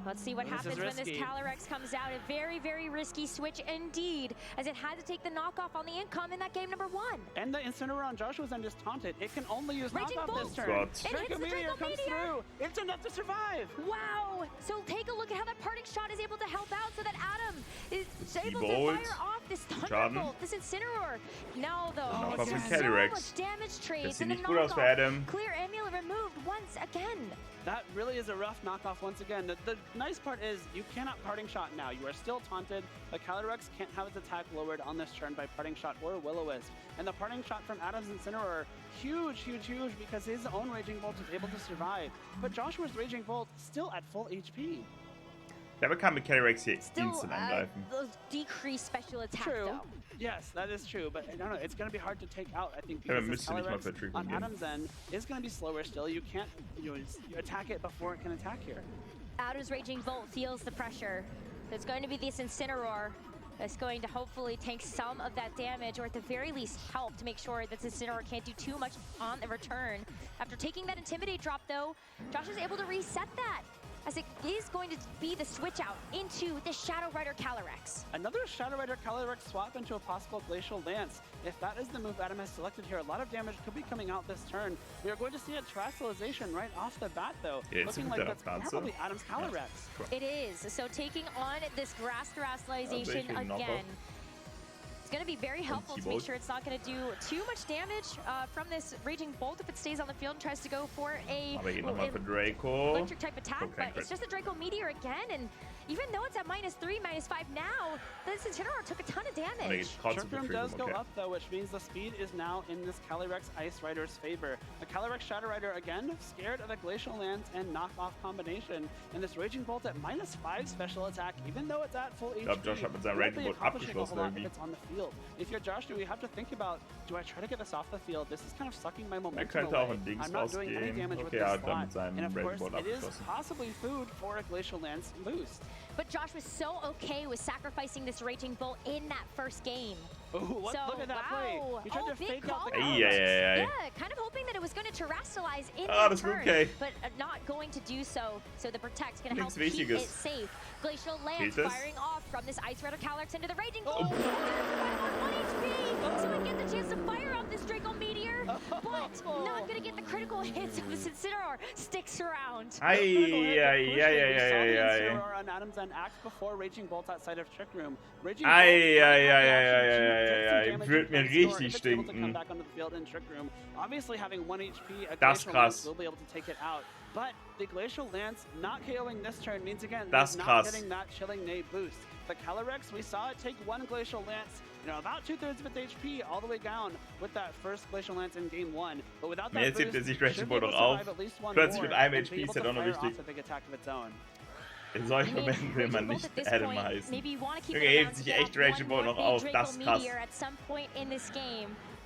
Let's see what happens when this Calyrex comes out. A very, very risky switch indeed, as it had to take the knockoff on the income in that game number 1. And the Incineroar on Joshua's end is taunted. It can only use Raging knockoff Bolt. this turn. Draco Meteor comes through. It's enough to survive. Wow. So take a look at how that Parting Shot is able to help out so that Adam is able to fire off this Thunderbolt, this Incineroar. Now though, it's so much damage trades and the knockoff. Clear Amulet removed once again. That really is a rough knockoff once again. The nice part is you cannot Parting Shot now. You are still taunted. The Calyrex can't have its attack lowered on this turn by Parting Shot or Will-O-Wisp. And the Parting Shot from Adam's Incineroar, huge, huge, huge, because his own Raging Bolt is able to survive. But Joshua's Raging Bolt still at full HP. Der kann mit Calyrex hier instant angreifen. Decrease special attack though. Yes, that is true, but I don't know, it's going to be hard to take out, I think, Ja, because Calyrex on Adam's end is going to be slower still. You can't, you attack it before it can attack here. Adam's Raging Bolt feels the pressure. There's going to be this Incineroar that's going to hopefully take some of that damage, or at the very least help to make sure that this Incineroar can't do too much on the return. After taking that Intimidate drop though, Josh is able to reset that, as it is going to be the switch out into the Shadow Rider Calyrex. Another Shadow Rider Calyrex swap into a possible Glacial Lance. If that is the move Adam has selected here, a lot of damage could be coming out this turn. We are going to see a Terrestrialization right off the bat though. Looking like that's probably Adam's Calyrex. It is. So taking on this Grass Terrestrialization again. It's going to be very helpful to make sure it's not going to do too much damage from this Raging Bolt if it stays on the field and tries to go for a electric type attack, but it's just a Draco Meteor again, and even though it's at -3, -5 now, this Incineroar took a ton of damage. Trick Room does go up though, which means the speed is now in this Calyrex Ice Rider's favor. The Calyrex Shadow Rider again, scared of a Glacial Lance and knockoff combination, and this Raging Bolt at -5 special attack, even though it's at full HP, Josh hat mit seinem Raging Bolt abgeschlossen irgendwie. It's on the field. If you're Josh, you have to think about, do I try to get this off the field? This is kind of sucking my momentum away. I'm not doing any damage with this slot. And of course, it is possibly food for a Glacial Lance boost. But Josh was so okay with sacrificing this Raging Bolt in that first game. Oh, look at that play. He tried to fake out the Calyrex. Yeah, kind of hoping that it was going to terrestrialize in that turn, but not going to do so. So the Protect's going to help keep it safe. Glacial Lance firing off from this Ice Rider Calyrex into the Raging Bolt. 1 HP. So we get the chance to fire off this Draco Meteor, but not going to get the critical hits of this Incineroar. Sticks around. Incineroar on Adam's end acts before Raging Bolt outside of Trick Room. Würde mir richtig stinken. Obviously having 1 HP, a Das Glacial krass. Lance will be able to take it out. But the Glacial Lance not KOing this turn means again, Das not krass. getting that Chilling Nade boost. The Calyrex, we saw it take one Glacial Lance, about 2/3 of its HP all the way down with that first Glacial Lance in Game 1. But without that Jetzt hebt boost, sich Raging should Bolt be able noch to auf. survive at least one Plötzlich more mit einem and be HP able ist ja to doch noch fire wichtig. off a big attack of its own. In solchen Momenten will man nicht Adam heißen. Junge, hebt sich echt Raging Bolt noch auf. Das ist krass.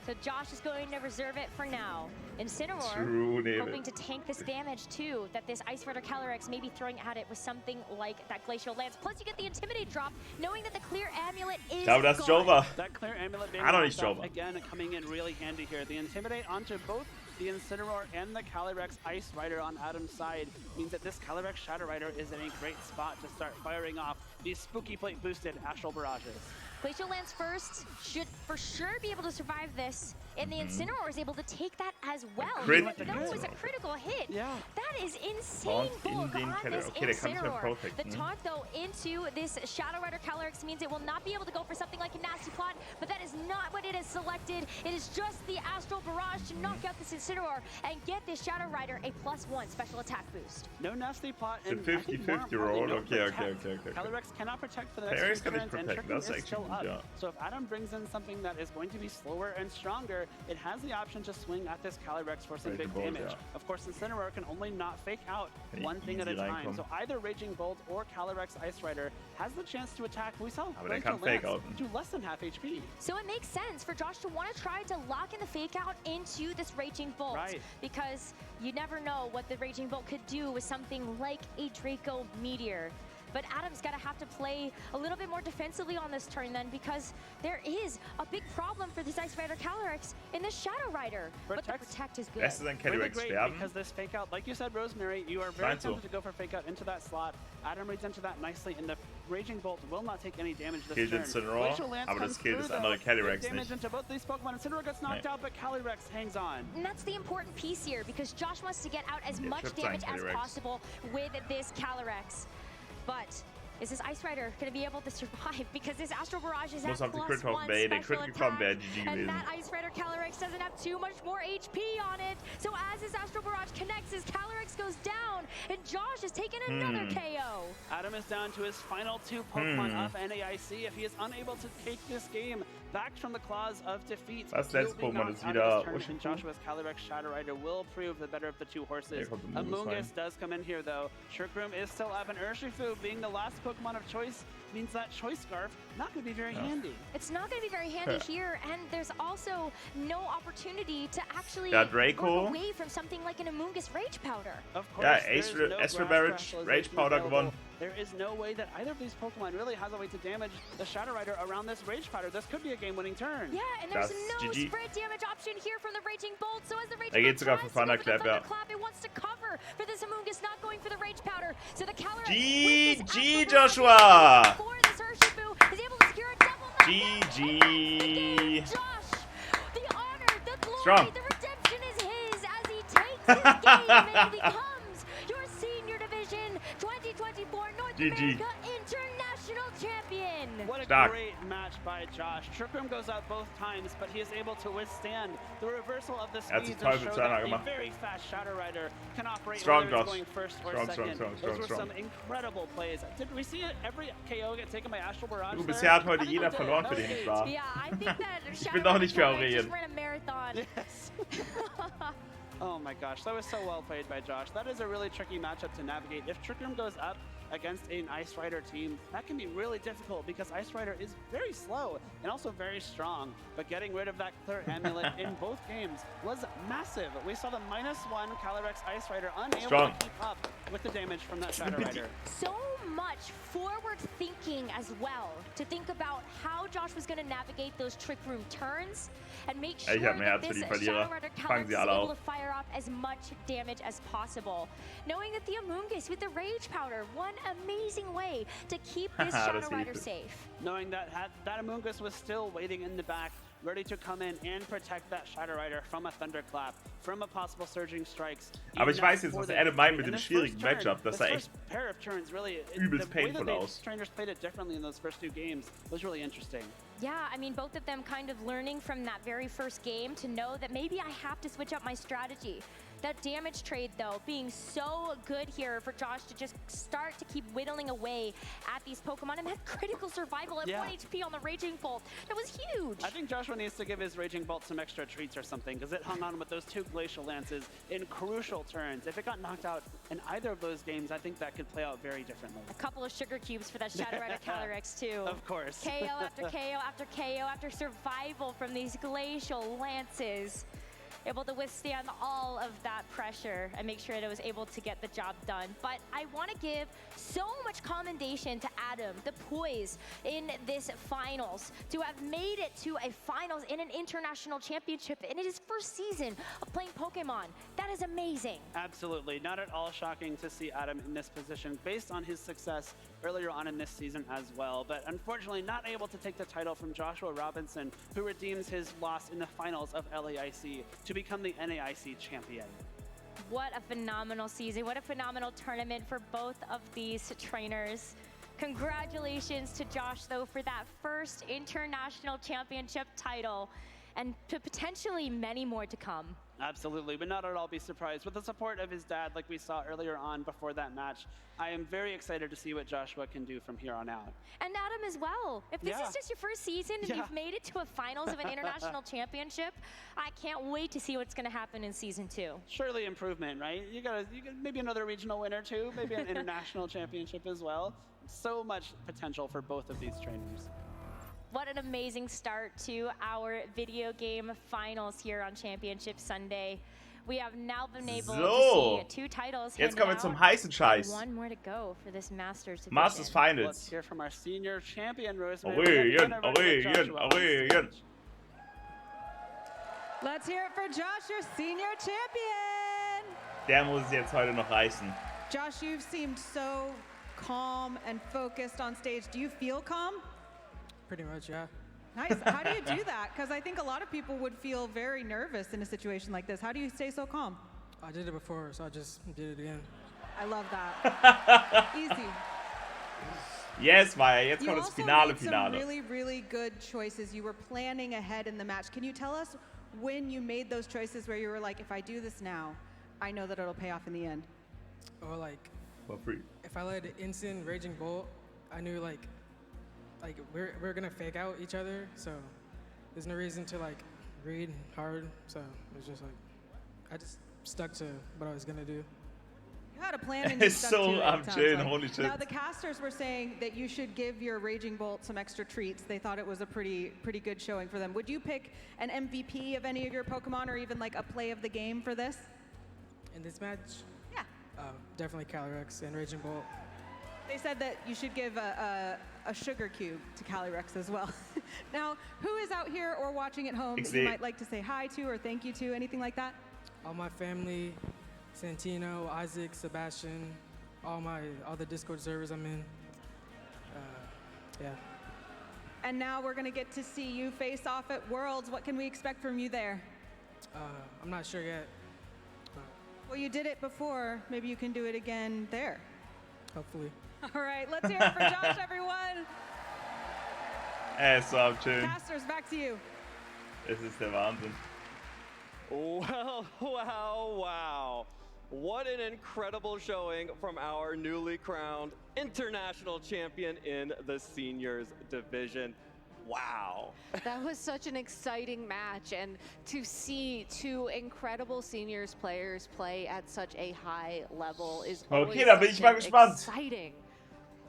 So Josh is going to reserve it for now. Incineroar hoping to tank this damage too that this Ice Rider Calyrex may be throwing at it with something like that Glacial Lance. Plus you get the Intimidate drop, knowing that the Clear Amulet is glaube, das ist Jova. That Clear Amulet being Noch nicht knocked Jova. off again coming in really handy here. The Intimidate onto both the Incineroar and the Calyrex Ice Rider on Adam's side means that this Calyrex Shadow Rider is in a great spot to start firing off these Spooky Plate boosted Astral Barrages. Glacial Lance first should for sure be able to survive this, and the Incineroar is able to take that as well. Even though it was a critical hit, that is insane bulk on this Incineroar. The taunt though into this Shadow Rider Calyrex means it will not be able to go for something like a Nasty Plot, but that is not what it has selected. It is just the Astral Barrage to knock out this Incineroar and get this Shadow Rider a +1 special attack boost. No Nasty Plot It's a and 50-50 roll. Okay. Calyrex cannot protect for the next Calyrex few kann nicht turns, and protect. Trick Room Das ist is still actually up. gut, ja. So if Adam brings in something that is going to be slower and stronger, it has the option to swing at this Calyrex for some Raging big Bolt, damage. yeah. Of course, Incineroar can only not fake out one thing at a easy time. reinkommen. So either Raging Bolt or Calyrex Ice Rider has the chance to attack. We saw Aber der Glacial kann fake Lance outen. do less than half HP. So it makes sense for Josh to want to try to lock in the fake out into this Raging Bolt. Right. Because you never know what the Raging Bolt could do with something like a Draco Meteor. But Adam's got to have to play a little bit more defensively on this turn then, because there is a big problem for this Ice Rider Calyrex in this Shadow Rider. But the Protect is good. Beste sein Really Calyrex great sterben. because this fake out, like you said, Rosemary, you are very Scheint so. tempted to go for fake out into that slot. Adam reads into that nicely, and the Raging Bolt will not take any damage this Killt turn. Incineroar, Glacial Lance aber das comes killt das through, andere though. Calyrex Big damage nicht. into both these Pokemon. Incineroar gets knocked out, but Calyrex hangs on. And that's the important piece here, because Josh wants to get out as much trip damage time, as Calyrex. possible with this Calyrex. But is this Ice Rider going to be able to survive? Because this Astral Barrage is at Muss auf die +1 Crit hoffen, der Crit special gekommen wäre, attack. GG And gewesen. that Ice Rider Calyrex doesn't have too much more HP on it. So as this Astral Barrage connects, his Calyrex goes down, and Josh has taken another KO. Adam is down to his final two Pokemon of NAIC. If he is unable to take this game back from the claws of defeat, Das he will letzte be Pokémon knocked ist out wieder of this turn, and Urshifu. Joshua's Calyrex Shadow Rider will prove the better of the two horses. Hier kommt ein Amoonguss rein. Amoonguss does come in here though. Trick Room is still up, and Urshifu being the last Pokemon of choice means that Choice Scarf not going to be very handy. It's not going to be very handy here, and there's also no opportunity to actually Ja, Draco. work away from something like an Amoonguss Rage Powder. Of course, Ja, there's no Astral grass Barrage, crystallization Rage Powder available. gewonnen. There is no way that either of these Pokemon really has a way to damage the Shadow Rider around this Rage Powder. This could be a game-winning turn. Yeah, and there's Das no GG. spread damage option here from the Raging Bolt. So as the Raging Er geht sogar Bolt für tries to go for the Thunderclap, ja. Thunderclap, it wants to cover for this Amoonguss not going for the Rage Powder. So the Calyrex GG, Joshua! for this Urshifu is able to secure a double knockdown. GG. Josh, the honor, the glory, Strong. the redemption is his as he takes this game and becomes your Senior Division 2024 North GG. America International Champion. What a Stark. great match by Josh. Trick Room goes out both times, but he is able to withstand the reversal of the hat sich speeds toll and show mit that seiner a gemacht. very fast Shadow Rider can operate Strong, whether it's Josh. going first or Strong, second. strong, Those were strong. some incredible plays. Did we see every KO get taken by Astral Barrage Du, there? bisher hat heute I think jeder we did. verloren That für was den eight. Spaß. Yeah, I think that Ich bin doch nicht für Shadow Aurelien. just ran a marathon. Yes. Oh my gosh, that was so well played by Josh. That is a really tricky matchup to navigate. If Trick Room goes up against an Ice Rider team, that can be really difficult because Ice Rider is very slow and also very strong. But getting rid of that Clear Amulet in both games was massive. We saw the -1 Calyrex Ice Rider unable Strong. to keep up with the damage from that Shadow Rider. So much forward thinking as well to think about how Josh was going to navigate those Trick Room turns and make sure Ich hab ein that Herz für this die Verlierer. Shadow Rider Fangen Calyrex sie is alle able auf. to fire off as much damage as possible. Knowing that the Amoonguss with the Rage Powder, one amazing way to keep this Shadow Das Rider hilft. safe. Knowing that that Amoonguss was still waiting in the back, ready to come in and protect that Shadow Rider from a Thunderclap, from a possible Surging Strikes. Aber ich weiß jetzt, was Adam meint mit dem schwierigen Matchup. Das sah echt pair of turns really übelst painful aus. Trainers played it differently in those first 2 games. It was really interesting. Yeah, I mean, both of them kind of learning from that very first game to know that maybe I have to switch up my strategy. That damage trade, though, being so good here for Josh to just start to keep whittling away at these Pokemon, and that critical survival at 1 HP on the Raging Bolt. That was huge. I think Joshua needs to give his Raging Bolt some extra treats or something, because it hung on with those 2 Glacial Lances in crucial turns. If it got knocked out in either of those games, I think that could play out very differently. A couple of sugar cubes for that Shadow Rider Calyrex, too. Of course. KO after KO after KO after survival from these Glacial Lances. Able to withstand all of that pressure and make sure that it was able to get the job done. But I want to give so much commendation to Adam, the poise in this finals, to have made it to a finals in an international championship in his first season of playing Pokemon. That is amazing. Absolutely. Not at all shocking to see Adam in this position based on his success earlier on in this season as well. But unfortunately not able to take the title from Joshua Robinson, who redeems his loss in the finals of LAIC to become the NAIC champion. What a phenomenal season. What a phenomenal tournament for both of these trainers. Congratulations to Josh, though, for that first international championship title, and to potentially many more to come. Absolutely, but not at all be surprised. With the support of his dad, like we saw earlier on before that match, I am very excited to see what Joshua can do from here on out. And Adam as well. If this is just your first season and you've made it to a finals of an international championship, I can't wait to see what's going to happen in season 2. Surely improvement, right? You got maybe another regional winner too, maybe an international championship as well. So much potential for both of these trainers. What an amazing start to our video game finals here on Championship Sunday. We have now been able to see 2 titles Jetzt kommen wir zum heißen Scheiß. One more to go for this Masters division. Masters Finals. Let's hear from our senior champion, Rosemary. Let's hear it for Josh, your senior champion. Der muss es jetzt heute noch reißen. Josh, you've seemed so calm and focused on stage. Do you feel calm? Pretty much, yeah. Nice. How do you do that? Because I think a lot of people would feel very nervous in a situation like this. How do you stay so calm? I did it before, so I just did it again. I love that. Easy. Yes, Maya, jetzt kommt das Finale. Some really good choices. You were planning ahead in the match. Can you tell us when you made those choices where you were like, if I do this now, I know that it'll pay off in the end? Or like, for free. If I led instant Raging Bolt, I knew like we're gonna fake out each other, so there's no reason to like read hard. So it's just like I just stuck to what I was gonna do. You had a plan and you stuck to it. Holy shit. Now the casters were saying that you should give your Raging Bolt some extra treats. They thought it was a pretty good showing for them. Would you pick an MVP of any of your Pokemon, or even like a play of the game for this? In this match? Yeah. Definitely Calyrex and Raging Bolt. They said that you should give a sugar cube to Calyrex as well. Now, who is out here or watching at home that you might like to say hi to or thank you to, anything like that? All my family, Santino, Isaac, Sebastian, all the Discord servers I'm in. Yeah. And now we're gonna get to see you face off at Worlds. What can we expect from you there? I'm not sure yet. Well, you did it before. Maybe you can do it again there. Hopefully. All right, let's hear it for Josh, everyone. So schön. Casters, back to you. Es ist der Wahnsinn. Well, wow. What an incredible showing from our newly crowned international champion in the seniors division. Wow. That was such an exciting match, and to see 2 incredible seniors players play at such a high level is always da bin ich mal gespannt. Exciting.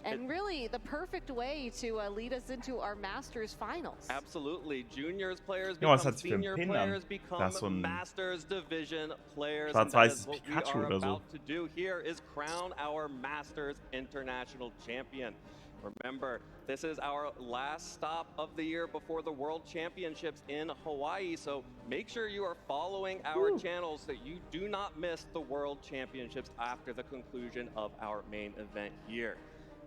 And really the perfect way to lead us into our Masters finals. Absolutely. Juniors players become senior players, become Masters division players. And that is what we are about to do here, is crown our Masters international champion. Remember, this is our last stop of the year before the World Championships in Hawaii, so make sure you are following our channels so you do not miss the World Championships after the conclusion of our main event here.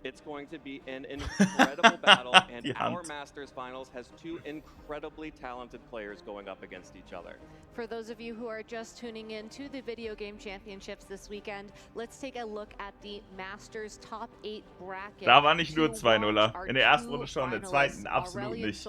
It's going to be an incredible battle, and our Masters Finals has two incredibly talented players going up against each other. For those of you who are just tuning in to the Video Game Championships this weekend, let's take a look at the Masters Top 8 bracket. Da war nicht nur 2-0er. In der ersten Runde schon, in der zweiten absolut nicht.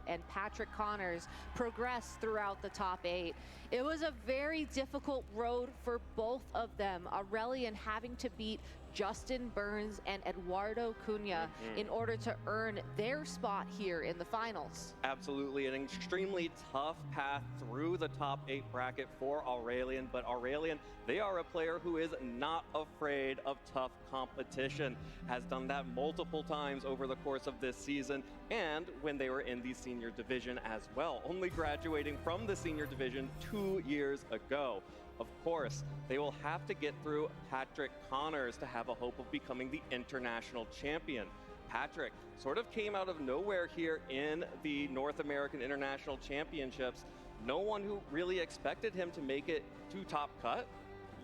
And Patrick Connors progressed throughout the top 8. It was a very difficult road for both of them. Aurelian having to beat Justin Burns and Eduardo Cunha in order to earn their spot here in the finals. Absolutely, an extremely tough path through the top 8 bracket for Aurelian, but Aurelian, they are a player who is not afraid of tough competition, has done that multiple times over the course of this season, and when they were in the senior division as well, only graduating from the senior division 2 years ago. Of course, they will have to get through Patrick Connors to have a hope of becoming the international champion. Patrick sort of came out of nowhere here in the North American International Championships. No one who really expected him to make it to top cut,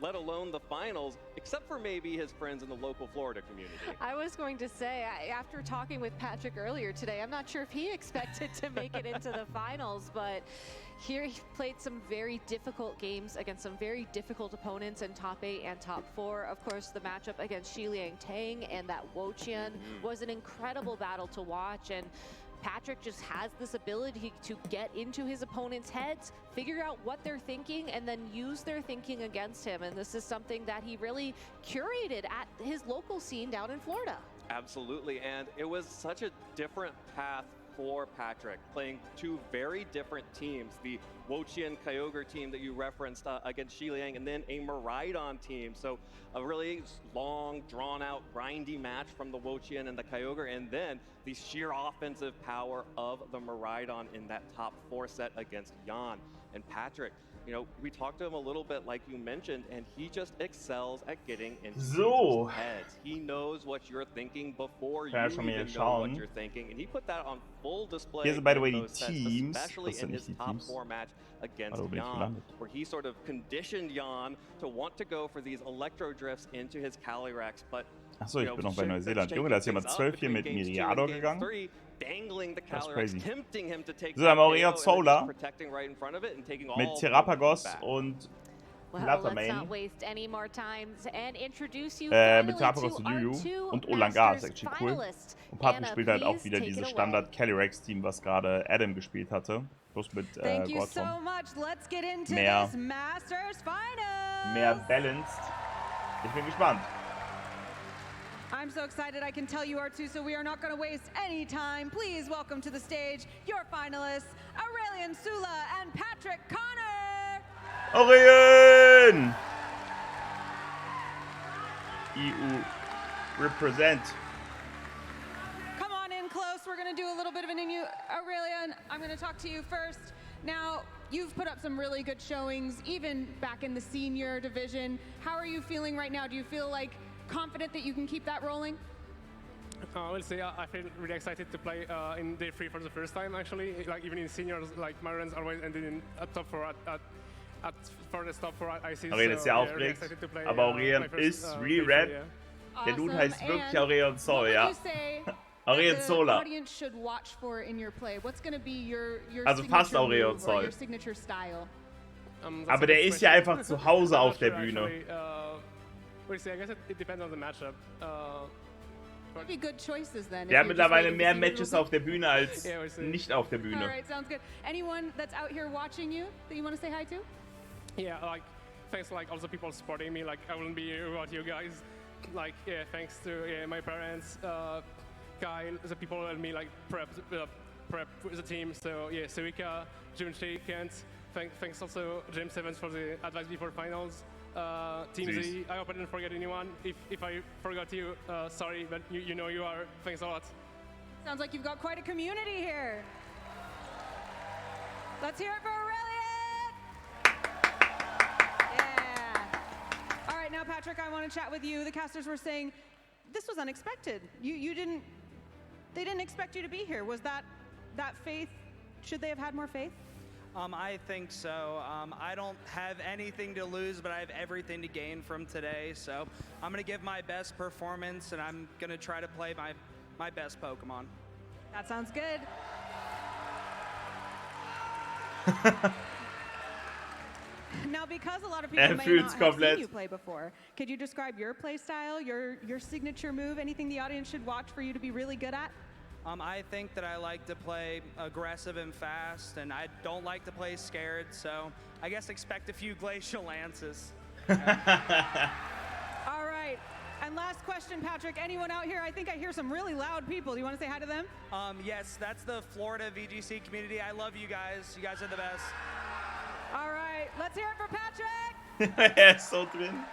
let alone the finals, except for maybe his friends in the local Florida community. I was going to say, after talking with Patrick earlier today, I'm not sure if he expected to make it into the finals, but here he played some very difficult games against some very difficult opponents in top 8 and top 4. Of course, the matchup against Xiliang Tang and that Woqian was an incredible battle to watch, and Patrick just has this ability to get into his opponent's heads, figure out what they're thinking, and then use their thinking against him. And this is something that he really curated at his local scene down in Florida. Absolutely, and it was such a different path for Patrick, playing two very different teams, the Woqian Kyogre team that you referenced against Xiliang, and then a Miraidon team. So a really long, drawn-out, grindy match from the Woqian and the Kyogre, and then the sheer offensive power of the Miraidon in that top 4 set against Jan. And Patrick, you know, we talked to him a little bit, like you mentioned, and he just excels at getting into people's heads. He knows what you're thinking before you even know what you're thinking, and he put that on full display. Hier sind, by the way, die Teams. Especially in his top 4 match against Jan, where he sort of conditioned Jan to want to go for these electro drifts into his Calyrex, but achso, ich bin noch bei Neuseeland. Junge, da ist jemand 12 hier mit Miriador gegangen. Das ist crazy. So, haben wir auch eher Zola mit Terrapagos und Lattermain. Mit Terrapagos und Yuyu und Olanga ist actually cool. Und Patrick spielt halt auch wieder dieses Standard-Calyrex-Team, was gerade Adam gespielt hatte. Bloß mit Godson. Mehr balanced. Ich bin gespannt. I'm so excited I can tell you are too, so we are not going to waste any time. Please welcome to the stage your finalists, Aurelian Sula and Patrick Connor. Aurelian! EU represent. Come on in close. We're going to do a little bit of an interview. Aurelian, I'm going to talk to you first. Now, you've put up some really good showings, even back in the senior division. How are you feeling right now? Do you feel like confident that you can keep that rolling? We'll see. I feel really excited to play in day 3 for the first time, actually. Like, even in seniors, like, my runs always ended in top 4 at furthest top 4 IC. Aurelian ist sehr aufgeregt, aber Aurelian ist re-red. Der Dude heißt wirklich Aurelian Sol, ja. Aurelian Sola. Also fast Aurelian Sol. Aber der ist ja einfach zu Hause auf der Bühne. We'll see. I guess it depends on the matchup. Der hat mittlerweile mehr Matches auf der Bühne als nicht auf der Bühne. Alright, sounds good. Anyone that's out here watching you that you want to say hi to? Yeah, like, thanks to, like, all the people supporting me. Like, I wouldn't be here without you guys. Like, yeah, thanks to my parents, Kyle, the people that me, like, prep with the team. So, yeah, Suika, Junshi, Kent. Thanks also James Evans for the advice before finals. Team Z, I hope I didn't forget anyone. If I forgot you, sorry, but you know you are. Thanks a lot. Sounds like you've got quite a community here. Let's hear it for Aurelian! Yeah. All right, now Patrick, I want to chat with you. The casters were saying this was unexpected. They didn't expect you to be here. Was that faith? Should they have had more faith? I think so. I don't have anything to lose, but I have everything to gain from today. So I'm going to give my best performance, and I'm going to try to play my best Pokemon. That sounds good. Now, because a lot of people may not have seen you play before, could you describe your play style, your signature move, anything the audience should watch for you to be really good at? I think that I like to play aggressive and fast, and I don't like to play scared, so I guess expect a few Glacial Lances. All right. And last question, Patrick. Anyone out here? I think I hear some really loud people. Do you want to say hi to them? Yes, that's the Florida VGC community. I love you guys. You guys are the best. All right. Let's hear it for Patrick. So drin.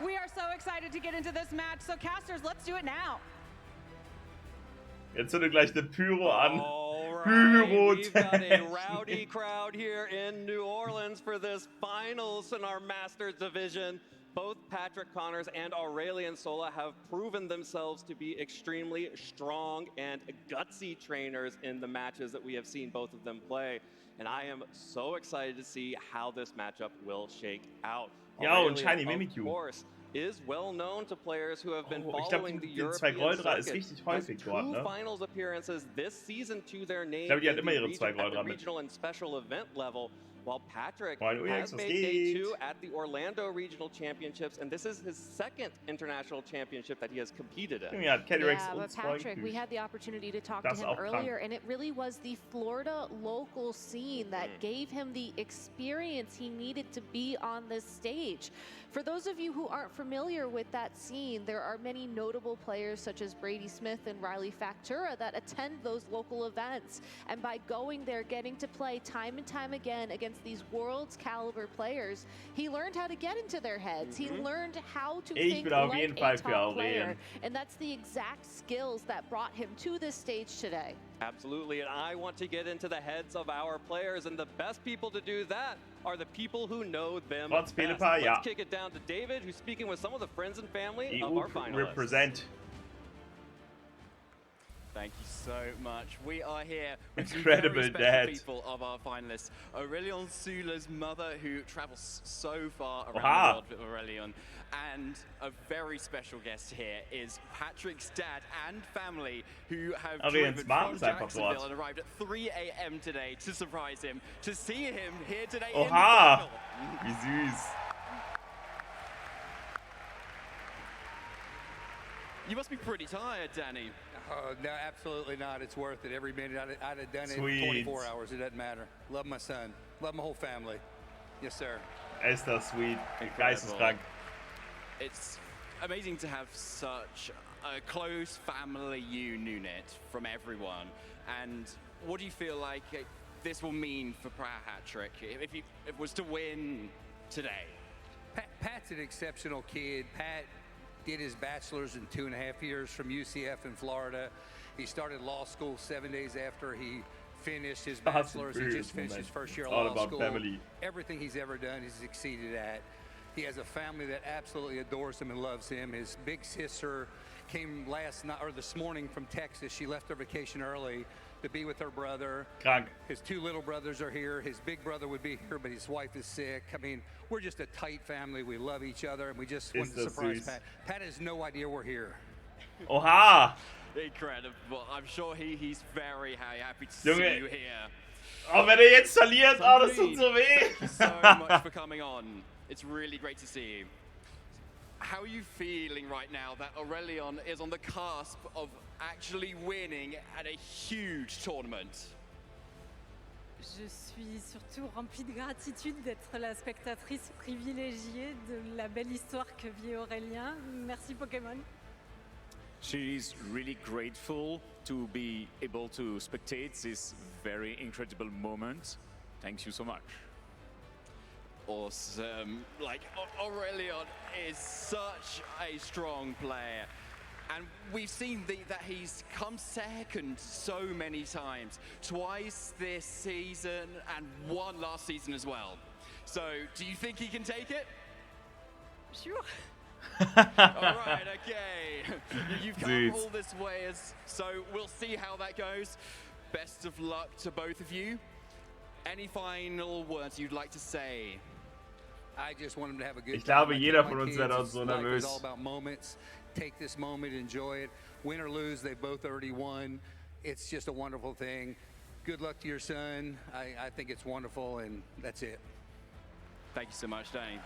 We are so excited to get into this match. So, casters, let's do it now. Jetzt wird gleich eine Pyro an. We've got a rowdy crowd here in New Orleans for this finals in our Masters division. Both Patrick Connors and Aurelian Sola have proven themselves to be extremely strong and gutsy trainers in the matches that we have seen both of them play. And I am so excited to see how this matchup will shake out. Ja, und Shiny Mimikyu. Of course, is well known to players who have been following the European circuit. Two finals appearances this season to their name at the regional and special event level. While Patrick has made day 2 at the Orlando Regional Championships, and this is his second international championship that he has competed in. Yeah, but Patrick, we had the opportunity to talk to him earlier, and it really was the Florida local scene that gave him the experience he needed to be on this stage. For those of you who aren't familiar with that scene, there are many notable players such as Brady Smith and Riley Factura that attend those local events. And by going there, getting to play time and time again against these world's caliber players, he learned how to get into their heads. He learned how to think like a top player. And that's the exact skills that brought him to this stage today. Absolutely, and I want to get into the heads of our players, and the best people to do that are the people who know them best. Let's kick it down to David, who's speaking with some of the friends and family of our finalists. Represent. Thank you so much. We are here with Incredible some very special people of our finalists. Aurelian Sula's mother, who travels so far around the world with Aurelian. And a very special guest here is Patrick's dad and family, who have driven from Jacksonville and arrived at 3 a.m. today to surprise him, to see him here today in the final. Wie süß. You must be pretty tired, Danny. No, absolutely not. It's worth it. Every minute. I'd have done it in 24 hours. It doesn't matter. Love my son. Love my whole family. Yes, sir. Ist das sweet. Geisteskrank. It's amazing to have such a close family unit from everyone. And what do you feel like this will mean for Patrick if it was to win today? Pat's an exceptional kid. Pat did his bachelor's in 2.5 years from UCF in Florida. He started law school 7 days after he finished his bachelor's. He just finished his first year of law school. Family. Everything he's ever done, he's succeeded at. He has a family that absolutely adores him and loves him. His big sister came last night or this morning from Texas. She left her vacation early to be with her brother. Krank. His 2 little brothers are here. His big brother would be here, but his wife is sick. I mean, we're just a tight family. We love each other, and we just wanted to surprise Pat. Pat has no idea we're here. Oha! Incredible. I'm sure he's very happy to see you here. Oh, wenn jetzt verliert, das tut so weh. Thank you so much for coming on. It's really great to see you. How are you feeling right now that Aurelian is on the cusp of actually winning at a huge tournament? Je suis surtout remplie de gratitude d'être la spectatrice privilégiée de la belle histoire que vit Aurélien. Merci Pokémon. She's really grateful to be able to spectate this very incredible moment. Thank you so much. Awesome. Like, Aurelian is such a strong player. And we've seen that he's come second so many times. Twice this season and one last season as well. So, do you think he can take it? Sure. All right, okay. You've come all this way, so we'll see how that goes. Best of luck to both of you. Any final words you'd like to say? I just want him to have a good Ich glaube, time. jeder von uns wäre dort so It's nervös. all about moments. Take this moment, enjoy it. Win or lose, they both already won. It's just a wonderful thing. Good luck to your son. I think it's wonderful, and that's it. Thank you so much, Dane.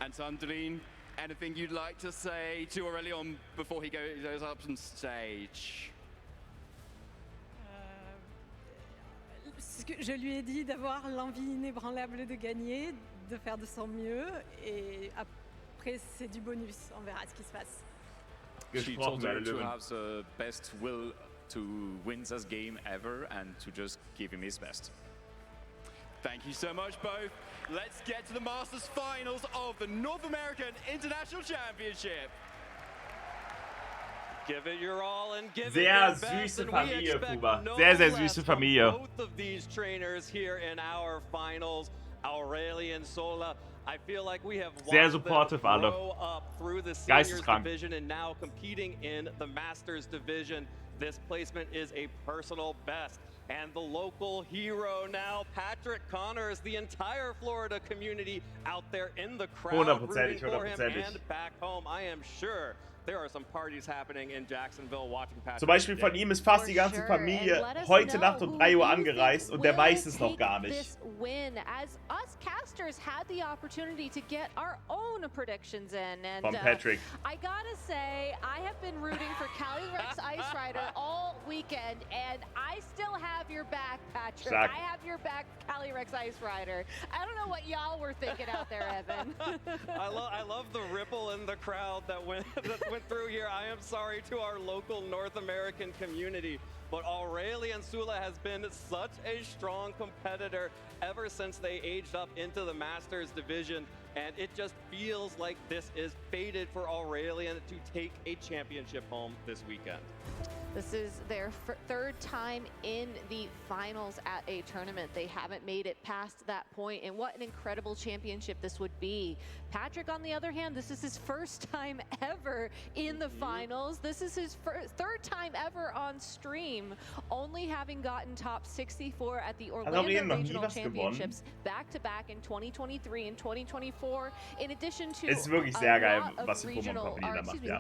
And Sandrine, anything you'd like to say to Aurélien before he goes up on stage? Je lui ai dit d'avoir l'envie inébranlable de gagner, de faire de son mieux, et après c'est du bonus, on verra ce qui se passe. She told her to have the best will to win this game ever and to just give him his best. Thank you so much, both. Let's get to the Masters Finals of the North American International Championship. Give it your all and give Sehr it your best, süße and we Familie, expect Kuba. no Sehr, sehr less süße from Familie. both of these trainers here in our finals. Aurélien Sola, I feel like we have Sehr watched supportive them alle. grow up through the seniors Geisteskrank. division and now competing in the Masters division. This placement is a personal best. And the local hero now, Patrick Connors, the entire Florida community out there in the crowd rooting for him and back home. I am sure there are some parties happening in Jacksonville watching Patrick. Zum Beispiel von ihm ist fast die ganze Familie heute Nacht um 3 Uhr angereist und der weiß es noch gar nicht. Win as us casters had the opportunity to get our own predictions in, and Von Patrick. I gotta say I have been rooting for Calyrex Ice Rider all weekend, and I still have your back, Patrick. Zack. I have your back, Calyrex Ice Rider. I don't know what y'all were thinking out there, Evan. I love the ripple in the crowd that went through here. I am sorry to our local North American community, but Aurélien Sola has been such a strong competitor ever since they aged up into the Masters division, and it just feels like this is fated for Aurélien to take a championship home this weekend. This is their third time in the finals at a tournament. They haven't made it past that point, and what an incredible championship this would be. Patrick, on the other hand, this is his first time ever in the finals. This is his third time ever on stream, only having gotten top 64 at the Orlando Regional Championships back-to-back in 2023 and 2024, in addition to a lot of regional,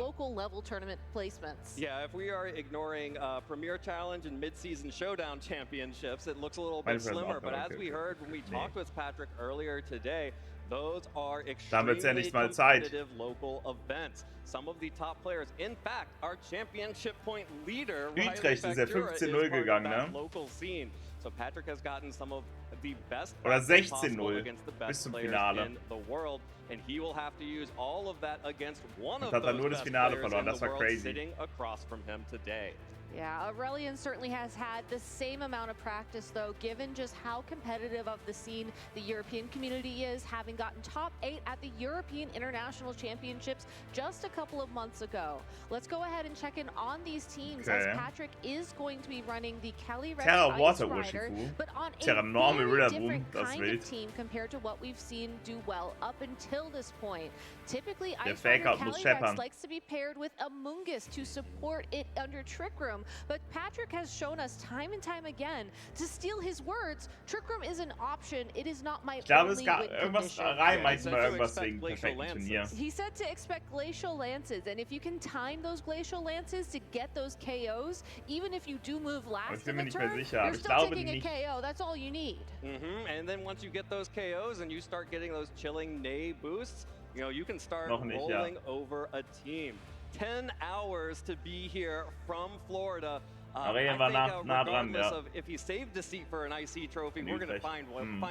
local level tournament placements. Yeah, if we are ignoring Premier Challenge and Mid-Season Showdown Championships, it looks a little bit slimmer, but as we heard when we talked with Patrick earlier today, those are extremely competitive local events. Some of the top players, in fact, our championship point leader, Utrecht ist 15-0 gegangen, ne? Local scene. So Patrick has gotten some of the best oder practice 16-0 possible against the best players in the world, and he will have to use all of that against one of those best players in the world sitting across from him today. Yeah, Aurélien certainly has had the same amount of practice, though, given just how competitive of the scene the European community is, having gotten top 8 at the European International Championships just a couple of months ago. Let's go ahead and check in on these teams, as Patrick is going to be running the Calyrex Ice Rider, but on a very different kind of team compared to what we've seen do well up until this point. Typically, Ice Rider Calyrex likes to be paired with Amoonguss to support it under Trick Room, but Patrick has shown us time and time again, to steal his words, Trick Room is an option, it is not my only win condition. He said to expect Glacial Lances, and if you can time those Glacial Lances to get those KOs, even if you do move last in the turn, you're still taking a KO, that's all you need. And then once you get those KOs and you start getting those chilling nay boosts, you know, you can start rolling over a team. 10 hours to be here from Florida. I think regardless of if he saved a seat for an IC trophy, we're going to find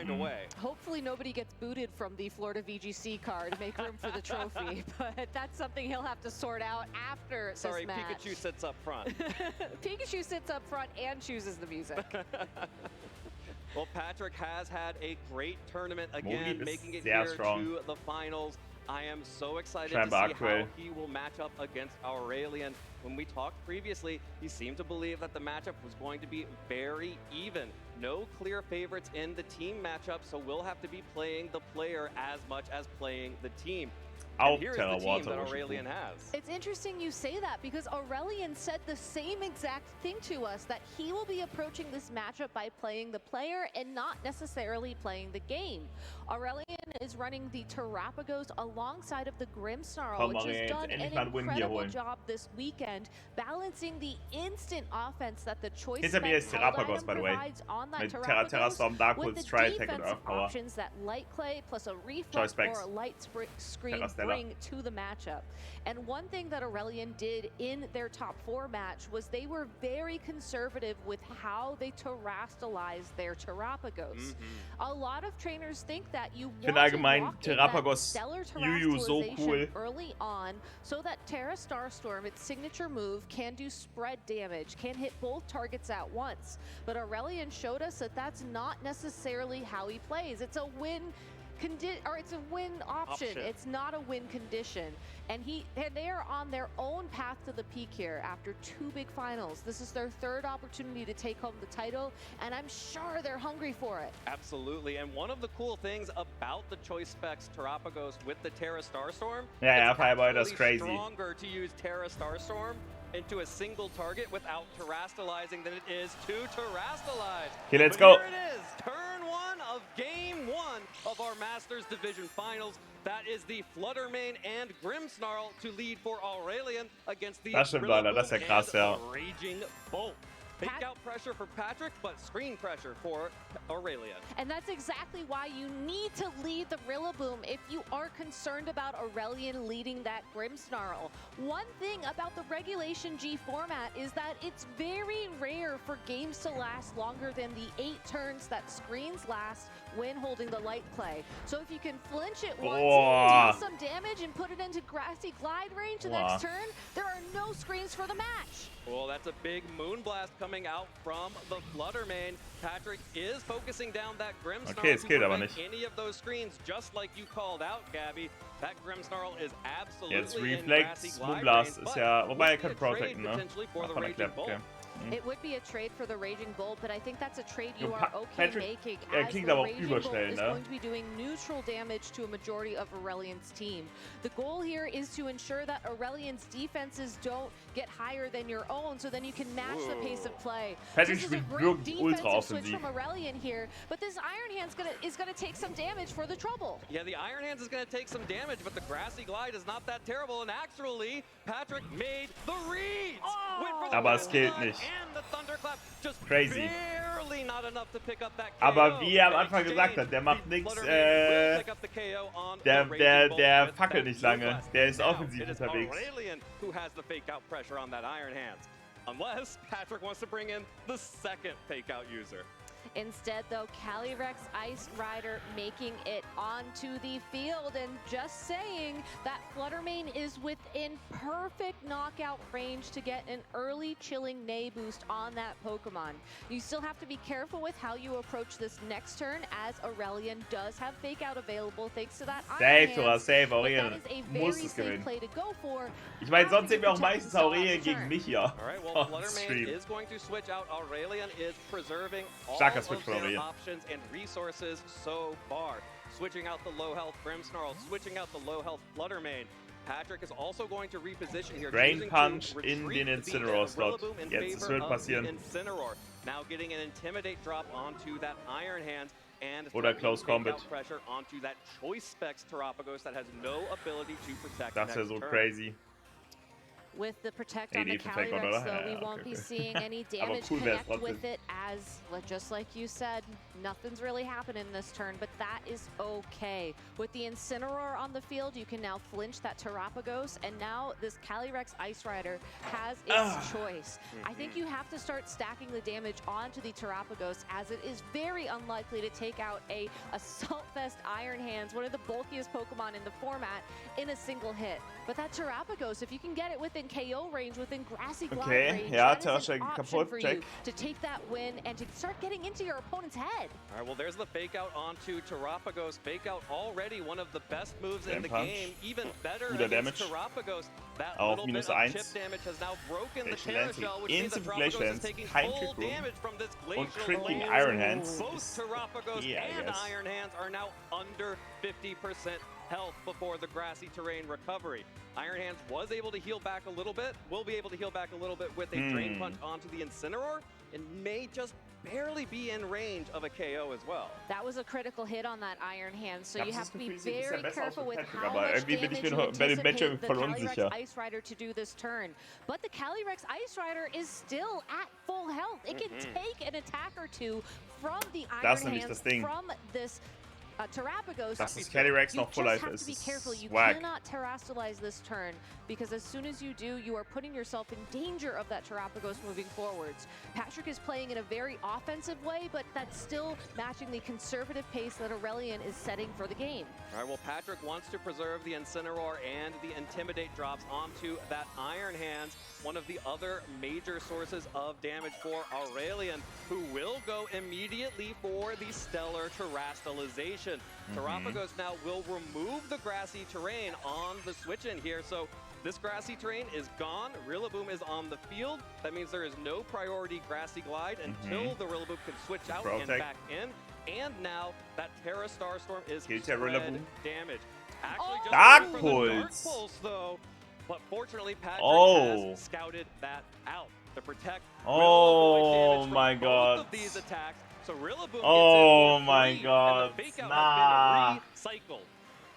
a way. Hopefully nobody gets booted from the Florida VGC car to make room for the trophy, but that's something he'll have to sort out after this match. Pikachu sits up front. Pikachu sits up front and chooses the music. Well, Patrick has had a great tournament again, making it here to the finals. I am so excited to see how he will match up against Aurélien. When we talked previously, he seemed to believe that the matchup was going to be very even. No clear favorites in the team matchup, so we'll have to be playing the player as much as playing the team. Auch here's the Terra team Water. that Aurelian has. It's interesting you say that because Aurelian said the same exact thing to us, that he will be approaching this matchup by playing the player and not necessarily playing the game. Aurelian is running the Terrapagos alongside of the Grimmsnarl, which has done an incredible job this weekend, balancing the instant offense that the choice Terrapagos, by the way. provides on that Mit Terrapagos Dark with Wolf, the Strike, defensive Power. options that Light Clay plus a Reflect or a Light Screen bring to the matchup. And one thing that Aurelian did in their top 4 match was they were very conservative with how they terrastalized their Terrapagos. A lot of trainers think that you want to lock in that stellar terrastalization early on so that Terra Starstorm, its signature move, can do spread damage, can hit both targets at once. But Aurelian showed us that that's not necessarily how he plays. It's a win it's a win option. It's not a win condition. And they are on their own path to the peak here after 2 big finals. This is their 3rd opportunity to take home the title, and I'm sure they're hungry for it. Absolutely, and one of the cool things about the Choice Specs Terrapagos with the Terra Starstorm, it's actually crazy. Stronger to use Terra Starstorm into a single target without terrastalizing than it is to terrastalize. Okay, let's go. Here it is, turn 1 of game 1 of our Masters Division Finals. That is the Fluttermane and Grimmsnarl to lead for Aurelian against the Raging Bolt. Pick out pressure for Patrick, but screen pressure for Aurelian. And that's exactly why you need to lead the Rillaboom if you are concerned about Aurelian leading that Grimmsnarl. One thing about the Regulation G format is that it's very rare for games to last longer than the 8 turns that screens last when holding the Light Clay. So if you can flinch it once, deal some damage, and put it into Grassy Glide range the next turn, there are no screens for the match. Well, that's a big Moonblast coming out from the Fluttermane. Patrick is focusing down that Grimmsnarl to prevent any of those screens, just like you called out, Gabby. That Grimmsnarl is absolutely in Grassy Glide range, but would be a trade potentially for the Raging Bolt. It would be a trade for the Raging Bolt, but I think that's a trade you are making, as the Raging Bolt is going to be doing neutral damage to a majority of Aurelian's team. The goal here is to ensure that Aurelian's defenses don't get higher than your own, so then you can match the pace of play. This is a great defensive switch from Aurelian here, but this Iron Hand is gonna take some damage for the trouble. Yeah, the Iron Hands is gonna take some damage, but the Grassy Glide is not that terrible, and actually, Patrick made the reads! Aber es gilt nicht. Crazy. Aber wie er am Anfang gesagt hat, der macht nichts, der fackelt nicht lange, der ist offensiv unterwegs. Unless Patrick wants to bring in the second fake out user. Instead, though, Calyrex Ice Rider making it onto the field, and just saying that Fluttermane is within perfect knockout range to get an early chilling Nay boost on that Pokemon. You still have to be careful with how you approach this next turn, as Aurelian does have Fake Out available thanks to that Iron Hand. Safe, Aurelian muss es gewinnen. Ich meine, sonst sehen wir auch meistens Aurelian gegen mich hier. Fluttermane is going to switch out. Aurelian is preserving all of their options and resources so far. Switching out the low health Grimmsnarl, switching out the low health Fluttermane. Patrick is also going to reposition here. Drain Punch in den Incineroar-Slot. Jetzt, es wird passieren. Now getting an Intimidate drop onto that Iron Hand. And oder Close Combat. Pressure onto that Choice Specs Terrapagos that has no ability to protect. Das wäre so crazy. With the Protect on the Calyrex, though, we won't be seeing any damage connect with it, as, just like you said, nothing's really happening this turn, but that is okay. With the Incineroar on the field, you can now flinch that Terrapagos, and now this Calyrex Ice Rider has its choice. I think you have to start stacking the damage onto the Terrapagos, as it is very unlikely to take out a Assault Vest Iron Hands, one of the bulkiest Pokemon in the format, in a single hit. But that Terrapagos, if you can get it within KO range, within Grassy Glide range, that is an option for you to take that win and to start getting into your opponent's head. All right, well, there's the fake out onto Terrapagos. Fake out already one of the best moves in the game. Even better against Terrapagos. That little bit of chip damage has now broken the Terra Shell, which means that Terrapagos is taking full damage from this Glacial Iron Hands. Both Terrapagos and Iron Hands are now under 50% health before the grassy terrain recovery. Iron Hands was able to heal back a little bit, will be able to heal back a little bit with a Drain Punch onto the Incineroar, and may just barely be in range of a KO as well. That was a critical hit on that Iron Hand, so you have to be very careful with how much damage you anticipate the Calyrex Ice Rider to do this turn. But the Calyrex Ice Rider is still at full health. It can take an attack or two from the Iron Hands from this Terrapagos. Dass das Calyrex noch full life ist. You just have to be careful. You cannot terrastalize this turn, because as soon as you do, you are putting yourself in danger of that Terrapagos moving forwards. Patrick is playing in a very offensive way, but that's still matching the conservative pace that Aurelian is setting for the game. All right, well, Patrick wants to preserve the Incineroar and the Intimidate drops onto that Iron Hands, one of the other major sources of damage for Aurelian, who will go immediately for the Stellar Terrastalization. Terrapagos now will remove the grassy terrain on the switch in here, so this grassy terrain is gone. Rillaboom is on the field. That means there is no priority grassy glide until the Rillaboom can switch out and back in. And now that Terra Starstorm is spread damage. Actually, just Dark for Pulse. the Dark Pulse though, but fortunately Patrick has scouted that out to protect Rillaboom my god. both of these attacks. So Rillaboom Oh my god. Nah.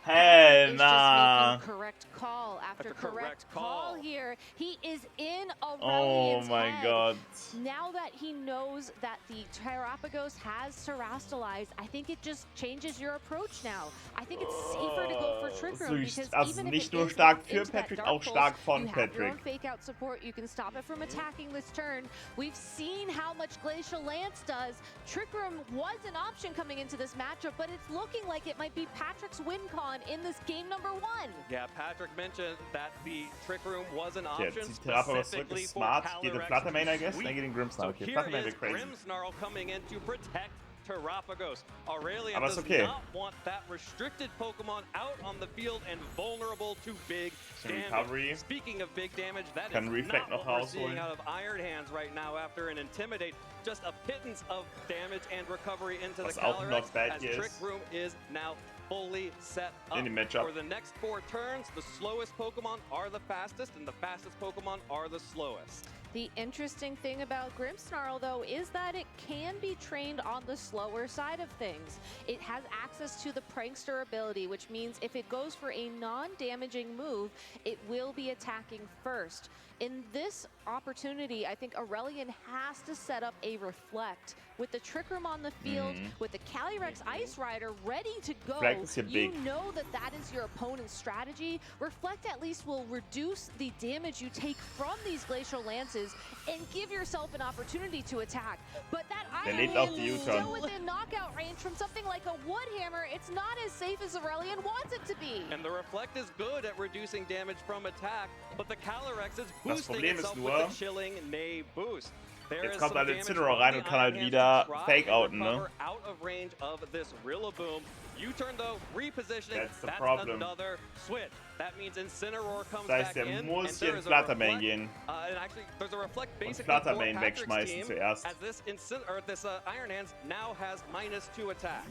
Hey, nah. Just making correct call after correct call here. He is in Aurelian's head. God. Now that he knows that the Terrapagos has terrastalized, I think it just changes your approach now. I think it's safer to go for Trick Room, because even if nicht it nur is stark locked für into that Patrick, Dark auch Pulse, stark von you have your Patrick. own fake out support. You can stop it from attacking this turn. We've seen how much Glacial Lance does. Trick Room was an option coming into this matchup, but it's looking like it might be Patrick's win con in this game number 1. Yeah, Patrick mentioned that the Trick Room was an Okay, option zieht Terrapagos zurück, specifically ist for smart. Geht den Calyrex Fluttermane, I guess. sweep. Dann geht den Grimmsnarl. So Okay, here Fluttermane is wird crazy. Grimmsnarl coming in to protect Terrapagos. Aurelian Aber does ist okay. not want that restricted Pokemon out on the field and vulnerable to big damage. Recovery. Speaking of big damage, that Kann is Reflect not noch what we're seeing rausholen. out of Iron Hands right now after an Intimidate. Just a pittance of damage and recovery into Was the auch Calyrex, not bad as hier Trick ist. Room is now fully set up. In the matchup. For the next 4 turns, the slowest Pokemon are the fastest, and the fastest Pokemon are the slowest. The interesting thing about Grimmsnarl, though, is that it can be trained on the slower side of things. It has access to the Prankster ability, which means if it goes for a non-damaging move, it will be attacking first. In this opportunity, I think Aurelian has to set up a Reflect. With the Trick Room on the field, with the Calyrex Ice Rider ready to go, you know that that is your opponent's strategy. Reflect at least will reduce the damage you take from these Glacial Lances and give yourself an opportunity to attack. But that Iron Hand is still within knockout range from something like a Wood Hammer. It's not as safe as Aurelian wants it to be. And the Reflect is good at reducing damage from attack, but the Calyrex is Das boosting Problem ist itself nur, with a chilling Nay boost. jetzt kommt halt Incineroar rein und kann halt wieder Fake-outen, ne? Out of range of this Rillaboom. U-turn though, repositioning. That's another switch. That means Incineroar comes Das heißt, back der in, muss and hier there in is a Fluttermane Reflect. gehen. And actually, there's a Reflect Und basically for Fluttermane Patrick's wegschmeißen team, zuerst. as this Iron Hands now has -2 attack.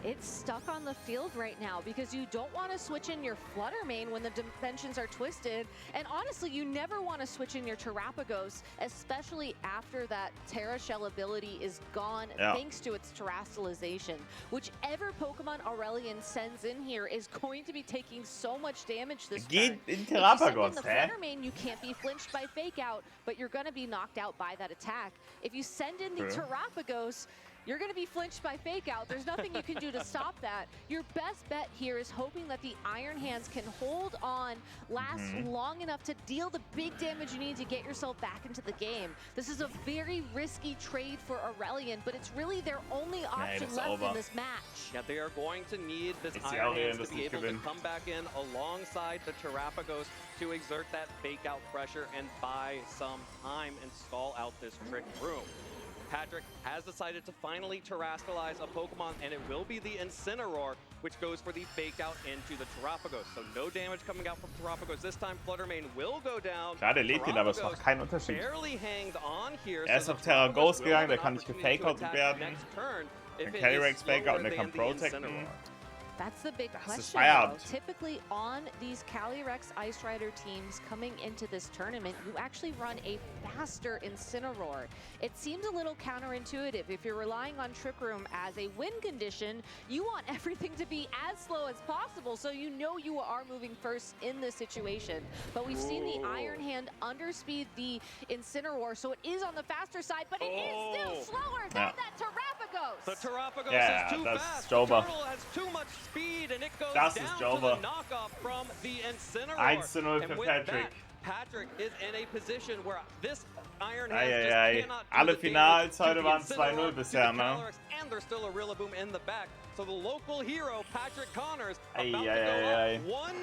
It's stuck on the field right now because you don't want to switch in your Fluttermane when the dimensions are twisted. And honestly, you never want to switch in your Terrapagos, especially after that Terra Shell ability is gone thanks to its terrastalization. Whichever Pokemon Aurelian sends in here is going to be taking so much damage this turn. in If you Terrapagos, send in the Fluttermane, you can't be flinched by Fake Out, but you're going to be knocked out by that attack. If you send in the Terrapagos, you're going to be flinched by Fake Out. There's nothing you can do to stop that. Your best bet here is hoping that the Iron Hands can hold on, last long enough to deal the big damage you need to get yourself back into the game. This is a very risky trade for Aurelian, but it's really their only option left in this match. Yeah, they are going to need this Iron Hands to be able to come back in alongside the Terrapagos to exert that Fake Out pressure and buy some time and stall out this Trick Room. Patrick has decided to finally terrastalize a Pokemon, and it will be the Incineroar, which goes for the Fake Out into the Terrapagos. So no damage coming out from Terrapagos. This time Fluttermane will go down. Gerade lädt ihn, aber es macht keinen Unterschied. Barely hangs on here, Ist auf Terra Ghost gegangen, der kann nicht gefake-outet werden. Kann Calyrex Fake-out und der kann protecten. That's the big question. Typically on these Calyrex Ice Rider teams coming into this tournament, you actually run a faster Incineroar. It seems a little counterintuitive. If you're relying on Trick Room as a win condition, you want everything to be as slow as possible, so you know you are moving first in this situation. But we've seen the Iron Hand underspeed the Incineroar, so it is on the faster side, but it is still slower than that Terrapagos. The Terrapagos is too fast. The Turtle has too much speed, and it goes down to the knockoff from the Incineroar. 1-0 für Patrick. Patrick is in a position where this Iron Hand just cannot do Alle the Finals damage heute waren 2-0 bisher, ne? And there's still a Rillaboom in the back. So the local hero, Patrick Connors, about to go up 1-0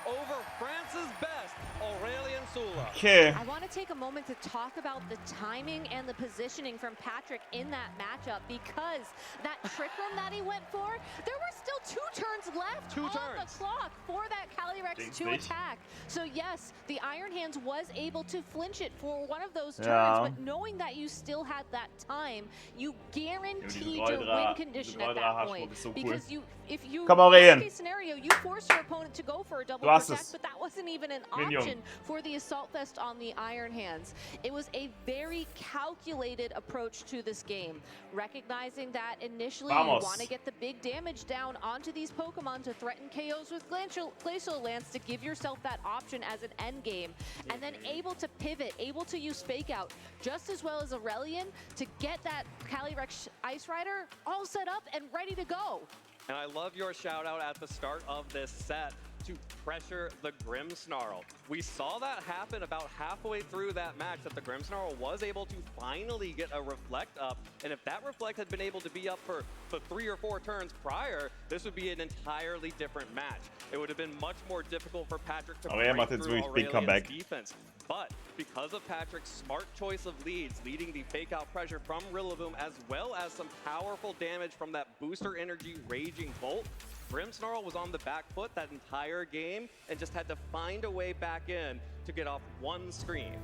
over France's best, Aurelian Sula. Okay. I want to take a moment to talk about the timing and the positioning from Patrick in that matchup, because that Trick Room that he went for, there were still 2 turns left on the clock for that Calyrex to attack. So yes, the Iron Hands was able to flinch it for one of those turns, but knowing that you still had that time, you guaranteed your win condition at that point. Because if you worst case scenario, you force your opponent to go for a double protect, but that wasn't even an option for the Assault Vest on the Iron Hands. It was a very calculated approach to this game, recognizing that initially you want to get the big damage down onto these Pokemon to threaten KOs with Glacial Lance to give yourself that option as an end game, and then able to pivot, able to use Fake Out just as well as Aurelian to get that Calyrex Ice Rider all set up and ready to go. And I love your shout out at the start of this set to pressure the Grimmsnarl. We saw that happen about halfway through that match, that the Grimmsnarl was able to finally get a Reflect up, and if that Reflect had been able to be up for 3 or 4 turns prior, this would be an entirely different match. It would have been much more difficult for Patrick to break through Aurelian's defense. But because of Patrick's smart choice of leads, leading the Fake Out pressure from Rillaboom, as well as some powerful damage from that Booster Energy Raging Bolt, Grimmsnarl was on the back foot that entire game and just had to find a way back in to get off one screen.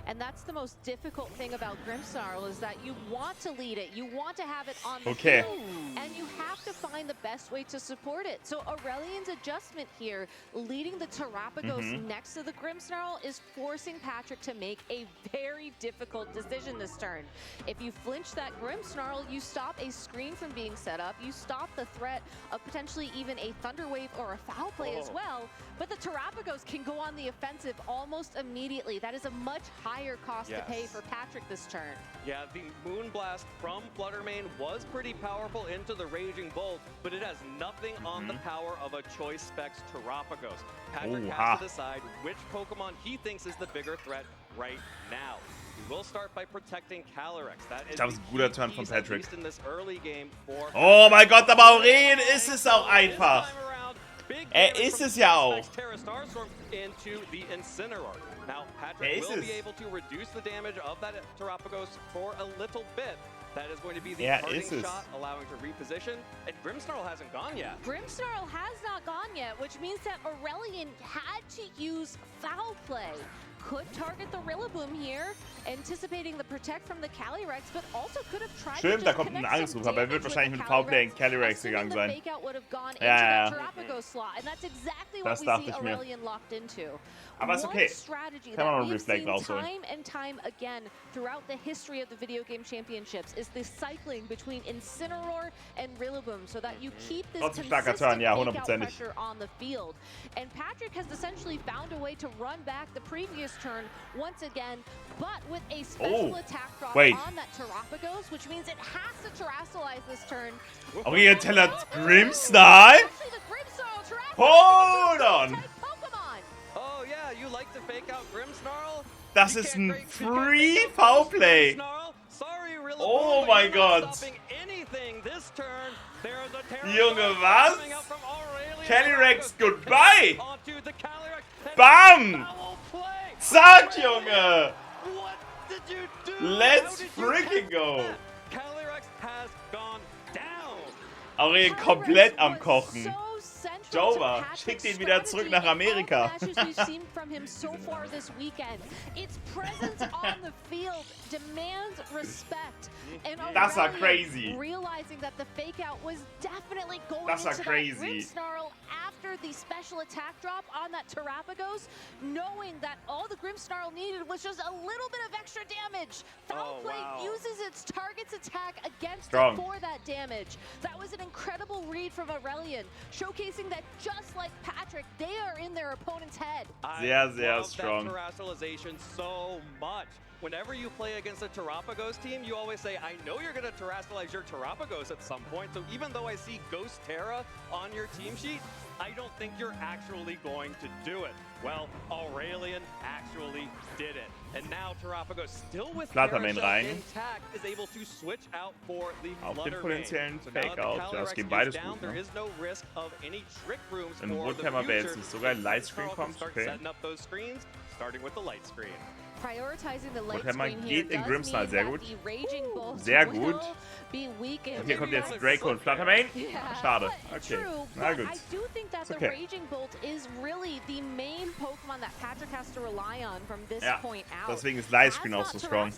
And that's the most difficult thing about Grimmsnarl, is that you want to lead it, you want to have it on the field, and you have to find the best way to support it. So Aurelian's adjustment here, leading the Terrapagos next to the Grimmsnarl, is forcing Patrick to make a very difficult decision this turn. If you flinch that Grimmsnarl, you stop a screen from being set up, you stop the threat of potentially even a Thunder Wave or a foul play as well, but the Terrapagos can go on the offensive almost immediately. That is a much higher cost to pay for Patrick this turn. Yeah, the Moonblast from Fluttermane was pretty powerful into the Raging Bolt, but it has nothing on the power of a Choice Specs Terrapagos. Patrick has to decide which Pokemon he thinks is the bigger threat right now. We will start by protecting Calyrex. That is ein guter Turn von Patrick. in this early game for mein Gott, aber Aurelien ist es auch einfach. Ist es ja auch. Into the Incineroar. Now, Patrick will be able to reduce the damage of that Terrapagos for a little bit. That is going to be the parting shot, allowing to reposition. And Grimmsnarl hasn't gone yet. Grimmsnarl has not gone yet, which means that Aurelian had to use Foul Play. Could target the Rillaboom here, anticipating the Protect from the Calyrex, but also could have tried Stimmt, da kommt ein Angriff, aber wird wahrscheinlich mit Foulplay in Calyrex gegangen sein. Ja. Das dachte ich mir. Aber ist okay. Kann man noch einen Reflect rausholen. Time and time again throughout the history of the video game championships is the cycling between Incineroar and Rillaboom, so that you keep this consistent pressure on the field. And Patrick has essentially found a way to run back the previous turn once again, but with a special attack drop on that Terrapagos, which means it has to Terrasilize this turn. Aurelian tellert Grimmsnarl? Hold on! Oh yeah, you like to Fake Out Grimmsnarl? Das ist ein Free Foulplay. Oh mein Gott. Junge, was? Calyrex, goodbye. Bam! Zack, Junge. Let's freaking go. Aurelien komplett am Kochen. Jover, schick den wieder zurück nach Amerika. Das war crazy. Das war crazy. After the special attack drop on that Terrapagos, knowing that all the Grimmsnarl needed was just a little bit of extra damage. Foul Play uses its target's attack against it for that damage. That was an incredible read from Aurelian, showcasing that just like Patrick, they are in their opponent's head. Sehr, sehr strong. Terrestrialization so much. Whenever you play against a Terrapagos team, you always say, I know you're going to terrestrialize your Terrapagos at some point, so even though I see Ghost Terra on your team sheet, I don't think you're actually going to do it. Well, Aurelian actually did it. And now Terrapagos, still with Terra intact, is able to switch out for the Fluttermane. So now the Calyrex is down, there is no risk of any trick rooms for the future. Sogar ein Lightscreen kommt, start setting up those screens, starting with the light screen. Prioritizing the light screen here geht in does Grimmsnarl mean sehr that gut. the Raging Bolt Sehr gut. will be weakened. Hier kommt jetzt Draco und Fluttermane. Schade. Okay. True, Na gut. I do think that the Raging Bolt is really the main Pokemon that Patrick has to rely on from this point out. Deswegen ist Lightscreen auch so strong.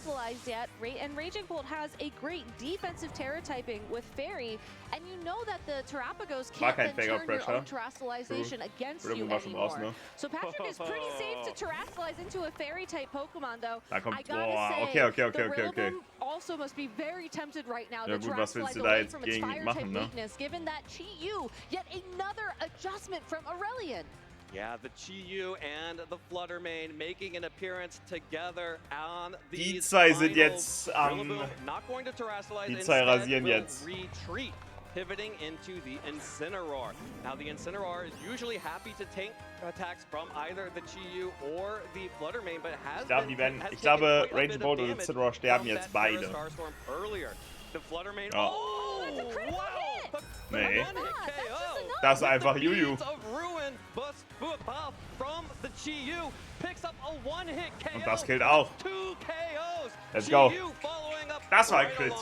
Yet, and Raging Bolt has a great defensive Terra typing with Fairy, and you know that the Terrapagos can't then turn your own Terrestrialization against you anymore. So Patrick is pretty safe to Terrestrialize into a Fairy type Pokemon though. I gotta say, the Rillaboom also must be very tempted right now to Terrestrialize away from its fire type weakness, given that Chi-Yu, yet another adjustment from Aurelian. Yeah, the Chi-Yu and the Fluttermane making an appearance together on the Die zwei sind jetzt not going to terrestrialize, die zwei rasieren will jetzt. retreat, pivoting into the Incineroar. Now the Incineroar is usually happy to take attacks from either the Chi-Yu or the Fluttermane, but has Ich glaube, Raging Bolt und Incineroar sterben jetzt beide. The Fluttermane. Oh. That's a critical hit. Nee. Das ist einfach Juju. Und das killt auch. Let's go. Das war ein Crit.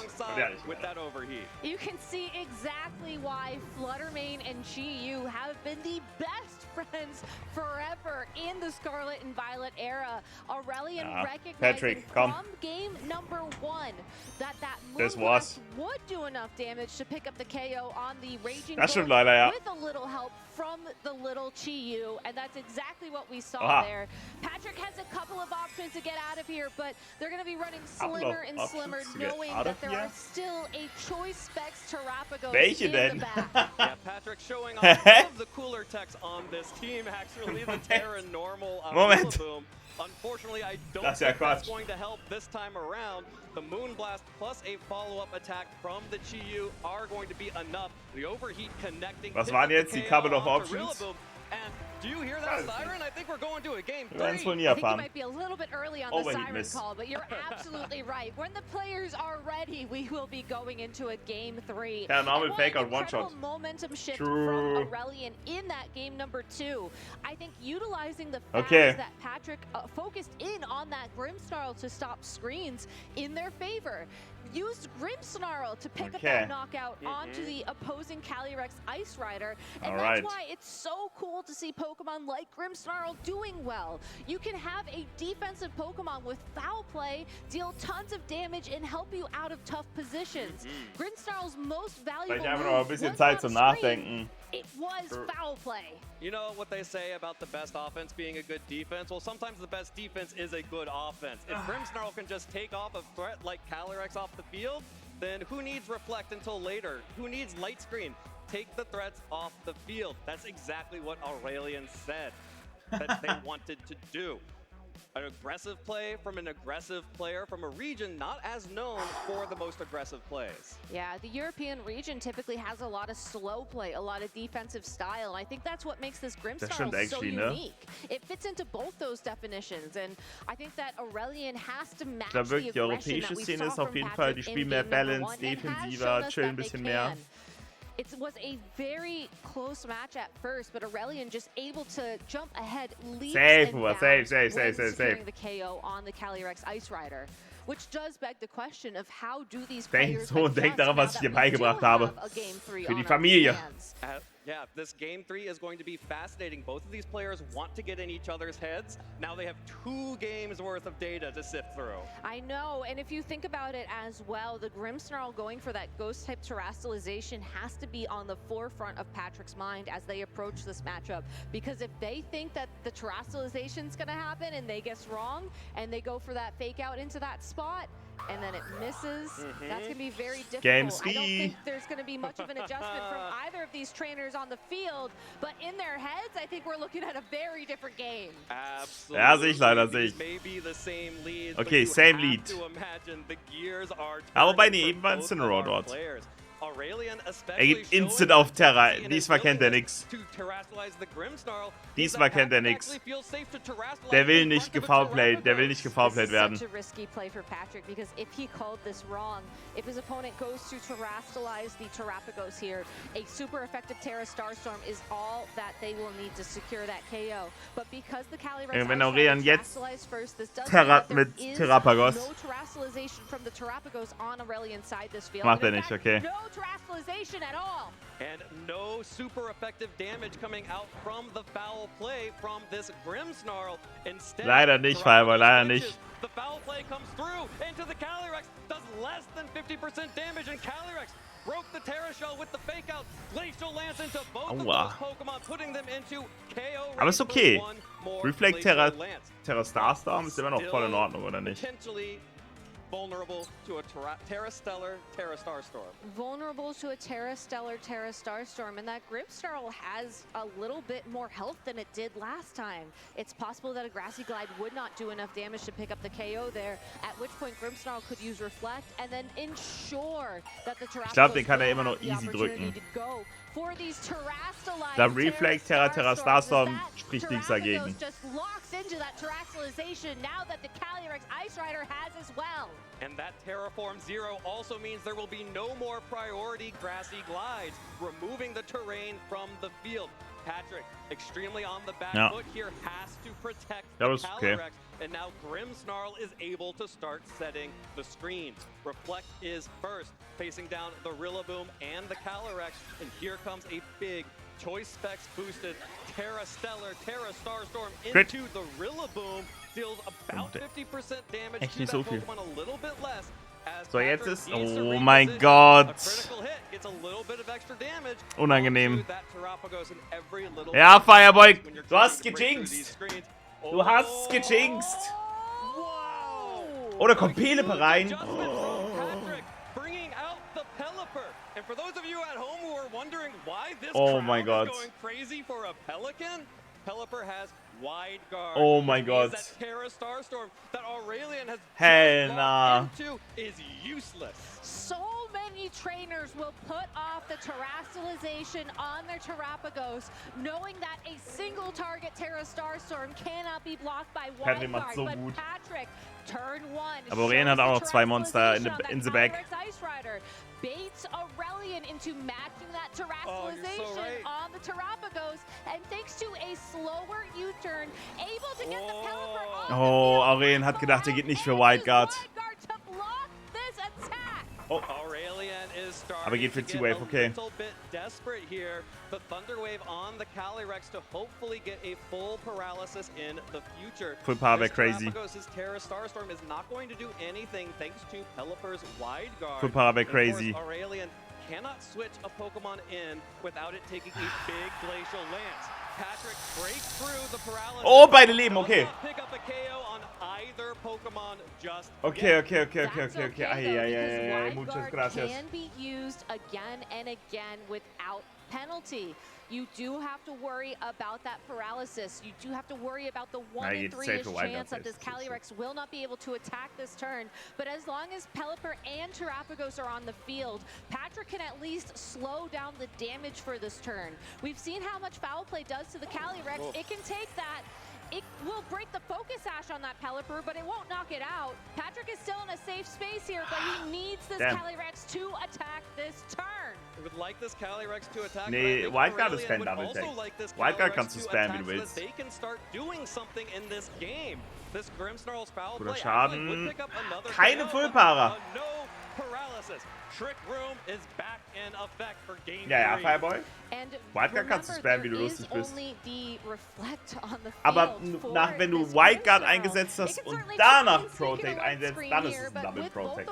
You can see exactly why Fluttermane and Chi-Yu have been the best friends forever in the Scarlet and Violet era. Aurelian recognizing from game number 1 that Moonblast would do enough damage to pick up the KO on the Raging Bolt with a little help from the little Chi-Yu, and that's exactly what we saw there. Patrick has a couple of options to get out of here, but they're going to be running slimmer and slimmer, knowing that there are still a choice specs Terrapagos in the back. Yeah, Patrick showing off some of the cooler techs on this team, actually, the Terra normal Rillaboom. Unfortunately, I don't think that's going to help this time around. The Moonblast plus a follow-up attack from the Chi-Yu are going to be enough. The overheat connecting. Was waren jetzt die couple of options? And do you hear that siren? I think we're going to a game 3. I think you might be a little bit early on the siren call, but you're absolutely right. When the players are ready, we will be going into a game 3. Yeah, normal fake out one shot. Momentum shift from Aurelian in that game number 2. I think utilizing the fact that Patrick focused in on that Grimmsnarl to stop screens in their favor. Used Grimmsnarl to pick up that knockout onto the opposing Calyrex Ice Rider. And that's why it's so cool to see Pokemon like Grimmsnarl doing well. You can have a defensive Pokemon with foul play, deal tons of damage, and help you out of tough positions. Grimmsnarl's most valuable move was not screen. It was foul play. You know what they say about the best offense being a good defense? Well, sometimes the best defense is a good offense. If Grimmsnarl can just take off a threat like Calyrex off the field, then who needs Reflect until later? Who needs Light Screen? Take the threats off the field. That's exactly what Aurelian said that they wanted to do. An aggressive play from an aggressive player from a region not as known for the most aggressive plays. Yeah, the European region typically has a lot of slow play, a lot of defensive style, and I think that's what makes this Grimmsnarl so unique. It fits into both those definitions, and I think that Aurelian has to match the aggression that we saw from Patrick in game number 1 and has shown us that they can. It was a very close match at first, but Aurelian just able to jump ahead, leaps and bounds securing the KO on the Calyrex Ice Rider. Which does beg the question of how do these players Denk daran, was ich dir beigebracht habe. Für die Familie. Yeah, this game 3 is going to be fascinating. Both of these players want to get in each other's heads. Now they have 2 games worth of data to sift through. I know, and if you think about it as well, the Grimmsnarl going for that ghost-type terastallization has to be on the forefront of Patrick's mind as they approach this matchup. Because if they think that the terastallization is going to happen and they guess wrong, and they go for that fake out into that spot, and then it misses, that's going to be very difficult. I don't think there's going to be much of an adjustment from either of these trainers on the field, but in their heads, I think we're looking at a very different game. Absolutely. Ja, sehe ich leider, sehe ich. Okay, same lead. Aber wobei, nee, eben war Instant Raw dort. Er geht instant auf Terra. Diesmal kennt er nix. Diesmal kennt er nix. Der will nicht gefoulplayed. Der will nicht gefoulplayed werden. Such a risky play for Patrick because if he called this wrong, if his opponent goes to terastallize the Terrapagos here, a super effective Terra Starstorm is all that they will need to secure that KO. But because the Calyrex Wenn Aurelian jetzt first, this does mit Terrapagos. no terastallization from the Terrapagos on Aurelian's side this field. Macht er nicht, okay. No terastallization at all. And no super effective damage coming out from the foul play from this Grimmsnarl. Instead, leider nicht, Fireball, leider nicht. The foul play comes through into the Calyrex, does less than 50% damage, and Calyrex broke the Terra Shell with the fake out. Glacial Lance into both of those Pokemon, putting them into KO. Aber ist okay. Reflect Terra Starstorm ist immer noch voll in Ordnung, oder nicht? Vulnerable to a Terra-Stellar Terra Starstorm. Vulnerable to a Terra-Stellar Terra Starstorm, and that Grimmsnarl has a little bit more health than it did last time. It's possible that a Grassy Glide would not do enough damage to pick up the KO there, at which point Grimmsnarl could use Reflect and then ensure that the Ich glaube, den kann er immer noch easy drücken. Der Reflect Terra Starstorm spricht nichts dagegen. And that Terraform 0 also means there will be no more priority Grassy Glides, removing the terrain from the field. Patrick, extremely on the back foot here, has to protect the Calyrex. And now Grimmsnarl is able to start setting the screens. Reflect is first, facing down the Rillaboom and the Calyrex. And here comes a big Choice Specs boosted Terra Stellar, Terra Starstorm into the Rillaboom. Deals about 50% damage to that Pokemon, a little bit less. So, jetzt ist... Oh mein Gott. Unangenehm. Ja, Fireboy, du hast gejinxt. Du hast gejinxt. Oder kommt Pelepe rein. Oh mein Gott. Oh mein Gott. Helena. So many trainers will put off the terastallization on their Terrapagos, knowing that a single target Terra Starstorm cannot be blocked by one card. So but gut. Patrick, turn one. Aber Aurelian hat auch noch 2 Monster in the back. Baits Aurelian into matching that terastallization on the Terrapagos, and thanks to a slower U-turn, able to get the Pelipper on Oh, Aurelian hat gedacht, er geht nicht für Wildguard. Oh. Aber geht für T-Wave, okay. Desperate here. The Thunder Wave on the Calyrex to hopefully get a full paralysis in the future. Full power back crazy. Terra Starstorm is not going to do anything thanks to Pelipper's wide guard. Full power back crazy. Aurelian cannot switch a Pokemon in without it taking a big Glacial Lance. Patrick breaks through the paralysis. Oh, beide leben, okay. Pick up a KO on either Pokemon just Okay. Ay, muchas gracias. Can be used again and again without penalty. You do have to worry about that paralysis. You do have to worry about the 1 in 3-ish chance that this Calyrex will not be able to attack this turn. But as long as Pelipper and Terrapagos are on the field, Patrick can at least slow down the damage for this turn. We've seen how much foul play does to the Calyrex. It can take that. It will break the Focus Sash on that Pelipper, but it won't knock it out. Patrick is still in a safe space here, but he needs this Calyrex to attack this turn. He would like this Calyrex to attack. Nee, Wildguard ist kein Double Tag. Wildguard kannst du spammen, wie du willst. They can start doing something in this game. This Grimmsnarl's foul Guter play Schaden. Keine Fullpara. paralysis. Trick Room is back in effect for game 3. Ja, Fireboy. Wildcard kannst du spammen, wie du lustig bist. Aber wenn du Wildcard eingesetzt hast und danach Protect einsetzt, dann ist es ein Double Protect.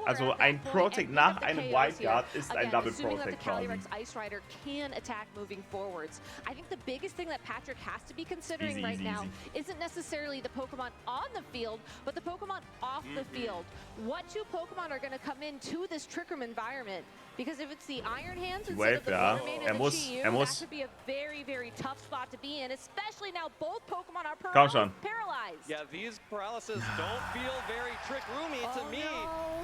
Also ein Protect nach einem Wildcard ist ein Double Protect. I think the biggest thing that Patrick has to be considering right now isn't necessarily the Pokemon on the field, but the Pokemon off the field. What two Pokemon are going to come into this Trick Room environment? Because if it's the Iron Hands instead of the Fluttermane and the Chi-Yu, that could be a very, very tough spot to be in, especially now both Pokemon are paralyzed. Yeah, these paralysis don't feel very Trick Roomy to me.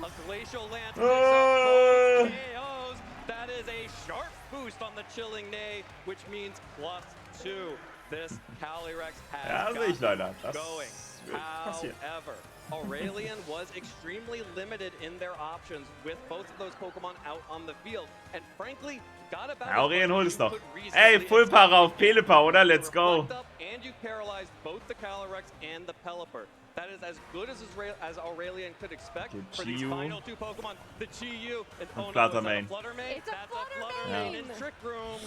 A Glacial Lantern KOs. That is a sharp boost on the Chilling Neigh, which means +2. This Calyrex has got going. However, Aurelian was extremely limited in their options with both of those Pokemon out on the field. And frankly, got about Aurelian holt es doch. Ey, Full Para auf Pelipper, oder? Let's go. And you paralyzed both the Calyrex and the Pelipper. That is as good as Aurelian could expect for these final two Pokemon. The Chi-Yu and Fluttermane. It's a Fluttermane in Trick Room.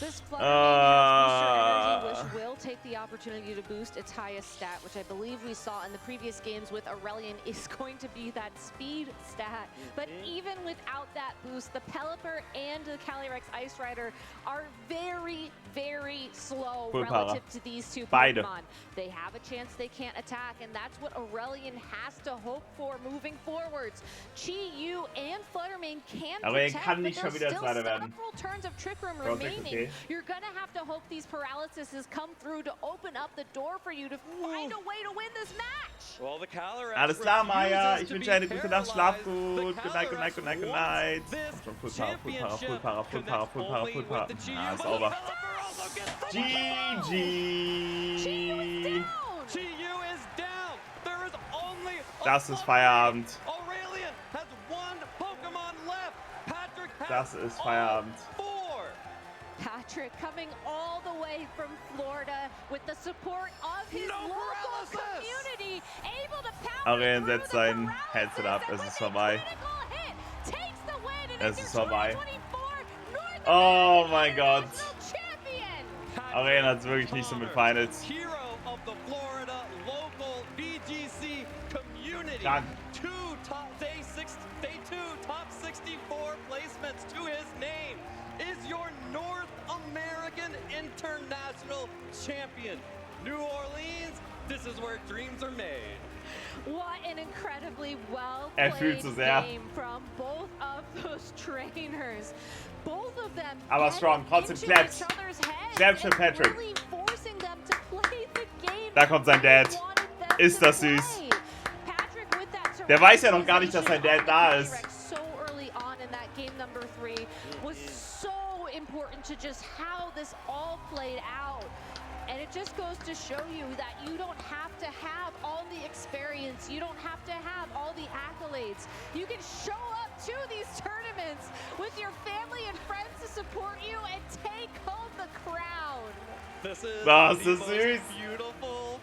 This Fluttermane has booster energy, which will take the opportunity to boost its highest stat, which I believe we saw in the previous games with Aurelian is going to be that speed stat. But even without that boost, the Pelipper and the Calyrex Ice Rider are very, very slow relative to these two Pokemon. They have a chance they can't attack, and that's what Aurelian has to hope for moving forwards. Chi-Yu and Fluttermane can protect, but there's still several turns of Trick Room remaining. You're gonna have to hope these paralyses come through to open up the door for you to find a way to win this match. Well, the Calyrex Alles klar, Maya. Ich wünsche eine gute Nacht. Schlaf gut. Good night, good night, good night, good night. Full Para. Ah, ist over. GG. Das ist Feierabend. Das ist Feierabend. Patrick coming all the way from Florida with the support of his local community, able to power Aurelian setzt sein Headset ab. Es ist vorbei. Es ist vorbei. Oh mein Gott. Aurelian hat es wirklich nicht so mit Finals. Krank. Day 2 top 64 placements to his name. Is your North American International Champion. New Orleans, this is where dreams are made. What an incredibly well-played game from both of those trainers. Both of them aber strong, trotzdem klappt. Klappt für Patrick. Really forcing them to play the game. Da kommt sein Dad. Ist das süß. Der weiß ja noch gar nicht, dass sein Dad da ist. So early on in that game number 3 was so important to just how this all played out. And it just goes to show you that you don't have to have all the experience. You don't have to have all the accolades. You can show up to these tournaments with your family and friends to support you and take home the crown. This is the most süß. beautiful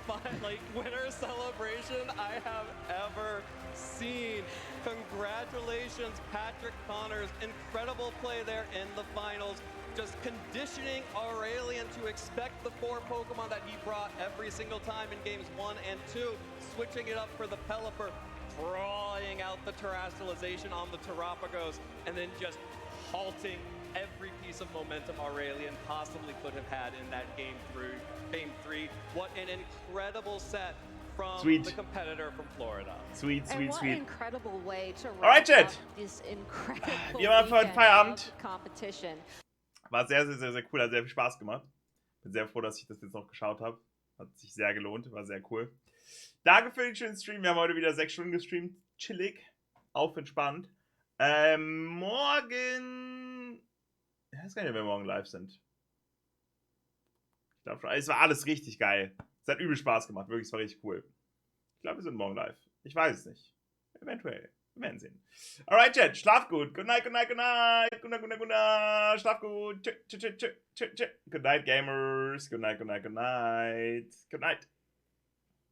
winner celebration I have ever seen. Congratulations, Patrick Connors. Incredible play there in the finals. Just conditioning Aurelian to expect the 4 Pokemon that he brought every single time in games 1 and 2, switching it up for the Pelipper, drawing out the Terastallization on the Terapagos, and then just halting every piece of momentum Aurelian possibly could have had in that game 3. What an incredible set from the competitor from Florida. Sweet. What an incredible way to wrap up this incredible wir machen für heute Feierabend. Competition. War sehr cool, hat sehr viel Spaß gemacht. Bin sehr froh, dass ich das jetzt noch geschaut habe. Hat sich sehr gelohnt, war sehr cool. Danke für den schönen Stream. Wir haben heute wieder 6 Stunden gestreamt. Chillig, auf entspannt. Morgen... Ich weiß gar nicht, ob wir morgen live sind. Ich glaube schon. Es war alles richtig geil. Es hat übel Spaß gemacht. Wirklich, es war richtig cool. Ich glaube, wir sind morgen live. Ich weiß es nicht. Eventuell. Wir werden sehen. Alright, Chat. Schlaf gut. Good night, good night, good night. Good night, good night, good night. Schlaf gut. Good night, Gamers. Good night, good night, good night. Good night.